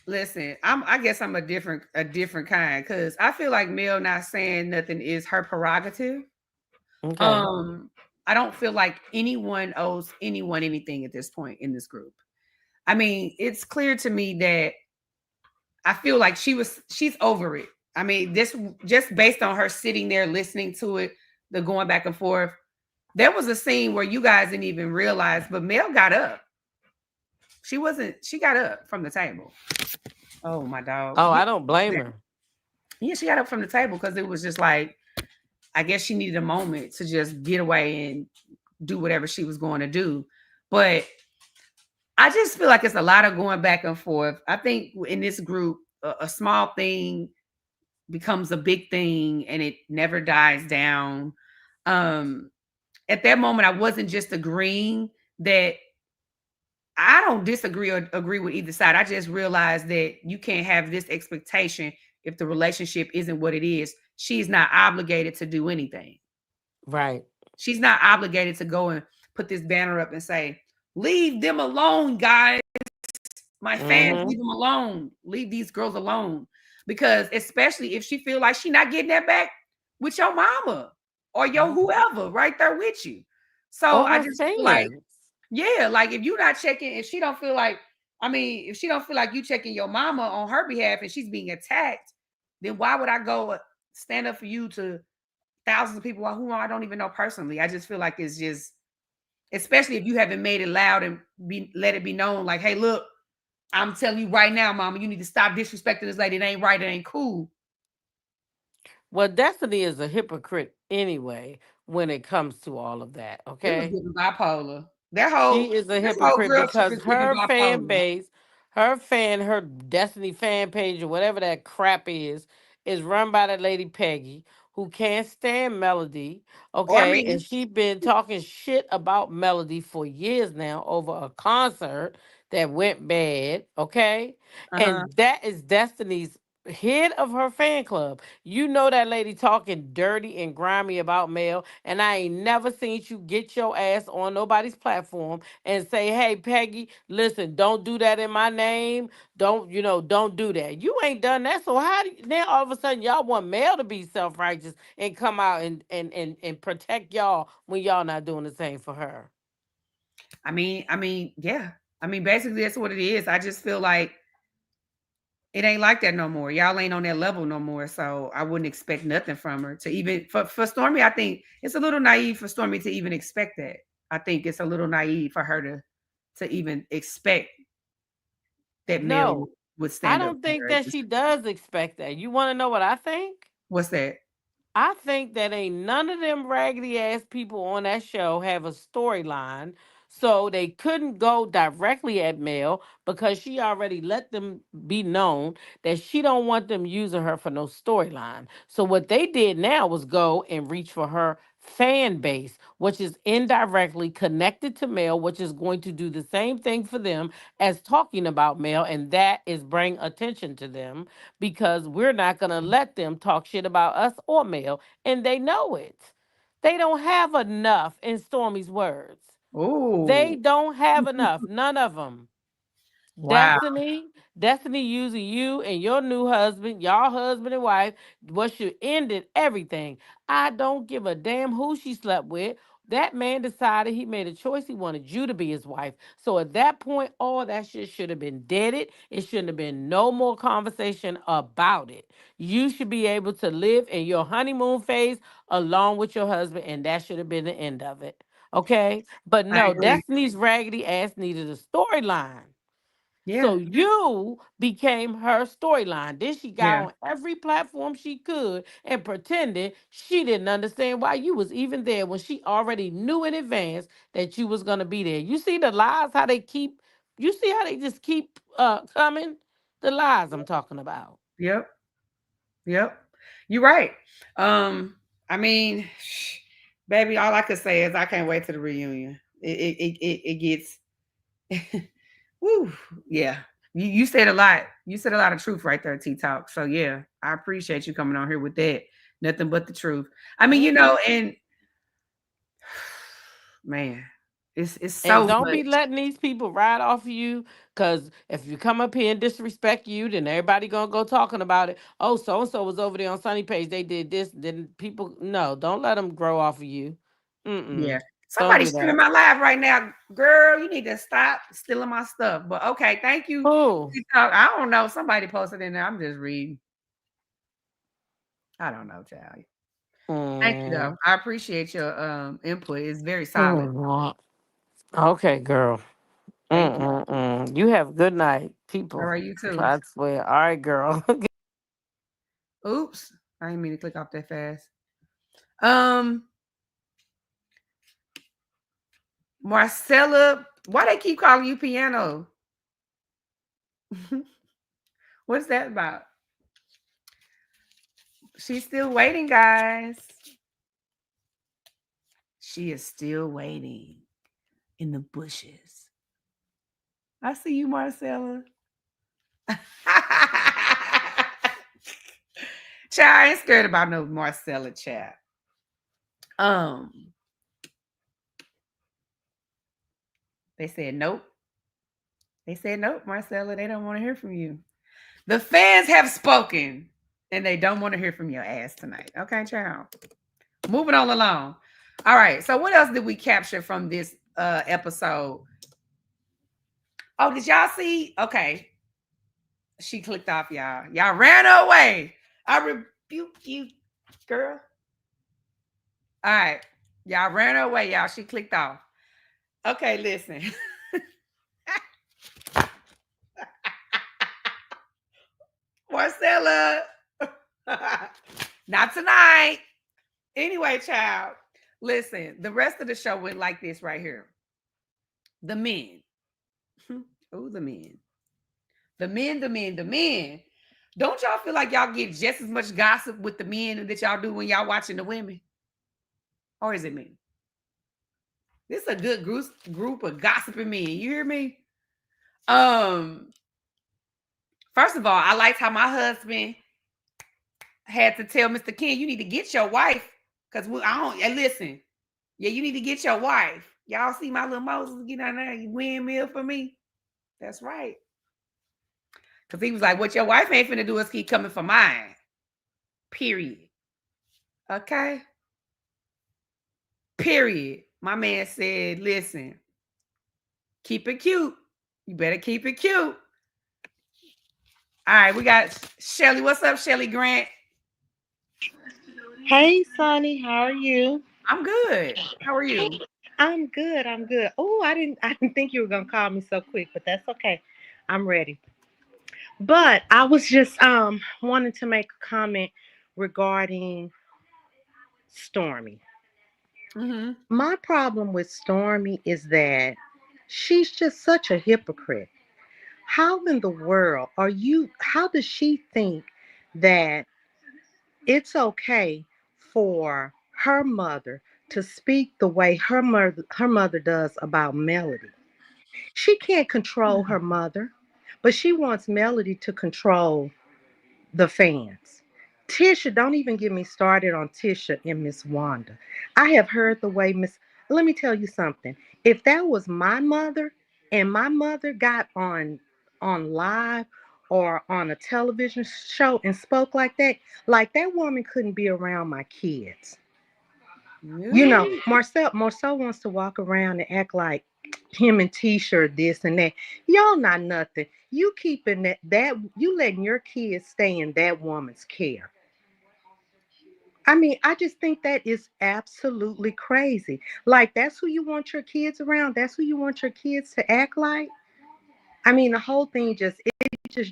listen, I guess I'm a different kind because I feel like Mel not saying nothing is her prerogative. Okay. Um, I don't feel like anyone owes anyone anything at this point in this group. I mean, it's clear to me that I feel like she's over it. I mean, this just based on her sitting there listening to it, the going back and forth. There was a scene where you guys didn't even realize, but Mel got up. She got up from the table. Oh, my dog. Oh, I don't blame her. Yeah, she got up from the table because it was just like, I guess she needed a moment to just get away and do whatever she was going to do. But I just feel like it's a lot of going back and forth. I think in this group, a small thing becomes a big thing and it never dies down. Um, at that moment, I wasn't just agreeing that I don't disagree or agree with either side. I just realized that you can't have this expectation if the relationship isn't what it is. She's not obligated to do anything. Right. She's not obligated to go and put this banner up and say, leave them alone, guys. My fans, Mm-hmm. leave them alone. Leave these girls alone. Because especially if she feel like she not getting that back with your mama or your whoever right there with you. So Or I her just feel like, fans. yeah, like if you're not checking, if she don't feel like, I mean, if she don't feel like you checking your mama on her behalf and she's being attacked, then why would I go stand up for you to thousands of people who I don't even know personally? I just feel like it's just, especially if you haven't made it loud and let it be known, like, hey, look, I'm telling you right now, mama, you need to stop disrespecting this lady. It ain't right. It ain't cool. Well, Destiny is a hypocrite anyway when it comes to all of that. It was Okay. giving bipolar. She is a This whole hypocrite girl trip because is giving her fan bipolar. base, her Destiny fan page or whatever that crap is run by that lady Peggy, who can't stand Melody. Or Okay. And me. she been talking shit about Melody for years now over a concert that went bad. Okay. Uh-huh. And that is Destiny's head of her fan club. You know that lady talking dirty and grimy about Mel, and I ain't never seen you get your ass on nobody's platform and say, "Hey, Peggy, listen, don't do that in my name. Don't do that." You ain't done that, so how do now all of a sudden y'all want Mel to be self righteous and come out and protect y'all when y'all not doing the same for her? Yeah. I mean, basically that's what it is. I just feel like it ain't like that no more. Y'all ain't on that level no more. So I wouldn't expect nothing from her to even for Stormy. I think it's a little naive for Stormy to even expect that. I think it's a little naive for her to even expect that Mel No, would I stand up don't for think her. that she does expect that. You want to know what I think? What's that? I think that ain't none of them raggedy ass people on that show have a storyline. So they couldn't go directly at Mel because she already let them be known that she don't want them using her for no storyline. So what they did now was go and reach for her fan base, which is indirectly connected to Mel, which is going to do the same thing for them as talking about Mel, and that is bring attention to them because we're not going to let them talk shit about us or Mel, and they know it. They don't have enough, in Stormy's words. Oh, They don't have enough. None of them. wow. Destiny using you and your new husband, y'all husband and wife, what should ended everything. I don't give a damn who she slept with. That man decided he made a choice. He wanted you to be his wife. So at that point, all that shit should have been deaded. It shouldn't have been no more conversation about it. You should be able to live in your honeymoon phase along with your husband, and that should have been the end of it. Okay? But I no, agree. Destiny's raggedy ass needed a storyline. Yeah. So you became her storyline. Then she got Yeah. on every platform she could and pretended she didn't understand why you was even there when she already knew in advance that you was gonna be there. You see the lies, how they keep you see how they just keep coming? The lies I'm talking about. Yep. Yep. You're right. I mean, baby, all I could say is I can't wait to the reunion. It gets woo, yeah. You said a lot. You said a lot of truth right there, T Talk. So yeah, I appreciate you coming on here with that. Nothing but the truth. I mean, Mhm. and man, it's And so don't much. be letting these people ride off of you. Cause if you come up here and disrespect you, then everybody gonna go talking about it. Oh, so and so was over there on Sunny Page. They did this. Then people, no, don't let them grow off of you. Yeah. Mm-mm. Don't Somebody's do stealing that. my life right now. Girl, you need to stop stealing my stuff. But okay, thank you. Oh, T Talk. I don't know. Somebody posted in there. I'm just reading. I don't know, child. Thank you though. mm, I appreciate your input. It's very solid. mm. Okay, girl. Thank you. Mm-mm-mm. You have a good night, All people. right, you too. I swear. All right, girl. Oops. I didn't mean to click off that fast. Um, Marcella, why they keep calling you piano? What's that about? She's still waiting, guys. She is still waiting in the bushes. I see you, Marcella. Child, I ain't scared about no Marcella chat. Um, they said nope. They said nope, Marcella. They don't want to hear from you. The fans have spoken, and they don't want to hear from your ass tonight. Okay, child. Moving on along. All right. So what else did we capture from this episode? Oh, did y'all see? Okay. She clicked off, y'all. Y'all ran away. I rebuke you, girl. All right. Y'all ran away, y'all. She clicked off. Okay, listen. Marcella. Not tonight. Anyway, child. Listen, the rest of the show went like this right here. The men. Oh, the men. The men. Don't y'all feel like y'all get just as much gossip with the men that y'all do when y'all watching the women? Or is it me? This is a good group of gossiping men. You hear me? Um, First of all, I liked how my husband had to tell Mr. King, you need to get your wife. Because I don't listen. Yeah, you need to get your wife. Y'all see my little Moses get on there, you windmill for me. That's right. Because he was like, what your wife ain't finna do is keep coming for mine. Period. Okay. Period. My man said, listen, keep it cute. You better keep it cute. All right, we got Shelly. What's up, Shelly Grant? Hey, Sunny, how are you? I'm good. How are you? I'm good. I'm good. Oh, I didn't think you were gonna call me so quick, but that's okay. I'm ready. But I was just wanting to make a comment regarding Stormy. Mm-hmm. My problem with Stormy is that she's just such a hypocrite. How in the world are you? How does she think that it's okay for her mother to speak the way her mother does about Melody? She can't control her mother, but she wants Melody to control the fans. Tisha, don't even get me started on Tisha and Miss Wanda. I have heard the way Miss let me tell you something. If that was my mother and my mother got on live or on a television show and spoke like that woman couldn't be around my kids. You know, No. Marcel wants to walk around and act like him and Tisha are this and that. Y'all not nothing. You keeping that you letting your kids stay in that woman's care. I mean, I just think that is absolutely crazy. Like that's who you want your kids around. That's who you want your kids to act like. I mean, the whole thing just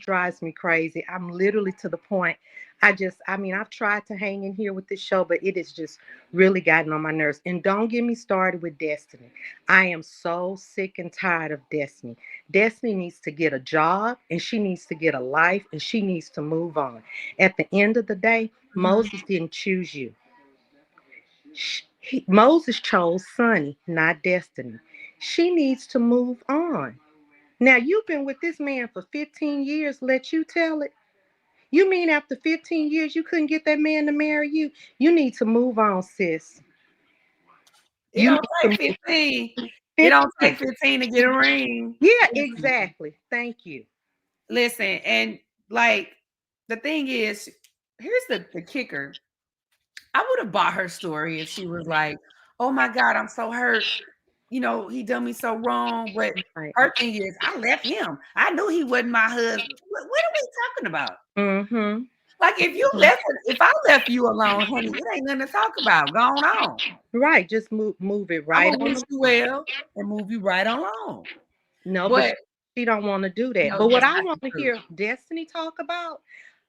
drives me crazy. I'm literally to the point. I mean, I've tried to hang in here with this show, but it has just really gotten on my nerves. And don't get me started with Destiny. I am so sick and tired of Destiny. Destiny needs to get a job and she needs to get a life and she needs to move on. At the end of the day, Moses didn't choose you. Moses chose Sunny, not Destiny. She needs to move on. Now, you've been with this man for 15 years, let you tell it. You mean after 15 years, you couldn't get that man to marry you? You need to move on, sis. It You don't need take to 15. move It don't 15. take 15 to get a ring. Yeah, exactly. Thank you. Listen, and like the thing is, here's the kicker. I would have bought her story if she was like, "Oh my God, I'm so hurt. He done me so wrong." But Right. her thing is, I left him. I knew he wasn't my husband. What are we talking about? Mm-hmm. Like if I left you alone, honey, it ain't nothing to talk about. Go on. Right. Just move it I'm right gonna on. wish you well and move you right along. No, but But she don't want to do that. no, But what that's I not want the to truth. hear Destiny talk about,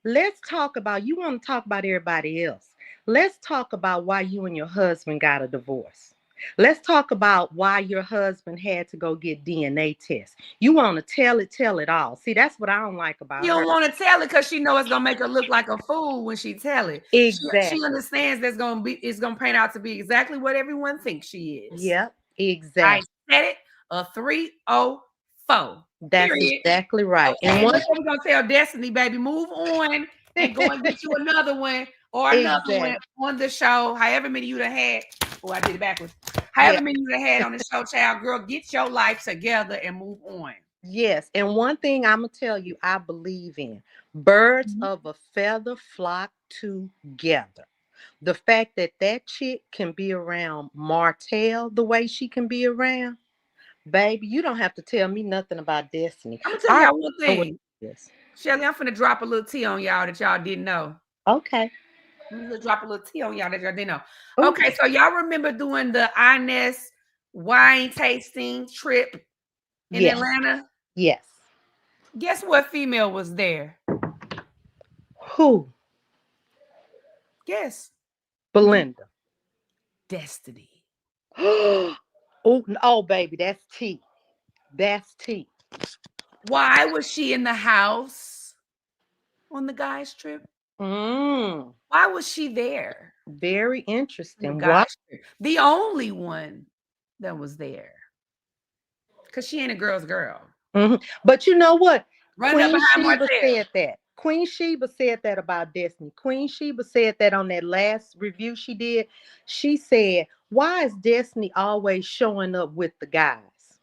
let's talk about, you want to talk about everybody else. Let's talk about why you and your husband got a divorce. Let's talk about why your husband had to go get DNA tests. You want to tell it all. See, that's what I don't like You about don't her. want to tell it because she know it's gonna make her look like a fool when she tell it. She Exactly. understands it's gonna paint out to be exactly what everyone thinks she is. Yep, I exactly. said it, a 304. That's Period. exactly right. Okay, And and one that's what we're gonna tell Destiny, baby. Move on and go and get you another one or another one exactly. on the show. However many you done had. Oh, I did it backwards. Yeah. However many you done had on the show, child, girl, get your life together and move on. Yes, and one thing I'm gonna tell you, I believe in birds Mhm. of a feather flock together. The fact that that chick can be around Martell the way she can be around, baby, you don't have to tell me nothing about Destiny. I'm gonna tell I y'all one know what thing. it is. Shelly, I'm finna drop a little tea on y'all that y'all didn't know. Okay. I'm gonna drop a little tea on y'all that y'all didn't know. Oh, Okay, so y'all remember doing the Inez wine tasting trip in yes, Atlanta? yes. Guess what female was there? Who? Guess. Belinda. Destiny. Oh, oh, baby, that's tea. That's tea. Why was she in the house on the guys' trip? Mm, Why was she there very on the interesting. Why? guys' trip? The only one that was there. Because she ain't a girl's girl. But you know what? Run up behind Sheba Martell. said that. Queen Sheba said that about Destiny. Queen Sheba said that on that last review she did. She said, "Why is Destiny always showing up with the guys?"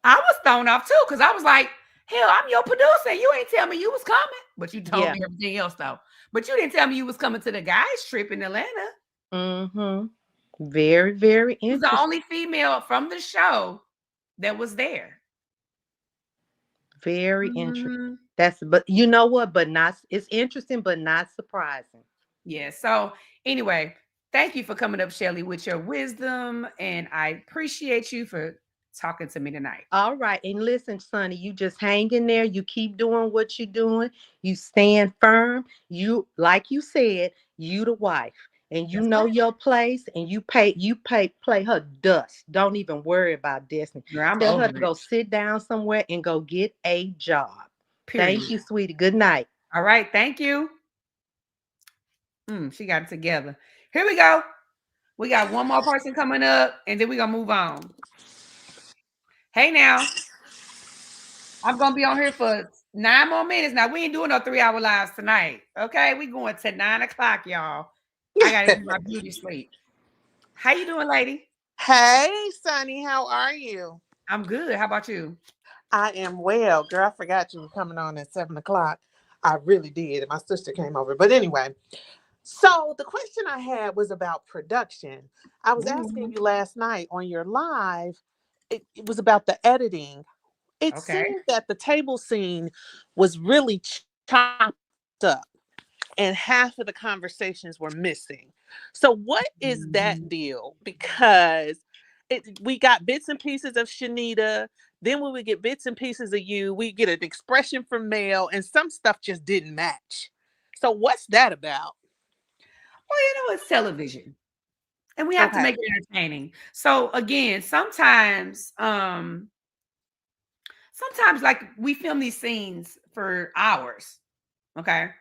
I was thrown off too because I was like, hell, I'm your producer. You ain't tell me you was coming. But you told Yeah. me everything else though. But you didn't tell me you was coming to the guys' trip in Atlanta. Mm-hmm. Very, very She was the interesting. only female from the show that was there. Very interesting. Mhm. But you know what? But not, it's interesting, but not surprising. Yeah. So anyway, thank you for coming up, Shelly, with your wisdom. And I appreciate you for talking to me tonight. All right. And listen, Sonny, you just hang in there. You keep doing what you're doing. You stand firm. You, like you said, you the wife. And you That's know right. your place and play her dust. Don't even worry about Destiny. Girl, I'm Tell her over to it. go sit down somewhere and go get a job. Period. Thank you, sweetie. Good night. All right. Thank you. She got it together. Here we go. We got one more person coming up, and then we're gonna move on. Hey now, I'm gonna be on here for 9 more minutes. Now we ain't doing no 3-hour lives tonight. Okay, we going to 9 o'clock, y'all. I gotta get my beauty sleep. How you doing, lady? Hey, Sunny, how are you? I'm good. How about you? I am well. Girl, I forgot you were coming on at 7 o'clock. I really did. My sister came over. But anyway, so the question I had was about production. I was asking Mhm. you last night on your live, it was about the editing. It Okay. seemed that the table scene was really chopped up and half of the conversations were missing. So what is that Mhm. deal? Because we got bits and pieces of Shanita. Then when we get bits and pieces of you, we get an expression from Mel, and some stuff just didn't match. So what's that about? Well, it's television, and we have to Okay. make it entertaining. So again, sometimes like we film these scenes for hours, okay?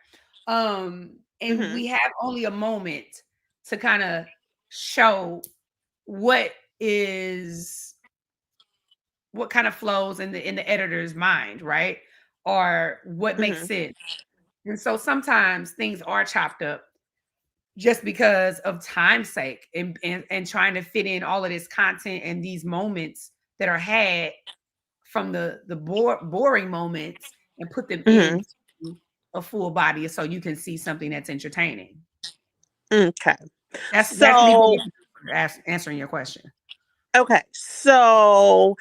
And Mm-hmm. we have only a moment to kind of show what is what kind of flows in the editor's mind, right? Or what makes Mm-hmm. sense. And so sometimes things are chopped up just because of time's sake and trying to fit in all of this content and these moments that are had from the boring moments and put them Mm-hmm. into a full body so you can see something that's entertaining. Okay. That's me So being answering your question. okay. So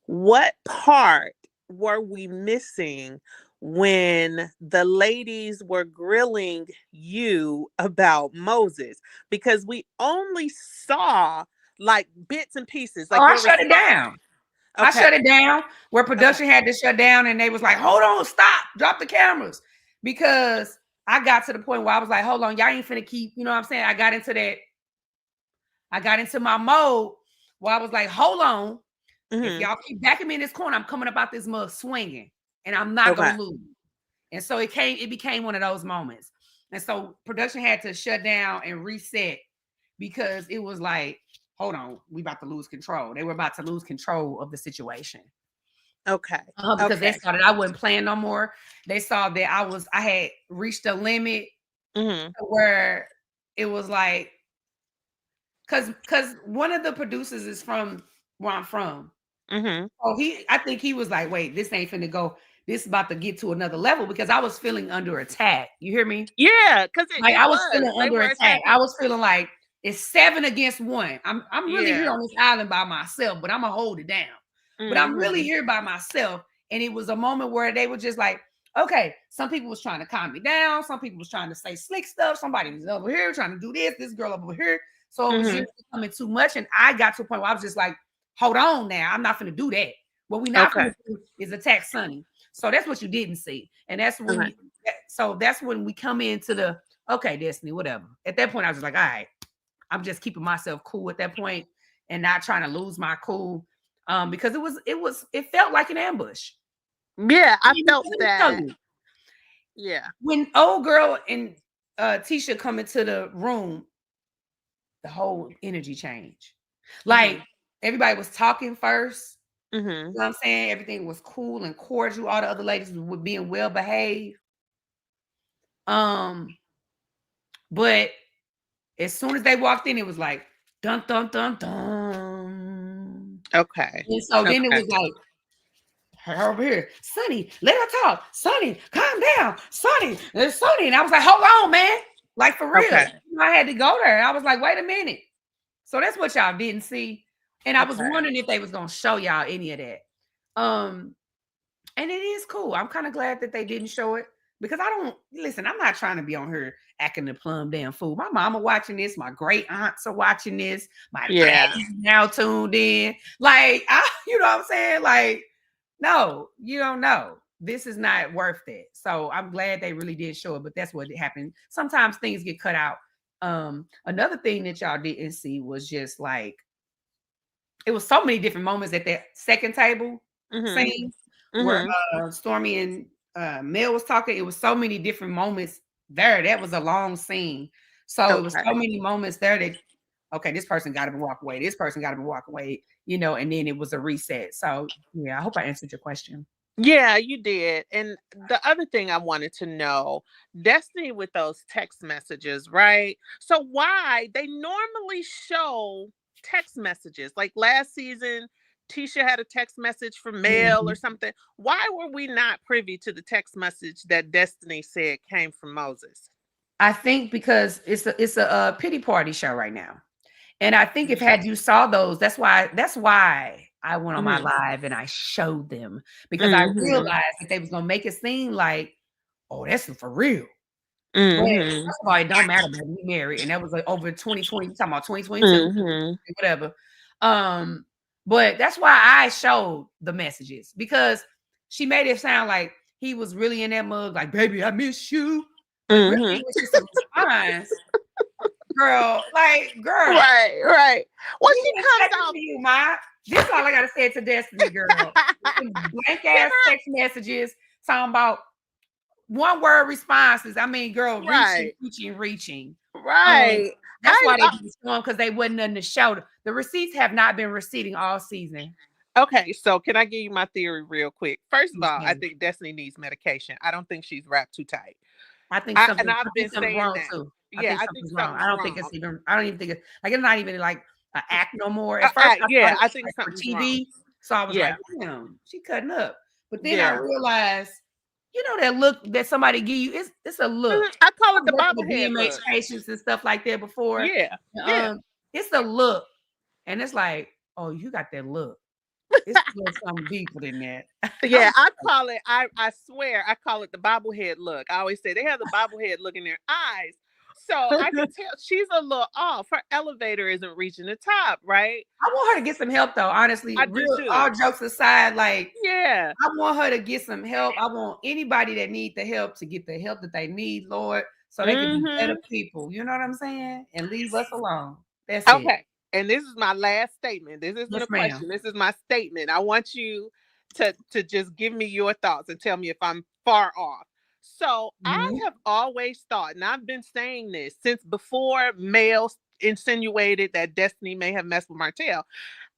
what part were we missing when the ladies were grilling you about Moses? Because we only saw like bits and pieces, Oh, like I your shut it response. down. I Okay. shut it down where Okay. production had to shut down and they was like, hold on, stop, drop the cameras. Because I got to the point where I was like, hold on, y'all ain't finna keep, you know what I'm saying? I got into my mode where I was like, hold on. If Mm-hmm. y'all keep backing me in this corner, I'm coming about this mug swinging and I'm not Okay. gonna lose. And so it became one of those moments. And so production had to shut down and reset because it was like, hold on, we about to lose control. They were about to lose control of the situation. Okay. Because they Okay. saw that I wasn't playing no more. They saw that I had reached a limit Mm-hmm. where it was like, because one of the producers is from where I'm from. Mm-hmm. Oh, I think he was like, wait, this ain't finna go. This is about to get to another level because I was feeling under attack. You hear me? Yeah, because Like it I was was. feeling They under were attack. I attacking. was feeling like it's 7 against 1. I'm really here Yeah. on this island by myself, but I'm gonna hold it down. But I'm really Mm-hmm. here by myself. And it was a moment where they were just like, okay, some people was trying to calm me down, some people was trying to say slick stuff, somebody was over here trying to do this girl over here. So it was Mm-hmm. just becoming too much. And I got to a point where I was just like, hold on now, I'm not gonna do that. What we not Okay. gonna do is attack Sunny. So that's what you didn't see. And that's when Okay. you so that's when we come into the okay, Destiny, whatever. At that point, I was just like, all right, I'm just keeping myself cool at that point and not trying to lose my cool. Because it felt like an ambush. Yeah, I Let felt me tell that. you, Yeah. when old girl and Tisha come into the room, the whole energy changed. Like Mm-hmm. everybody was talking first. Mm-hmm. You know what I'm saying? Everything was cool and cordial. All the other ladies were being well behaved. Um, but as soon as they walked in, it was like dun dun dun dun. Okay. And so then it Okay. was like her over here, Sunny, let her talk. Sunny, calm down. Sunny, there's Sunny. And I was like, hold on, man. Like for real. Okay. I had to go there. I was like, wait a minute. So that's what y'all didn't see. And I was Okay. wondering if they was gonna show y'all any of that. Um, and it is cool. I'm kind of glad that they didn't show it because I don't listen. I'm not trying to be on here acting the plum damn fool. My mama watching this. My great aunts are watching this. My dad Yeah. is now tuned in. Like, you know what I'm saying? Like, no, you don't know. This is not worth it. So I'm glad they really did show it, but that's what happened. Sometimes things get cut out. Another thing that y'all didn't see was just like it was so many different moments at that second table Mm-hmm. scene where Mm-hmm. Stormy and Mel was talking. It was so many different moments there. That was a long scene. So it was so Okay. many moments there that okay, this person got to walk away. This person got to walk away, and then it was a reset. So yeah, I hope I answered your question. Yeah, you did. And the other thing I wanted to know, Destiny with those text messages, right? So why they normally show text messages. Like last season, Tisha had a text message from Mel Mhm. or something. Why were we not privy to the text message that Destiny said came from Moses? I think because it's a pity party show right now. And I think if had you saw those, that's why I went on my Mhm. live and I showed them, because I Mhm. realized that they was gonna make it seem like, oh, that's for real. But Mhm. first of all, it don't matter, baby. We married, and that was like over 2020. You talking about 2022, Mhm. whatever. Um, but that's why I showed the messages, because she made it sound like he was really in that mug, like, baby, I miss you. But really, Mhm. it was just a response, girl. Right, right. Well, We she ain't comes checking out. for you, Ma. This all I gotta say to Destiny, girl. Blank Can ass text messages talking about one word responses. I mean, girl, reaching, Right, reaching, reaching. Um, right. that's why they be storm, because they wasn't nothing to show. The receipts have not been receipting all season. Okay, so can I give you my theory real quick? First of Yes, all, I ma'am. think Destiny needs medication. I don't think she's wrapped too tight. I think And something. I I've think been something's saying wrong that. too. I Yeah, think I think something's wrong. I something's don't think it's wrong. even. I don't even think it's like it's not even like an act no more. At first, I thought Yeah, it I was think like for something's wrong. TV, so I was Yeah, like, damn, she cutting up. But then I yeah. realized, that look that somebody give you, it's a look. I call it I've the worked with bobblehead DMH look. patients and stuff like that before. Yeah, yeah. It's a look, and it's like, oh, you got that look. It's a little something deeper than that. Yeah, I call it, I swear, I call it the bobblehead look. I always say they have the bobblehead look in their eyes. So I can tell she's a little off. Her elevator isn't reaching the top, right? I want her to get some help though, honestly. I do Real, all too. jokes aside, like, Yeah. I want her to get some help. I want anybody that need the help to get the help that they need, Lord, so they can be better Mm-hmm. people. You know what I'm saying? And leave us alone. That's it. Okay. And this is my last statement. This isn't Yes, a ma'am. question. This is my statement. I want you to just give me your thoughts and tell me if I'm far off. So I Mhm. have always thought, and I've been saying this since before Mel insinuated that Destiny may have messed with Martell.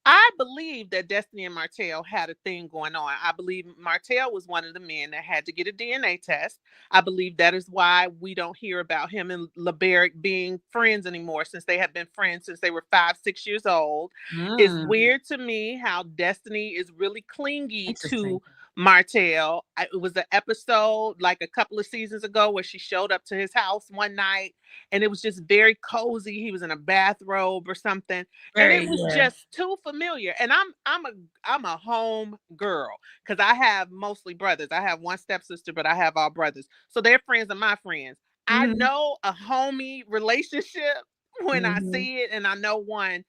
I believe that Destiny and Martell had a thing going on. I believe Martell was one of the men that had to get a DNA test. I believe that is why we don't hear about him and LeBerick being friends anymore, since they have been friends since they were 5, 6 years old. It's Mm, weird to me how Destiny is really clingy interesting. to Martell. It was an episode like a couple of seasons ago where she showed up to his house one night and it was just very cozy. He was in a bathrobe or something, and it Very, was yeah. just too familiar. And I'm a home girl because I have mostly brothers. I have one stepsister, but I have all brothers, so they're friends of my friends. I Mhm, know a homie relationship when I mhm. see it, and I know one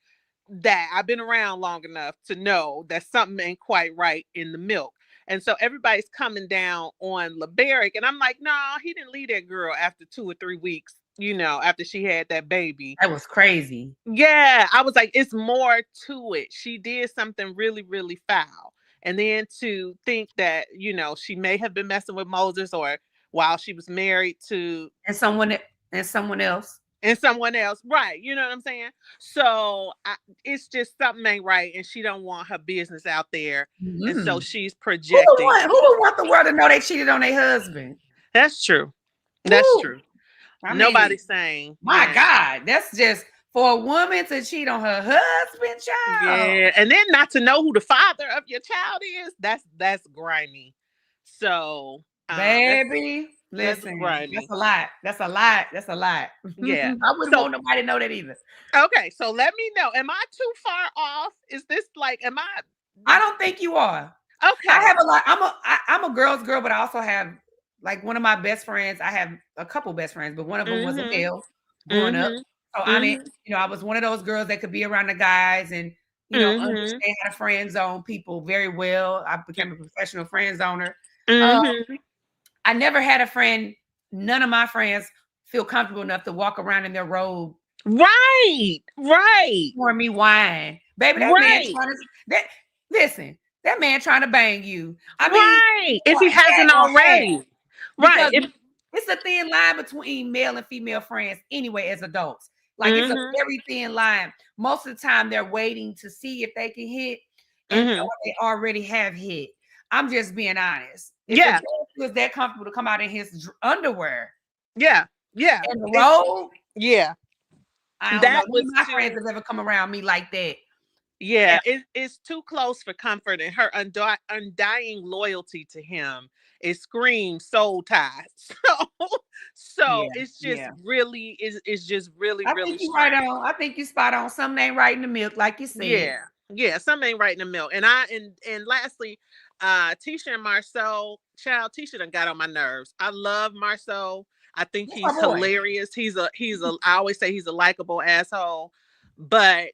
that I've been around long enough to know that something ain't quite right in the milk. And so everybody's coming down on LeBerick, and I'm like, nah, he didn't leave that girl after 2 or 3 weeks, after she had that baby. That was crazy. Yeah, I was like, it's more to it. She did something really, really foul. And then to think that, she may have been messing with Moses or while she was married to And someone else. someone else. Right. You know what I'm saying? So it's just something ain't right. And she don't want her business out there. And so Mhm. she's Who would projecting. want who would want the world to know they cheated on their husband? That's true. That's Woo! true. I mean, Nobody's saying, my God, that's just for a woman to cheat on her husband, child. yeah, and then not to know who the father of your child is, that's grimy. So, Baby, that's listen, that's grimy. a lot. That's a lot. That's a lot. Yeah. I wouldn't So, want nobody to know that either. okay, so let me know. Am I too far off? Is this like, am I I don't think you are. I okay? have a lot. I'm a girl's girl, but I also have like one of my best friends. I have a couple best friends, but one of them was a Mm-hmm. male growing up. Mm-hmm. So I mean, Mm-hmm. I was one of those girls that could be around the guys and Mm-hmm. understand how to friend zone people very well. I became a professional friend zoner. Um, Mm-hmm. I never had a friend. None of my friends feel comfortable enough to walk around in their robe Right. Right. pouring me wine. Baby, that man Right. trying to that listen, that man trying to bang you. I mean, Right. If or he had hasn't or had. already. Right. Because If it's a thin line between male and female friends anyway as adults. Like it's a mm-hmm. very thin line. Most of the time they're waiting to see if they can hit and Mm-hmm. or they already have hit. I'm just being honest. If a Yeah. dude was that comfortable to come out in his underwear Yeah. Yeah. and the It's robe, yeah. I don't know. That None was of my too. friends have ever come around me like that. Yeah, it's too close for comfort, and her undying loyalty to him, it screams soul ties. So Yeah, it's just yeah. really is just really I really think you right strange. on. I think you spot on. Something ain't right in the milk, like you said. Yeah, yeah, something ain't right in the milk. And lastly, Tisha and Marceau, child, Tisha done got on my nerves. I love Marceau. I think That's my he's boy. hilarious. He's a I always say he's a likable asshole, but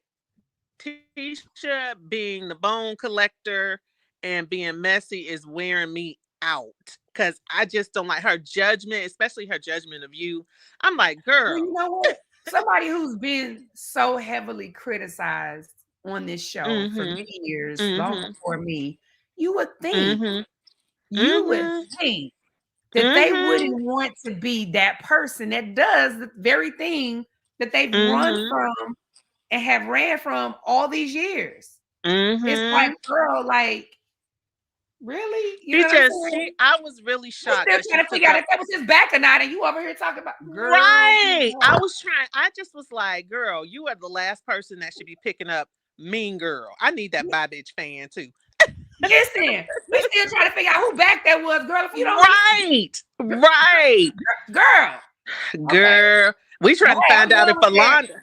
Tisha being the bone collector and being messy is wearing me out because I just don't like her judgment, especially her judgment of you. I'm like, Well, you girl. know what? Somebody who's been so heavily criticized on this show for Mm-hmm. many years, long Mm-hmm. before me, you would think, Mm-hmm. you would Mm-hmm. think that they Mm-hmm. wouldn't want to be that person that does the very thing that they've run Mm-hmm. from and have ran from all these years. It's like, Mm-hmm. girl, like, really? You know what I'm saying? I was really We're shocked still that she trying to took figure out up. if that was his back or not, and you over here talking about, girl. Right. I just was like, girl, you are the last person that should be picking up Mean Girl. I need that Bye Bitch fan too. Listen, we still trying to figure out who back that was, girl. If you don't Right. Right. girl. Okay. Girl. We All trying to right, find I'm out done if with that. Alonda,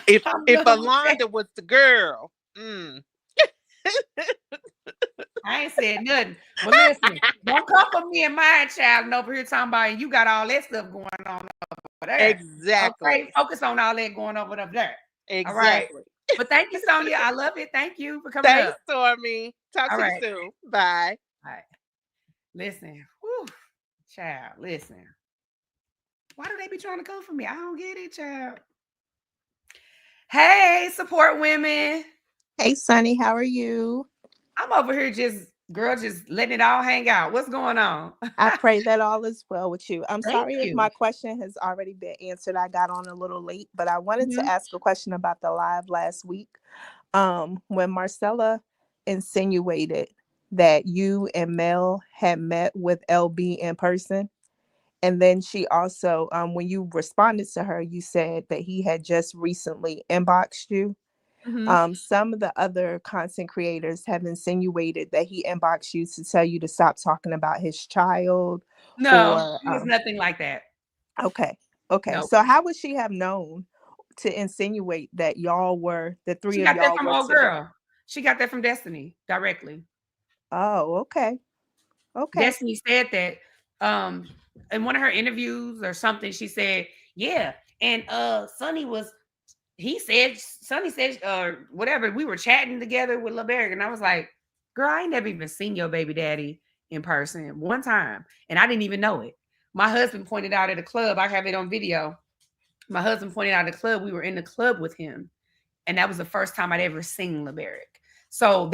if I'm if done with that. Alonda was the girl. Mm. I ain't said nothing. But listen, don't come for me and my child and over here talking about you got all that stuff going on over there. Exactly. Okay, focus on all that going over there. All right. Exactly. But thank you, Sonia. I love it. Thank you for coming Thanks, up. Stormy. Talk All to you right. soon. Bye. All right. Listen. Whew, child, listen. Why do they be trying to come for me? I don't get it, child. Hey, support women. Hey, Sunny, how are you? I'm over here just letting it all hang out. What's going on? I pray that all is well with you. I'm Thank sorry if you. my question has already been answered. I got on a little late, but I wanted Mhm. to ask a question about the live last week. When Marcella insinuated that you and Mel had met with LB in person, and then she also, when you responded to her, you said that he had just recently inboxed you. Mhm. Some of the other content creators have insinuated that he inboxed you to tell you to stop talking about his child, No, or it was nothing like that. okay. No. So how would she have known to insinuate that the She three of got that y'all from were old together? girl. She got that from Destiny directly. Oh, okay. Destiny said that in one of her interviews or something, she said, yeah. And Sunny said, whatever, we were chatting together with LeBerg, and I was like, girl, I ain't never even seen your baby daddy in person one time. And I didn't even know it. My husband pointed out at a club, I have it on video. My husband pointed out at a club, we were in the club with him. And that was the first time I'd ever seen LeBerg. So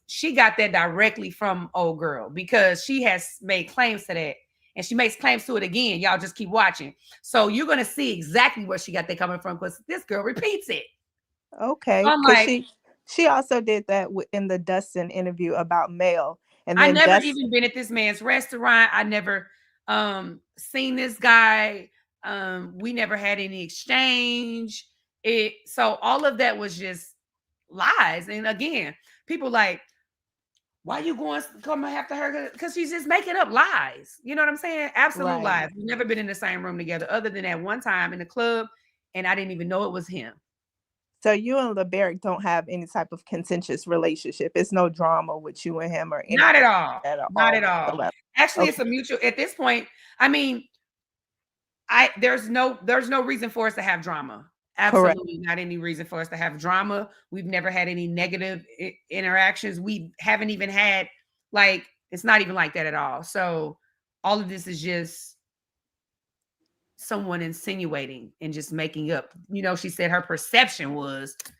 she got that directly from old girl because she has made claims to that. And she makes claims to it again. Y'all just keep watching. So you're going to see exactly where she got that coming from because this girl repeats it. Okay, I'm because like, she also did that in the Dustin interview about Mel, and I then never even been at this man's restaurant. I never seen this guy. We never had any exchange. So all of that was just lies. And again, people like, why you going come after her? Because she's just making up lies. You know what I'm saying? Absolute Right. lies. We've never been in the same room together, other than that one time in the club, and I didn't even know it was him. So you and LeBerick don't have any type of contentious relationship. It's no drama with you and him or anything. Not at all. At Not all at all. whatsoever. Actually, Okay. it's a mutual at this point. I mean, there's no reason for us to have drama. Correct. Absolutely not any reason for us to have drama. We've never had any negative interactions. We haven't even had it's not even like that at all. So all of this is just someone insinuating and just making up. She said her perception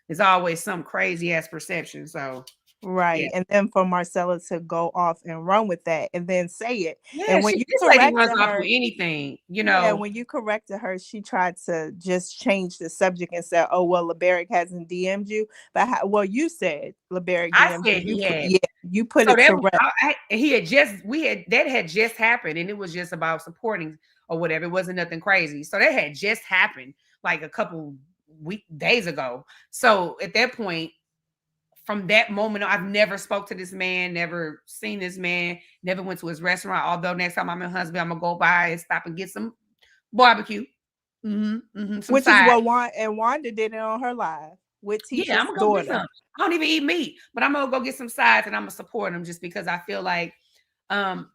is always some crazy ass perception. So Right. yeah. And then for Marcella to go off and run with that and then say it. Yeah, And when you this lady runs corrected off her, with anything, yeah, when you corrected her, she tried to just change the subject and said, "Oh well, LeBerick hasn't DM'd you." But you said LeBerick I DM'd said you. he had. Yeah, you put So it that to was rest. that had just happened, and it was just about supporting or whatever. It wasn't nothing crazy. So that had just happened like a couple days ago. So at that point, from that moment, I've never spoke to this man, never seen this man, never went to his restaurant. Although next time I'm in Huntsville, I'm gonna go by and stop and get some barbecue, some Which is sides. what Wanda did it on her live with Yeah, I'm Tisha's gonna go get daughter. some. I don't even eat meat, but I'm gonna go get some sides and I'm gonna support him just because I feel like um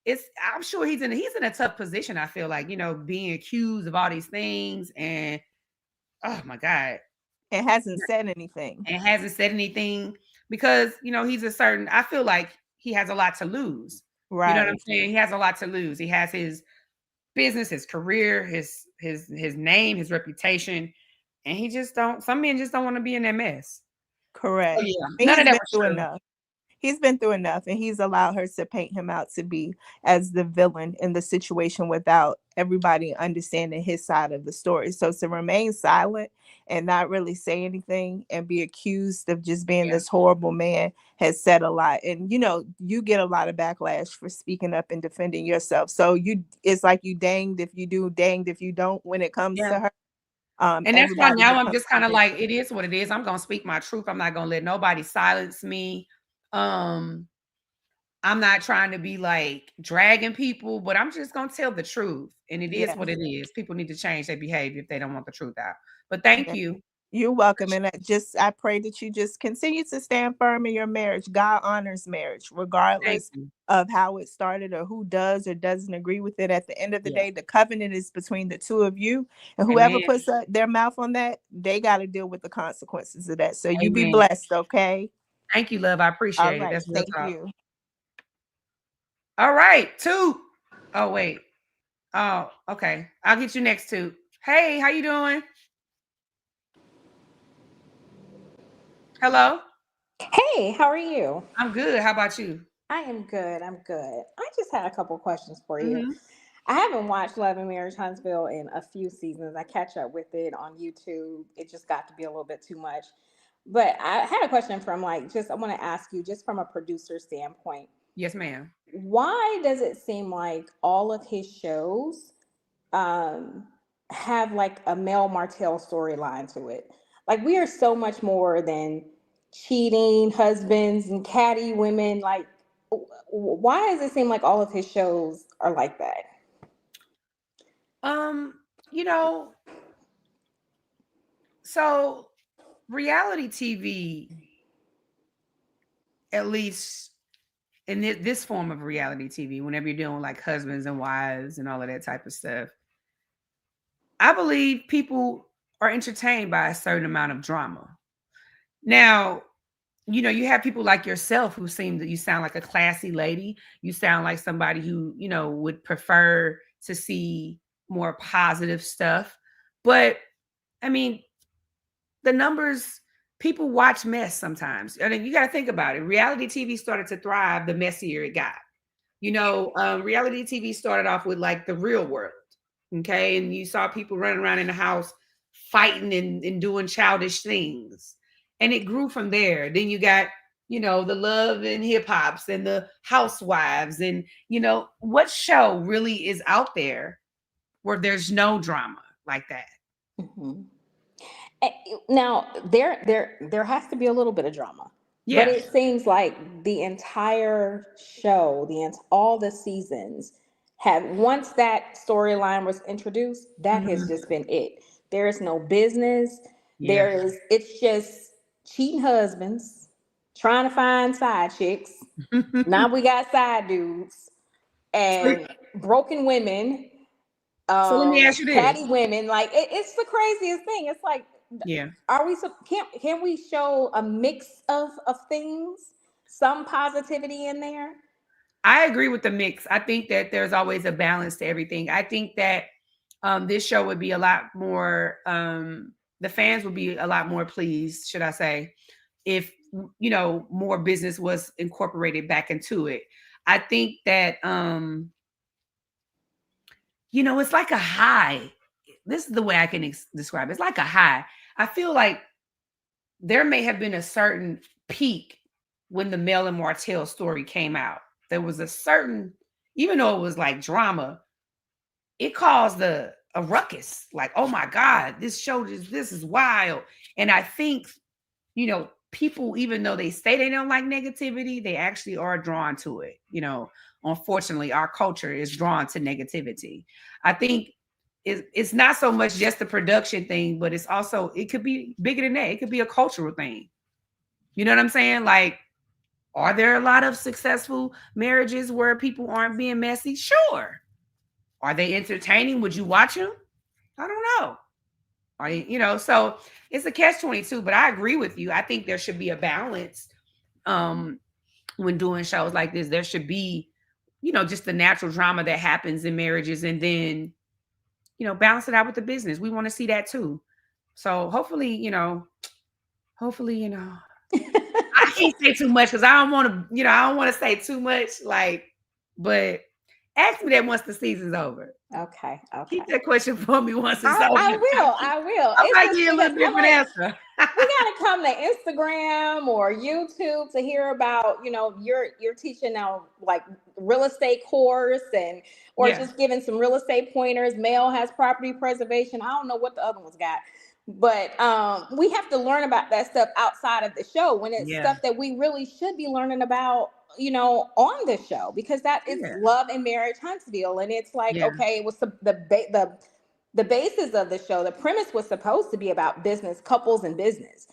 I'm sure he's in a tough position. I feel like, being accused of all these things and oh my God. And hasn't said anything. And hasn't said anything because, I feel like he has a lot to lose. You know what I'm Right. saying? He has a lot to lose. He has his business, his career, his name, his reputation, and some men just don't want to be in that mess. Correct. So yeah, And none he's of that been was through true. enough. He's been through enough, and he's allowed her to paint him out to be as the villain in the situation without everybody understanding his side of the story. So to remain silent and not really say anything and be accused of just being this horrible man has said a lot. And you get a lot of backlash for speaking up and defending yourself. So it's like you danged if you do, danged if you don't when it comes to her. And that's why Everybody now I'm becomes just kind of defensive. like, it is what it is. I'm gonna speak my truth. I'm not gonna let nobody silence me. Um, I'm not trying to be like dragging people, but I'm just gonna tell the truth. And it is Yeah. what it is. People need to change their behavior if they don't want the truth out. But thank Yeah. you. You're welcome. And I pray that you just continue to stand firm in your marriage. God honors marriage, Thank regardless you. of how it started or who does or doesn't agree with it. At the end of the Yeah. day, the covenant is between the two of you. And whoever Amen. puts their mouth on that, they got to deal with the consequences of that. So you be Amen. blessed, okay? Thank you, love. I All appreciate it. right. That's real Thank talk. you. All right, two. Oh, wait. Oh, okay. I'll get you next two. Hey, how you doing? Hello? Hey, how are you? I'm good. How about you? I am good. I'm good. I just had a couple questions for you. Mm-hmm. I haven't watched Love and Marriage Huntsville in a few seasons. I catch up with it on YouTube. It just got to be a little bit too much. But I had a question from I want to ask you just from a producer standpoint. Yes, ma'am. Why does it seem like all of his shows um, have like a Mel Martell storyline to it? Like we are so much more than cheating husbands and catty women. Like, why does it seem like all of his shows are like that? You know, so reality TV, at least in this form of reality TV, whenever you're doing like husbands and wives and all of that type of stuff, I believe people are entertained by a certain amount of drama. Now, you have people like yourself who you sound like a classy lady. You sound like somebody who, would prefer to see more positive stuff. But I mean, the numbers, people watch mess sometimes. I mean, you got to think about it. Reality TV started to thrive the messier it got. Reality TV started off with like the real world. Okay. And you saw people running around in the house fighting and doing childish things. And it grew from there. Then you got, the love and hip hops and the housewives. And, what show really is out there where there's no drama like that? Mm-hmm. Now there has to be a little bit of drama, but Yeah. it seems like the entire show, all the seasons have once that storyline was introduced, that has Mhm. just been it. There is no business. Yeah. It's just cheating husbands trying to find side chicks. Now we got side dudes So, and broken women, so let me ask you catty this. women. Like it's the craziest thing. It's like, Yeah. are we can we show a mix of things, some positivity in there? I agree with the mix. I think that there's always a balance to everything. I think that this show would be a lot more, the fans would be a lot more pleased, should I say, if, more business was incorporated back into it. I think that, it's like a high. This is the way I can describe it. It's like a high. I feel like there may have been a certain peak when the Mel and Martell story came out. There was a certain, even though it was like drama, it caused a a ruckus. Like, oh my God, this show, this is wild. And I think, you know, people, even though they say they don't like negativity, they actually are drawn to it. You know, unfortunately, our culture is drawn to negativity. I think it's not so much just the production thing, but it's also, it could be bigger than that. It could be a cultural thing. You know what I'm saying? Like, are there a lot of successful marriages where people aren't being messy? Sure. Are they entertaining? Would you watch them? I don't know. Are you know, so it's a catch-22, but I agree with you. I think there should be a balance when doing shows like this. There should be, you know, just the natural drama that happens in marriages, and then, you know, balance it out with the business. We want to see that too. So hopefully, you know, I can't say too much because I don't want to, you know, I don't want to say too much, like, but ask me that once the season's over. Okay. Keep that question for me once it's over. I will. I might give a little different answer. We gotta come to Instagram or YouTube to hear about, you know, you're teaching now like real estate course or just giving some real estate pointers. Mel has property preservation. I don't know what the other ones got. But we have to learn about that stuff outside of the show when it's stuff that we really should be learning about, you know, on the show, because that is Love and Marriage Huntsville. And it's like, okay, it was the basis of the show. The premise was supposed to be about business, couples and business.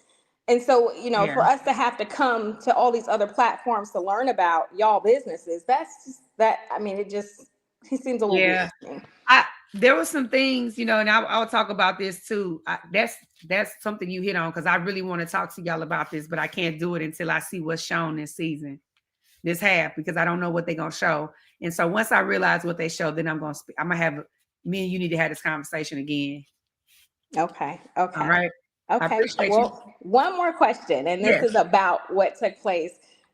And so, you know, for us to have to come to all these other platforms to learn about y'all businesses, that's just that. I mean, it seems a little weird. There were some things, you know, and I'll talk about this too. That's something you hit on, because I really want to talk to y'all about this, but I can't do it until I see what's shown this season, this half, because I don't know what they're gonna show. And so once I realize what they show, then I'm gonna have me and you need to have this conversation again. Okay. All right. Okay. Well, one more question, and this is about what took place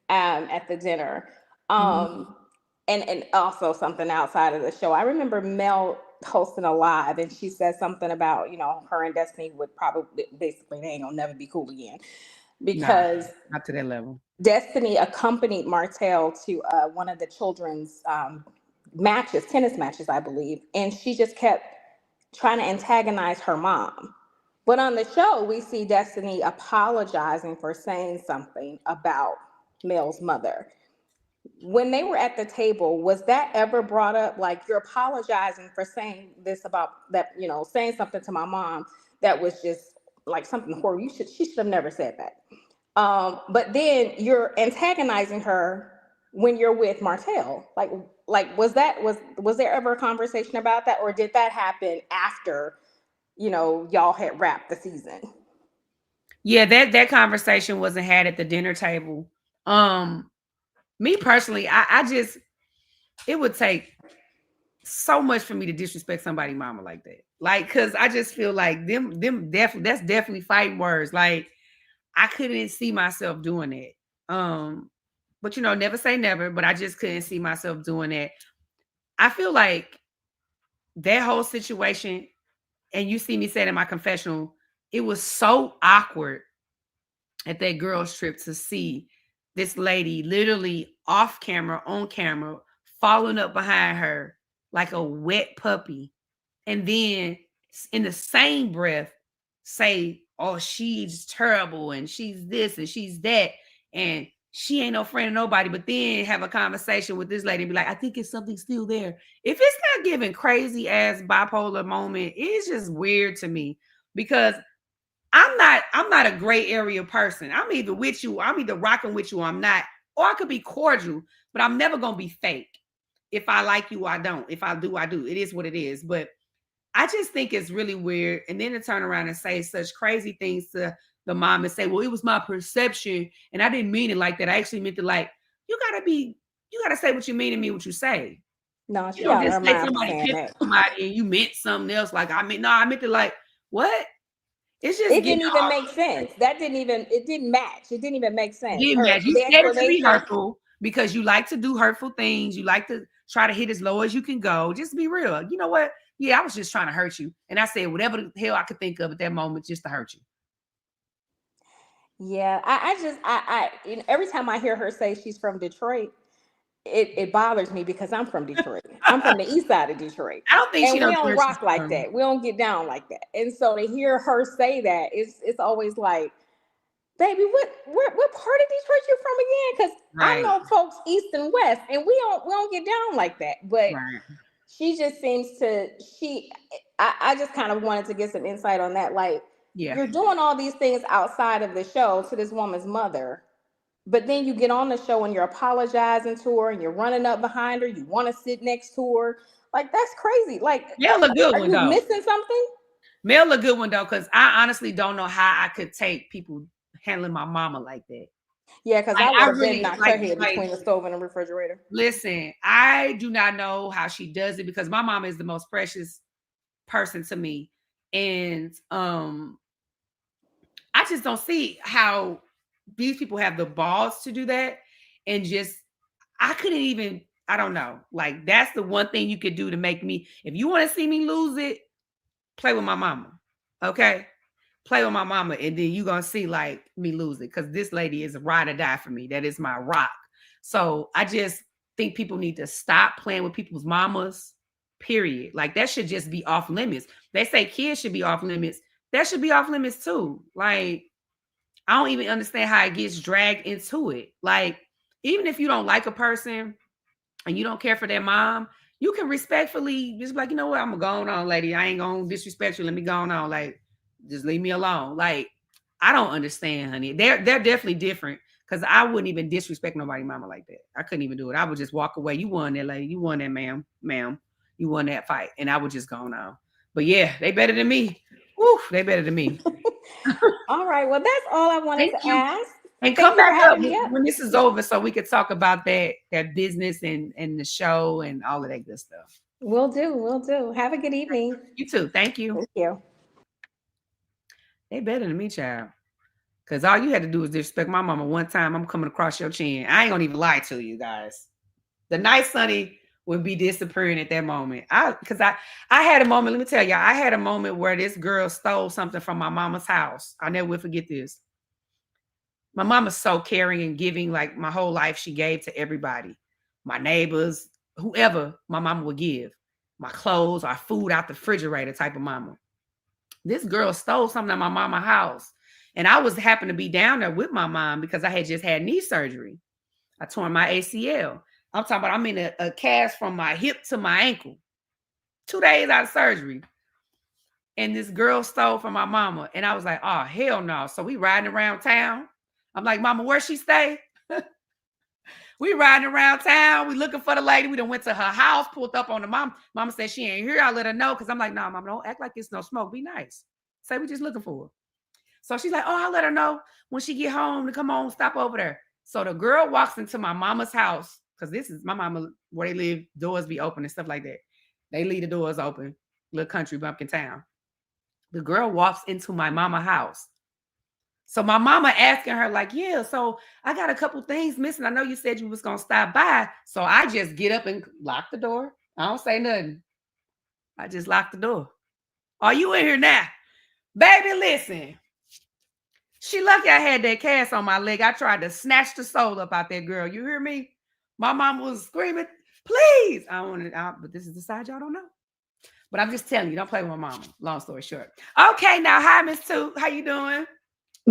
at the dinner, and also something outside of the show. I remember Mel hosting a live, and she said something about, you know, her and Destiny would probably basically they ain't gonna never be cool again, because not to that level. Destiny accompanied Martell to one of the children's tennis matches, I believe, and she just kept trying to antagonize her mom. But on the show, we see Destiny apologizing for saying something about Mel's mother. When they were at the table, was that ever brought up? Like, you're apologizing for saying this about that, you know, saying something to my mom that was just like something horrible. She should have never said that. But then you're antagonizing her when you're with Martell. Like was there ever a conversation about that, or did that happen after, you know, y'all had wrapped the season? Yeah, that conversation wasn't had at the dinner table. Me personally, I just, it would take so much for me to disrespect somebody's mama like that. Like, cause I just feel like them definitely, that's definitely fighting words. Like, I couldn't see myself doing that. But you know, never say never, but I just couldn't see myself doing that. I feel like that whole situation, and you see me say it in my confessional, it was so awkward at that girl's trip to see this lady literally off camera, on camera, following up behind her like a wet puppy. And then in the same breath say, oh, she's terrible and she's this and she's that. And she ain't no friend of nobody, but then have a conversation with this lady and be like, I think it's something still there. If it's not giving crazy ass bipolar moment, it's just weird to me, because I'm not a gray area person. I'm either with you, I'm either rocking with you, or I'm not. Or I could be cordial, but I'm never gonna be fake. If I like you, I don't. If I do, I do. It is what it is. But I just think it's really weird. And then to turn around and say such crazy things to the mom and say, well, it was my perception, and I didn't mean it like that. I actually meant it like, you gotta say what you mean and mean what you say. No, she You don't got her just say mind somebody saying kissed that. somebody and you meant something else. Like, I meant it like, what? It's just, it didn't even make sense. It didn't match. It didn't even make sense. You said it to be hurtful because you like to do hurtful things. You like to try to hit as low as you can go. Just be real. You know what? Yeah, I was just trying to hurt you. And I said whatever the hell I could think of at that moment just to hurt you. Yeah, I you know, every time I hear her say she's from Detroit, it bothers me because I'm from Detroit. I'm from the east side of Detroit. I don't think she And we knows don't where she's rock like from. that. We don't get down like that. And so to hear her say that, it's always like, baby, what part of Detroit you from again? Because I Right. know folks east and west, and we don't get down like that. But Right. she just seems to I just kind of wanted to get some insight on that. Like, Yeah. you're doing all these things outside of the show to this woman's mother, but then you get on the show and you're apologizing to her and you're running up behind her. You want to sit next to her. Like, that's crazy. Like, Mel a good are one you though. missing something? Mel a good one though, because I honestly don't know how I could take people handling my mama like that. Yeah, because Like, I would I have really been knocked her like head between the stove and the refrigerator. listen, I do not know how she does it because my mama is the most precious person to me. And I just don't see how these people have the balls to do that. And just, I couldn't even, I don't know. Like, that's the one thing you could do to make me, if you want to see me lose it, play with my mama. Okay? Play with my mama, and then you're gonna see like me lose it. Because this lady is a ride or die for me. That is my rock. So I just think people need to stop playing with people's mamas, period. Like, that should just be off limits. They say kids should be off limits. That should be off limits too. Like, I don't even understand how it gets dragged into it. Like, even if you don't like a person and you don't care for their mom, you can respectfully just be like, you know what, I'm gonna go on, lady. I ain't gonna disrespect you. Let me go on. Like, just leave me alone. Like, I don't understand, honey. They're definitely different. Cause I wouldn't even disrespect nobody mama like that. I couldn't even do it. I would just walk away. You won that, lady. You won that, ma'am. You won that fight. And I would just go on. But yeah, they better than me. Woo, they better than me. All right. Well, that's all I wanted Thank to you. ask. And Thank come you for back up having me up. when this is over so we could talk about that business and the show and all of that good stuff. Will do. Will do. Have a good evening. You too. Thank you. Thank you. They better than me, child. Because all you had to do was disrespect my mama one time. I'm coming across your chin. I ain't gonna even lie to you guys. The nice Sunny would be disappearing at that moment. I had a moment. Let me tell you, I had a moment where this girl stole something from my mama's house. I'll never will forget this. My mama's so caring and giving. Like, my whole life, she gave to everybody, my neighbors, whoever my mama would give, my clothes, our food out the refrigerator type of mama. This girl stole something at my mama's house. And I was happened to be down there with my mom because I had just had knee surgery. I tore my ACL. I'm talking about I'm in a cast from my hip to my ankle. 2 days out of surgery. And this girl stole from my mama. And I was like, oh, hell no. So we riding around town. I'm like, mama, where she stay? We riding around town. We looking for the lady. We done went to her house, pulled up on the mom. Mama said she ain't here. I let her know because I'm like, no, mama, don't act like it's no smoke. Be nice. Say we just looking for her. So she's like, oh, I'll let her know when she get home to come on, stop over there. So the girl walks into my mama's house because this is my mama where they live. Doors be open and stuff like that. They leave the doors open. Little country bumpkin town. The girl walks into my mama house. So my mama asking her like, yeah, so I got a couple things missing. I know you said you was going to stop by. So I just get up and lock the door. I don't say nothing. I just lock the door. Are you in here now? Baby, listen. She lucky I had that cast on my leg. I tried to snatch the soul up out that girl. You hear me? My mom was screaming, please. I don't want to, but this is the side y'all don't know. But I'm just telling you, don't play with my mama. Long story short. Okay, now, hi, Miss Two. How you doing?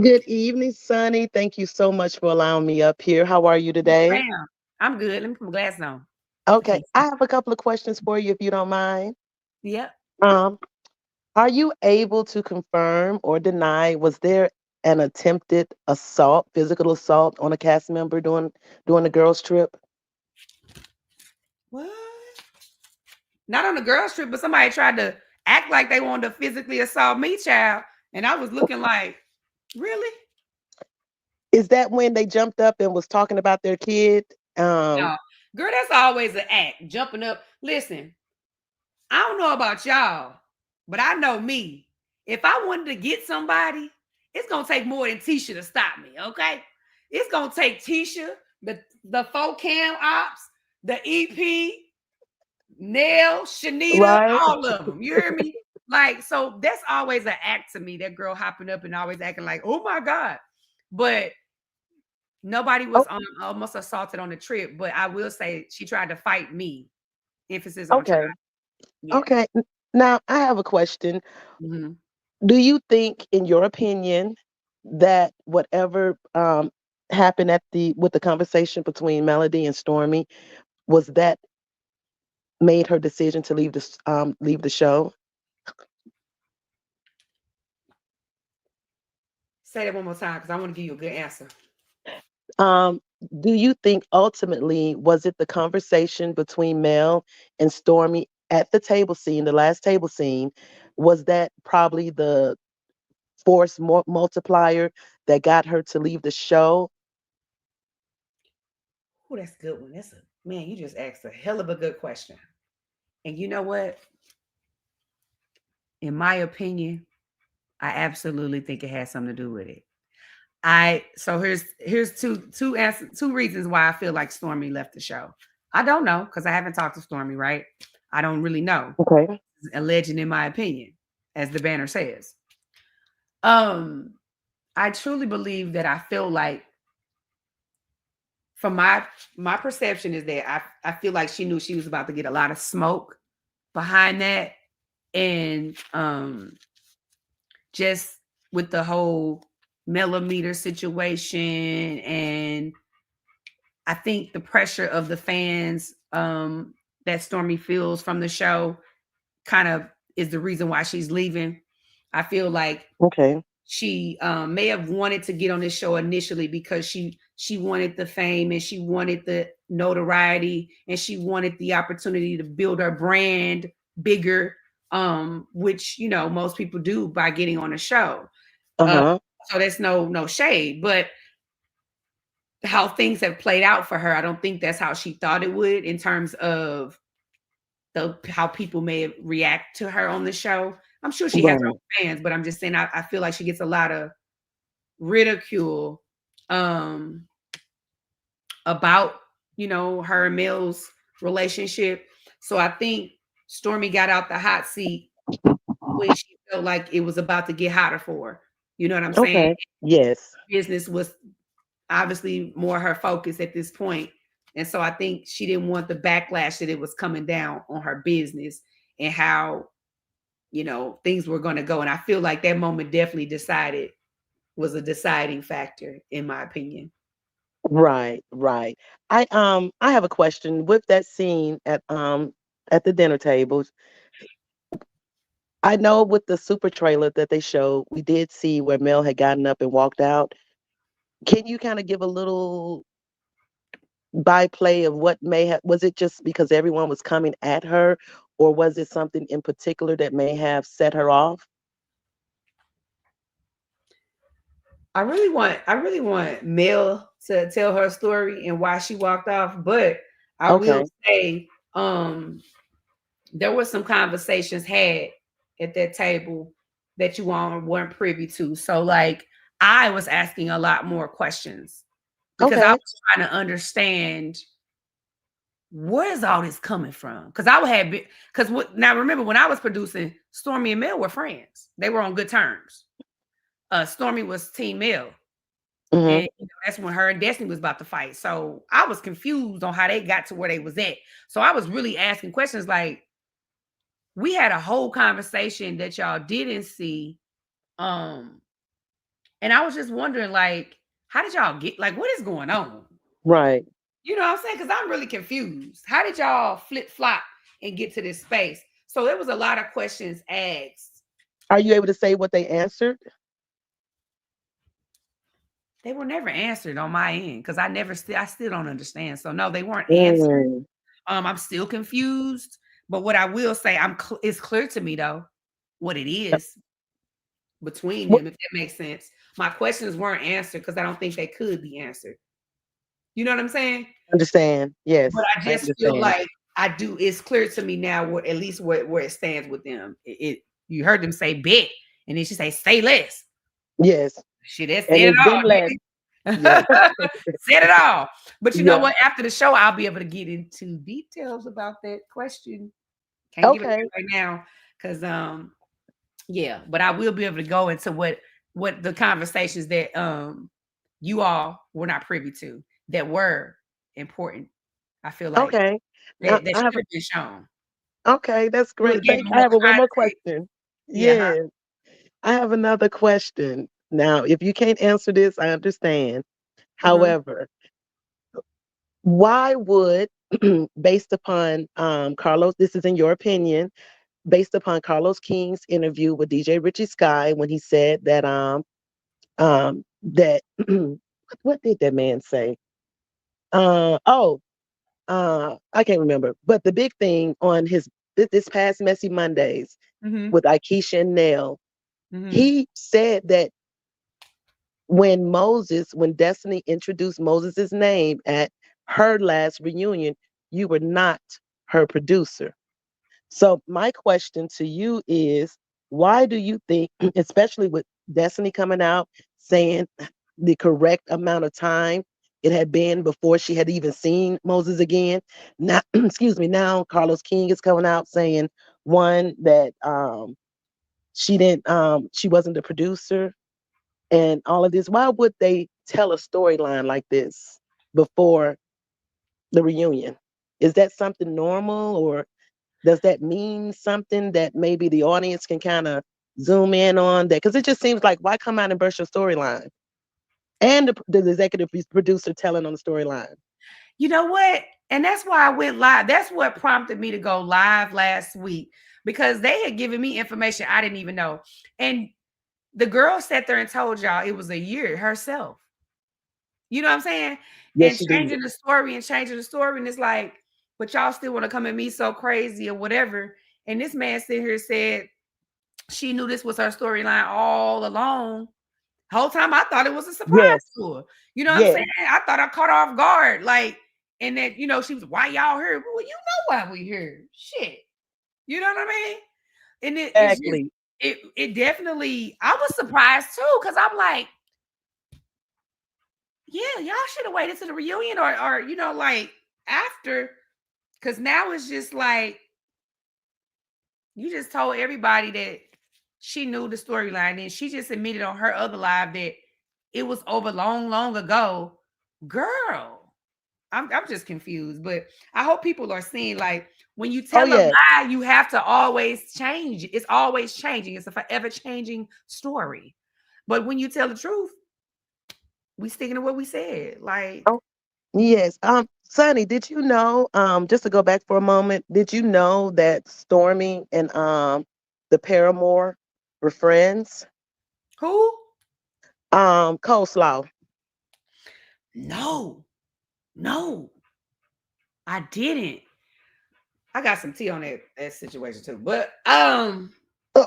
Good evening, Sunny. Thank you so much for allowing me up here. How are you today? Ma'am, I'm good. Let me put my glasses on. Okay, I have a couple of questions for you if you don't mind. Yep. Are you able to confirm or deny, was there an attempted assault, physical assault on a cast member during the girls' trip? What? Not on the girls' trip, but somebody tried to act like they wanted to physically assault me, child. And I was looking like, really? Is that when they jumped up and was talking about their kid? No. Girl, that's always an act. Jumping up. Listen, I don't know about y'all, but I know me. If I wanted to get somebody, it's going to take more than Tisha to stop me, okay? It's going to take Tisha, the 4Cam ops, the EP, Nell, Shanita, Right. all of them. You hear me? Like, so that's always an act to me. That girl hopping up and always acting like, oh my God. But Nobody Oh, was almost assaulted on the trip, but I will say she tried to fight me. Emphasis on try. okay. Yeah. Okay. Now I have a question. Mhm. Do you think, in your opinion, that whatever happened at the with the conversation between Melody and Stormy was that made her decision to leave the show? Say that one more time because I want to give you a good answer. Um, do you think ultimately was it the conversation between Mel and Stormy at the table scene, the last table scene, was that probably the force multiplier that got her to leave the show? Oh, that's a good one. That's a man. You just asked a hell of a good question. And you know what? In my opinion, I absolutely think it has something to do with it. Here's two reasons why I feel like Stormy left the show. I don't know because I haven't talked to Stormy, right? I don't really know. Okay. A legend in my opinion, as the banner says. Um, I truly believe that I feel like from my perception is that I feel like she knew she was about to get a lot of smoke behind that. And just with the whole millimeter situation, and I think the pressure of the fans that Stormy feels from the show kind of is the reason why she's leaving. I feel like Okay. she may have wanted to get on this show initially because she wanted the fame and she wanted the notoriety and she wanted the opportunity to build her brand bigger, which most people do by getting on a show. Uh, Uh-huh. so that's no shade, but how things have played out for her, I don't think that's how she thought it would in terms of how people may react to her on the show. I'm sure she has her Right. own fans, but I'm just saying I feel like she gets a lot of ridicule um about her and Mills relationship. So I think Stormy got out the hot seat when she felt like it was about to get hotter for her. You know what I'm saying? Okay. Yes. Business was obviously more her focus at this point. And so I think she didn't want the backlash that it was coming down on her business and how, things were going to go. And I feel like that moment definitely was a deciding factor, in my opinion. Right, right. I have a question with that scene at the dinner tables. I know with the super trailer that they showed, we did see where Mel had gotten up and walked out. Can you kind of give a little byplay of what may have, was it just because everyone was coming at her, or was it something in particular that may have set her off? I really want Mel to tell her story and why she walked off, but I will Okay. say there were some conversations had at that table that you all weren't privy to. So like I was asking a lot more questions because I Okay. was trying to understand where is all this coming from? Because I would have been because now remember when I was producing, Stormy and Mel were friends. They were on good terms. Stormy was Team Mel. Hmm. And that's when her and Destiny was about to fight. So I was confused on how they got to where they was at. So I was really asking questions like, we had a whole conversation that y'all didn't see. Um, and I was just wondering, like, how did y'all get like what is going on? Right. You know what I'm saying? Because I'm really confused. How did y'all flip flop and get to this space? So there was a lot of questions asked. Are you able to say what they answered? They were never answered on my end because I still don't understand. So no, they weren't answered. Mm. I'm still confused. But what I will say, it's clear to me though what it is between What, them, if that makes sense. My questions weren't answered because I don't think they could be answered. You know what I'm saying? understand? But Yes, I I just feel understand. like I do. It's clear to me now, at least where it stands with them. You heard them say bet, and then she say say less. Yes, Shit, that and said it it's been all, less. Yes, nigga. Said it all. But you know yeah. what? After the show, I'll be able to get into details about that question. Can't give it Okay. away right now because yeah, but I will be able to go into what the conversations that you all were not privy to that were important. I feel like Okay. that I should have have been shown. okay, that's It would great. have given Thank I more have one more context. question. Yeah. Huh? Yes. I have another question. Now, if you can't answer this, I understand. Mhm. However, why would, based upon Carlos, this is in your opinion, based upon Carlos King's interview with DJ Richie Sky when he said that that what did that man say? I can't remember. But the big thing on this past Messy Mondays Mhm. with Aikisha and Nell, Mhm. he said that when Destiny introduced Moses's name at her last reunion, you were not her producer. So my question to you is, why do you think, especially with Destiny coming out saying the correct amount of time it had been before she had even seen Moses again? Now, excuse me, now Carlos King is coming out saying one that she wasn't the producer and all of this. Why would they tell a storyline like this before the reunion? Is that something normal, or does that mean something that maybe the audience can kind of zoom in on that? Because it just seems like, why come out and burst your storyline? And the executive producer telling on the storyline. You know what? And that's why I went live. That's what prompted me to go live last week, because they had given me information I didn't even know. And the girl sat there and told y'all it was a year herself. You know what I'm saying? Yes, And she did. changing the story and changing the story. And it's like, but y'all still want to come at me so crazy or whatever. And this man sitting here said she knew this was her storyline all along. Whole time I thought it was a surprise Yes, to her. You know what I'm yes, saying? I thought I caught her off guard. Like, and that, she was, why y'all here? Well, you know why we here. Shit. You know what I mean? And it's just, exactly. it definitely, I was surprised too, because I'm like, yeah, y'all should have waited to the reunion or like after, because now it's just like you just told everybody that she knew the storyline, and she just admitted on her other live that it was over long, long ago. Girl, I'm just confused, but I hope people are seeing, like, when you Oh, tell a yes. lie, you have to always change. It's always changing. It's a forever changing story. But when you tell the truth, we sticking to what we said. Like, Oh, yes. Sonny, did you know, just to go back for a moment, did you know that Stormy and the Paramore were friends? who? Coleslaw. No, no, I didn't. I got some tea on that situation too. But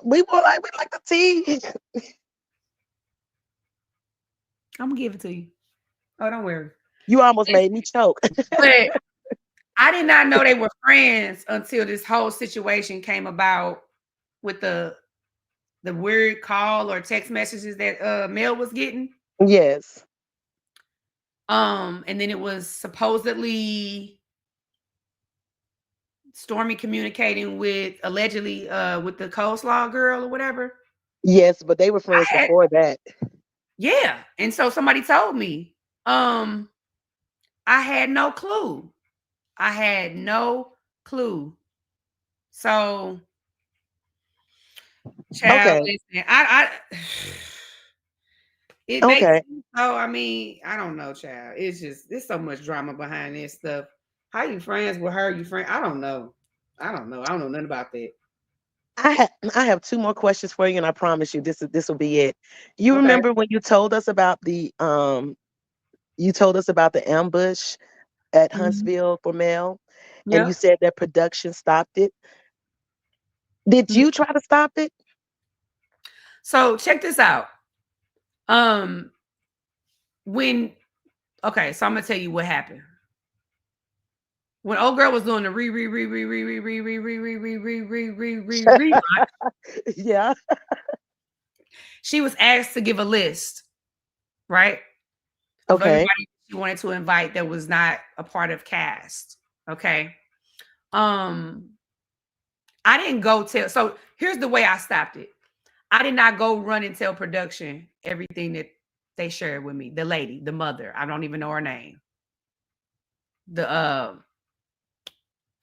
We like the tea. I'm gonna give it to you. Oh, don't worry. You almost made me choke. But I did not know they were friends until this whole situation came about with the weird call or text messages that Mel was getting. Yes. And then it was supposedly Stormy communicating with, allegedly, with the coleslaw girl or whatever. Yes, but they were I friends had, before that. yeah. And so somebody told me. I had no clue. I had no clue. So, child, Okay. listen, I it makes Okay. sense. So, I mean, I don't know, child. It's just there's so much drama behind this stuff. How you friends with her? You friend? I don't know. I don't know. I don't know nothing about that. I have two more questions for you, and I promise you this will be it. You Okay. remember when you told us about the ambush at Mhm. Huntsville for Mel, and you Yep. said that production stopped it. Did Mhm. you try to stop it? So check this out. Um, when okay, so I'm gonna tell you what happened. When old girl was doing the rerun, Yeah. she was asked to give a list, right? Of Okay. everybody she wanted to invite that was not a part of cast. Okay. Um, I didn't go tell. So here's the way I stopped it. I did not go run and tell production everything that they shared with me. The lady, the mother, I don't even know her name. The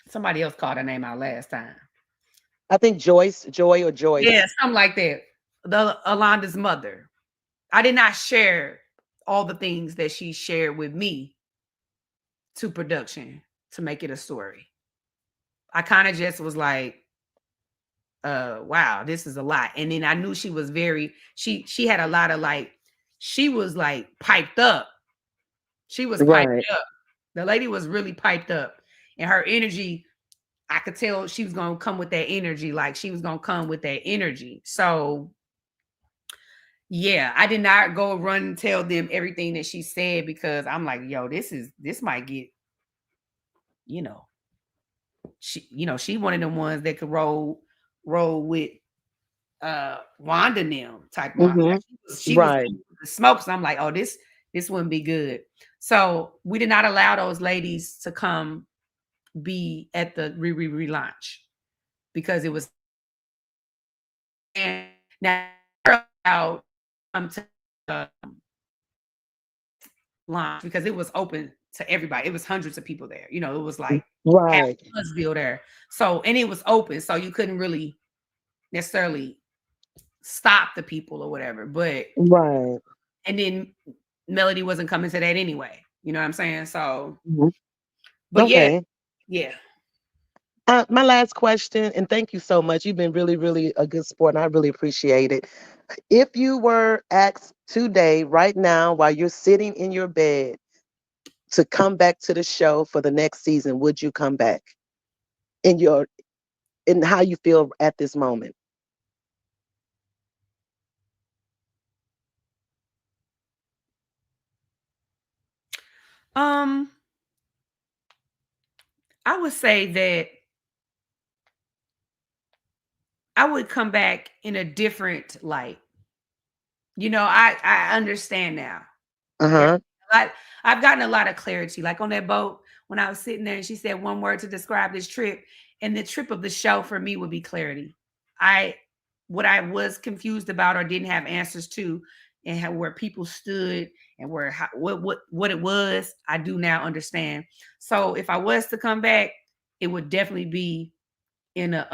somebody else called her name out last time. I think Joy or Joyce. Yeah, something like that. The Alonda's mother. I did not share all the things that she shared with me to production to make it a story. I kind of just was like, wow, this is a lot. And then I knew she was she had a lot of like, she was like piped up. She was piped Right. up. The lady was really piped up. And her energy, I could tell she was gonna come with that energy. Like she was gonna come with that energy. So yeah, I did not go run and tell them everything that she said because I'm like, yo, this might get, you know, she one of them ones that could roll with Wanda and them type one. Like she was Right. the smoke. So I'm like, oh, this wouldn't be good. So we did not allow those ladies to come be at the relaunch because it was, and now out to launch because it was open to everybody. It was hundreds of people there. You know, it was like half Right. Huntsville there. So, and it was open, so you couldn't really necessarily stop the people or whatever. But Right. and then Melody wasn't coming to that anyway. You know what I'm saying? So, Mhm. but Okay. yeah. My last question, and thank you so much. You've been really, really a good sport, and I really appreciate it. If you were asked today, right now, while you're sitting in your bed, to come back to the show for the next season, would you come back? In how you feel at this moment? I would say that I would come back in a different light. You know, I understand now. Uh-huh. I've gotten a lot of clarity. Like on that boat, when I was sitting there and she said one word to describe this trip, and the trip of the show for me would be clarity. What I was confused about or didn't have answers to, and where people stood and what it was, I do now understand. So if I was to come back, it would definitely be in a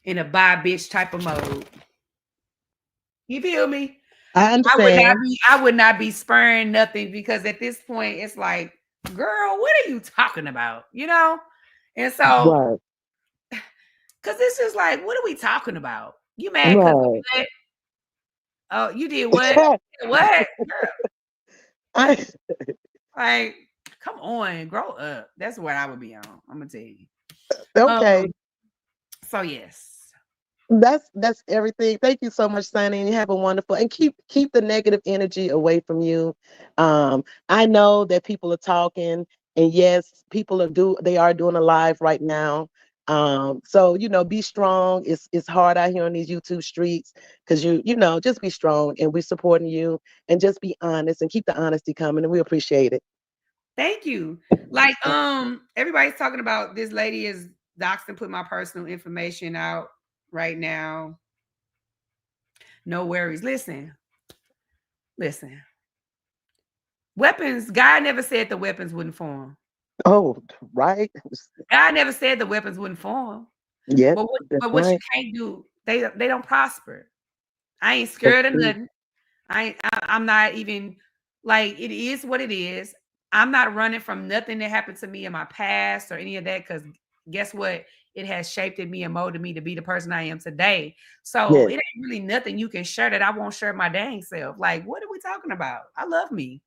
bye bitch type of mode. You feel me? I understand. I would not be spurring nothing because at this point it's like, girl, what are you talking about? You know? And so Right. because it's just like, what are we talking about? You mad because Right. oh, you did what? What? Girl, I, like, come on, grow up. That's what I would be on. I'm gonna tell you. okay. So yes. That's everything. Thank you so much, Sunny. And you have a wonderful, and keep the negative energy away from you. I know that people are talking, and yes, they are doing a live right now. So be strong. It's hard out here on these YouTube streets because just be strong, and we're supporting you, and just be honest and keep the honesty coming, and we appreciate it. Thank you. Like, everybody's talking about this lady is doxed and put my personal information out right now. No worries. Listen. Weapons, God never said the weapons wouldn't form. Oh, right. God never said the weapons wouldn't form. Yes, But that's what you right. can't do, they don't prosper. I ain't That's scared of true. nothing. I'm not even like, it is what it is. I'm not running from nothing that happened to me in my past or any of that because guess what? It has shaped me and molded me to be the person I am today. So Yes. it ain't really nothing you can share that I won't share my dang self. Like, what are we talking about? I love me.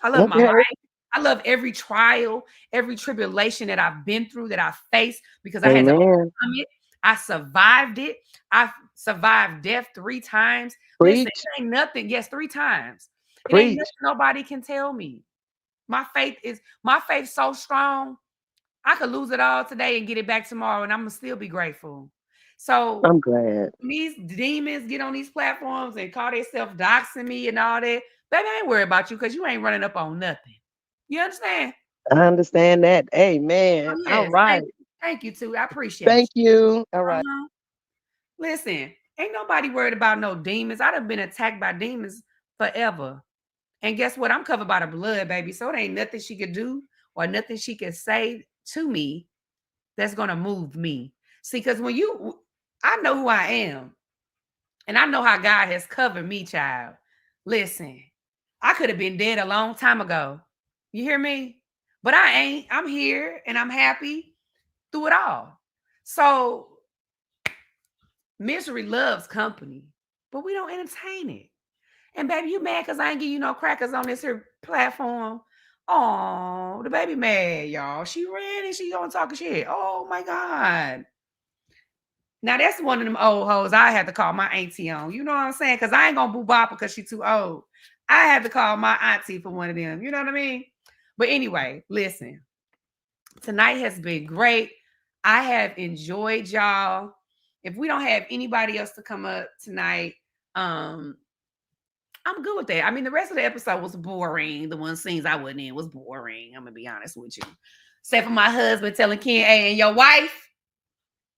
I love my Okay. life. I love every trial, every tribulation that I've been through, that I faced because I had to Amen. overcome it. I survived it. I survived death 3 times. Listen, Preach. it ain't nothing. Yes, 3 times. It ain't Preach. nothing nobody can tell me. My faith so strong. I could lose it all today and get it back tomorrow, and I'm gonna still be grateful. So I'm glad. when these demons get on these platforms and call themselves doxing me and all that, baby, I ain't worried about you because you ain't running up on nothing. You understand? I understand that. Amen. Oh, All yes. right. Thank you, too. I appreciate Thank you. you. All right. Uh-huh. Listen, ain't nobody worried about no demons. I done been attacked by demons forever. And guess what? I'm covered by the blood, baby. So it ain't nothing she could do or nothing she could say to me that's going to move me. See, because I know who I am and I know how God has covered me, child. Listen, I could have been dead a long time ago. You hear me? But I ain't. I'm here and I'm happy through it all. So misery loves company, but we don't entertain it. And baby, you mad because I ain't give you no crackers on this here platform? Oh, the baby mad, y'all. She ran and she going talking shit. Oh my God. Now that's one of them old hoes I had to call my auntie on. You know what I'm saying? Because I ain't gonna boo bop because she too old. I had to call my auntie for one of them. You know what I mean? But anyway, listen. Tonight has been great. I have enjoyed y'all. If we don't have anybody else to come up tonight, I'm good with that. I mean, the rest of the episode was boring. The one scenes I wasn't in was boring. I'm gonna be honest with you. Except for my husband telling Ken, hey, and your wife,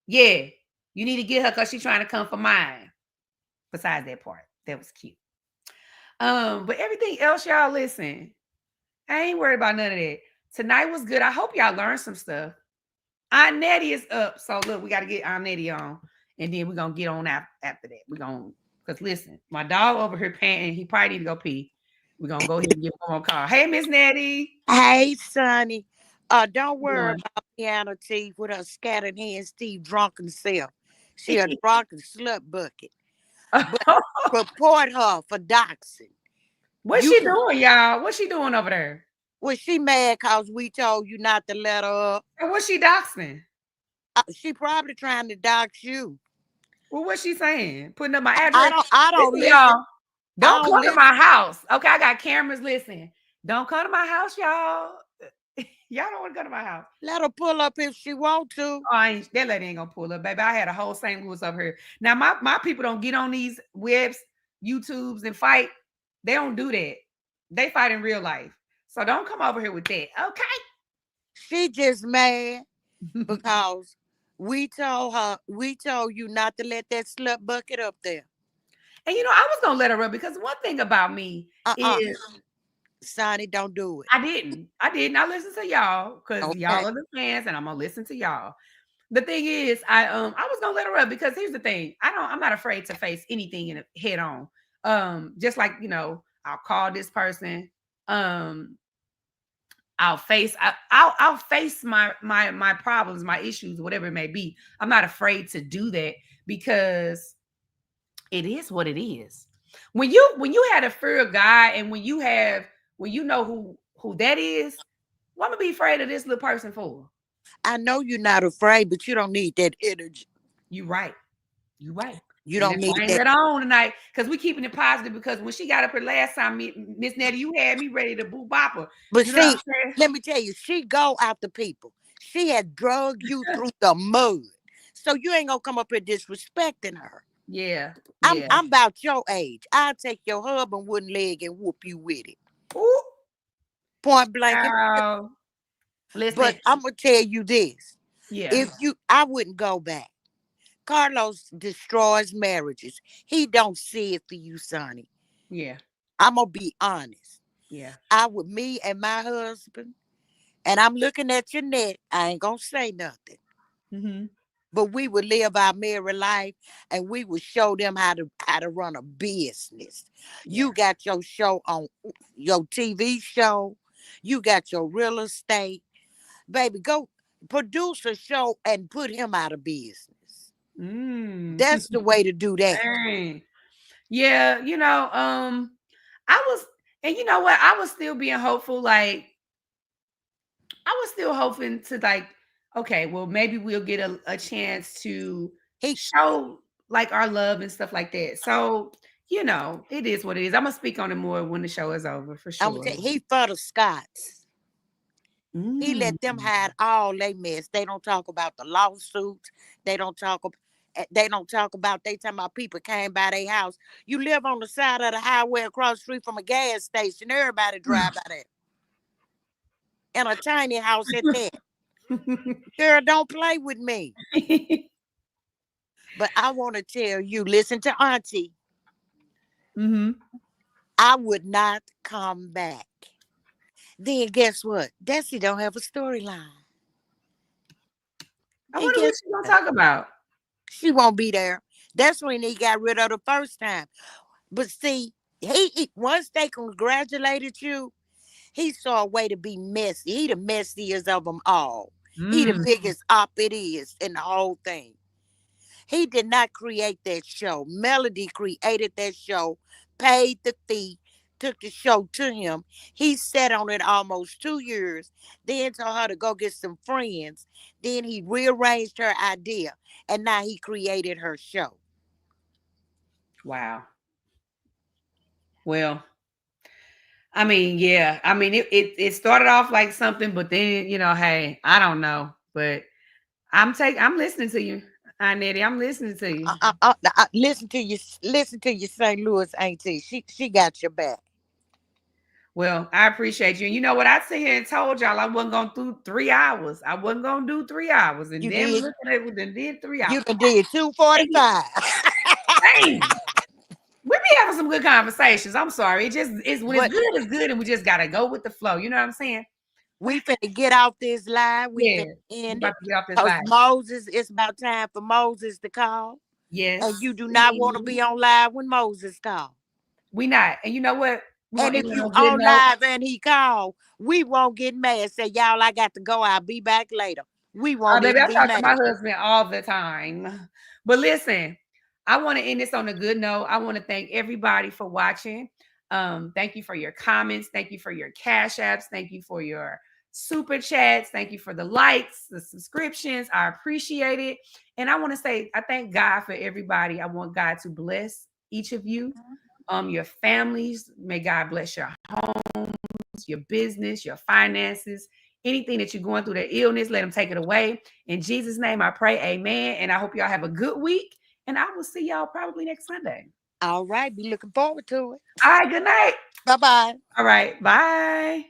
yeah, you need to get her because she's trying to come for mine. Besides that part, that was cute. But everything else, y'all, listen. I ain't worried about none of that. Tonight was good. I hope y'all learned some stuff. Aunt Nettie is up. So look, we got to get Aunt Nettie on. And then we're going to get on after that. We're going to, because listen, my dog over here panting. He probably need to go pee. We're going to go ahead and give him a call. Hey, Miss Nettie. Hey, Sunny. Don't worry Doing? about Piano Teeth with her scattered hands, Steve drunken self. She a drunken slut bucket. But report her for doxing. What's she doing, y'all? What's she doing over there? Well, she mad because we told you not to let her up. And what's she doxing? She probably trying to dox you. Well, what's she saying? Putting up my address? I don't listen, listen. y'all. Don't come listen. to my house. Okay, I got cameras. Listen, don't come to my house, y'all. Y'all don't want to go to my house. Let her pull up if she want to. Oh, that lady ain't gonna pull up, baby. I had a whole St. Louis up here. Now, my people don't get on these webs, YouTubes, and fight. They don't do that. They fight in real life. So don't come over here with that. Okay. She just mad because we told you not to let that slut bucket up there. And I was gonna let her up because one thing about me is Sonny, don't do it. I didn't. I listened to y'all because y'all are the fans, and I'm gonna listen to y'all. The thing is, I was gonna let her up because here's the thing. I'm not afraid to face anything in head on. Just like I'll call this person. I'll face my problems, my issues, whatever it may be. I'm not afraid to do that because it is what it is. When you had a fear of God and when you know who that is, what am I be afraid of this little person for? I know you're not afraid, but you don't need that energy. You right. You right. You don't need that on tonight because we keeping it positive because when she got up here last time, Miss Nettie, you had me ready to boo bop her. But see, let me tell you, she go after people. She had drug you through the mud. So you ain't gonna come up here disrespecting her. Yeah. I'm about your age. I'll take your hub and wooden leg and whoop you with it. Ooh. Point blank. Listen. But I'm gonna tell you this. Yeah. I wouldn't go back. Carlos destroys marriages. He don't see it for you, Sonny. Yeah. I'm gonna be honest. Yeah. Me and my husband, and I'm looking at your neck. I ain't gonna say nothing. Mm-hmm. But we would live our married life, and we would show them how to run a business. Yeah. You got your show on your TV show. You got your real estate, baby. Go produce a show and put him out of business. That's the way to do that. Dang. Yeah, I was, and you know what? I was still being hopeful. Like, I was still hoping to okay, well, maybe we'll get a chance to show like our love and stuff like that. So, it is what it is. I'm gonna speak on it more when the show is over for sure. He for the Scots. He let them hide all they mess. They don't talk about the lawsuits. They don't talk about. They talking about people came by their house. You live on the side of the highway across the street from a gas station. Everybody drive by there. In a tiny house at that. Girl, don't play with me. But I want to tell you, listen to Auntie. Mm-hmm. I would not come back. Then guess what? Desi don't have a storyline. I And wonder guess what she's gonna what? talk about. She won't be there. That's when he got rid of the first time. But see, he once they congratulated you, he saw a way to be messy. He the messiest of them all. He the Mm, biggest op it is in the whole thing. He did not create that show. Melody created that show, paid the fee, took the show to him. He sat on it almost 2 years, then told her to go get some friends. Then he rearranged her idea, and now he created her show. wow. Well, I mean, yeah. I mean, it started off like something, but then hey, I don't know, but I'm listening to you, Nettie. I'm listening to you. Listen to your St. Louis auntie. She got your back. Well, I appreciate you. And you know what? I sit here and told y'all I wasn't gonna do 3 hours. I wasn't gonna do 3 hours, and You then did. looking at it, then did 3 hours. You done did Hey, 245. dang. We be having some good conversations. I'm sorry. It just is when But it's good, and we just gotta go with the flow. You know what I'm saying? we finna get out this line. We Yeah. finna We end about it. to get off this Because live. Moses, it's about time for Moses to call. And Yes. you do not want to be on live when Moses call. We not. And you know what? We're And gonna if end on you a good on note. live and he call, we won't get mad. Say, y'all, I got to go. I'll be back later. We Oh, won't baby, even I be talk to my mad. husband all the time. But listen, I want to end this on a good note. I want to thank everybody for watching. Thank you for your comments. Thank you for your cash apps. Thank you for your super chats. Thank you for the likes, the subscriptions. I appreciate it. And I want to say, I thank God for everybody. I want God to bless each of you, your families. May God bless your homes, your business, your finances, anything that you're going through, that illness, let him take it away. In Jesus' name, I pray, amen. And I hope y'all have a good week. And I will see y'all probably next Sunday. All right. Be looking forward to it. All right, good night. Bye-bye. All right, bye.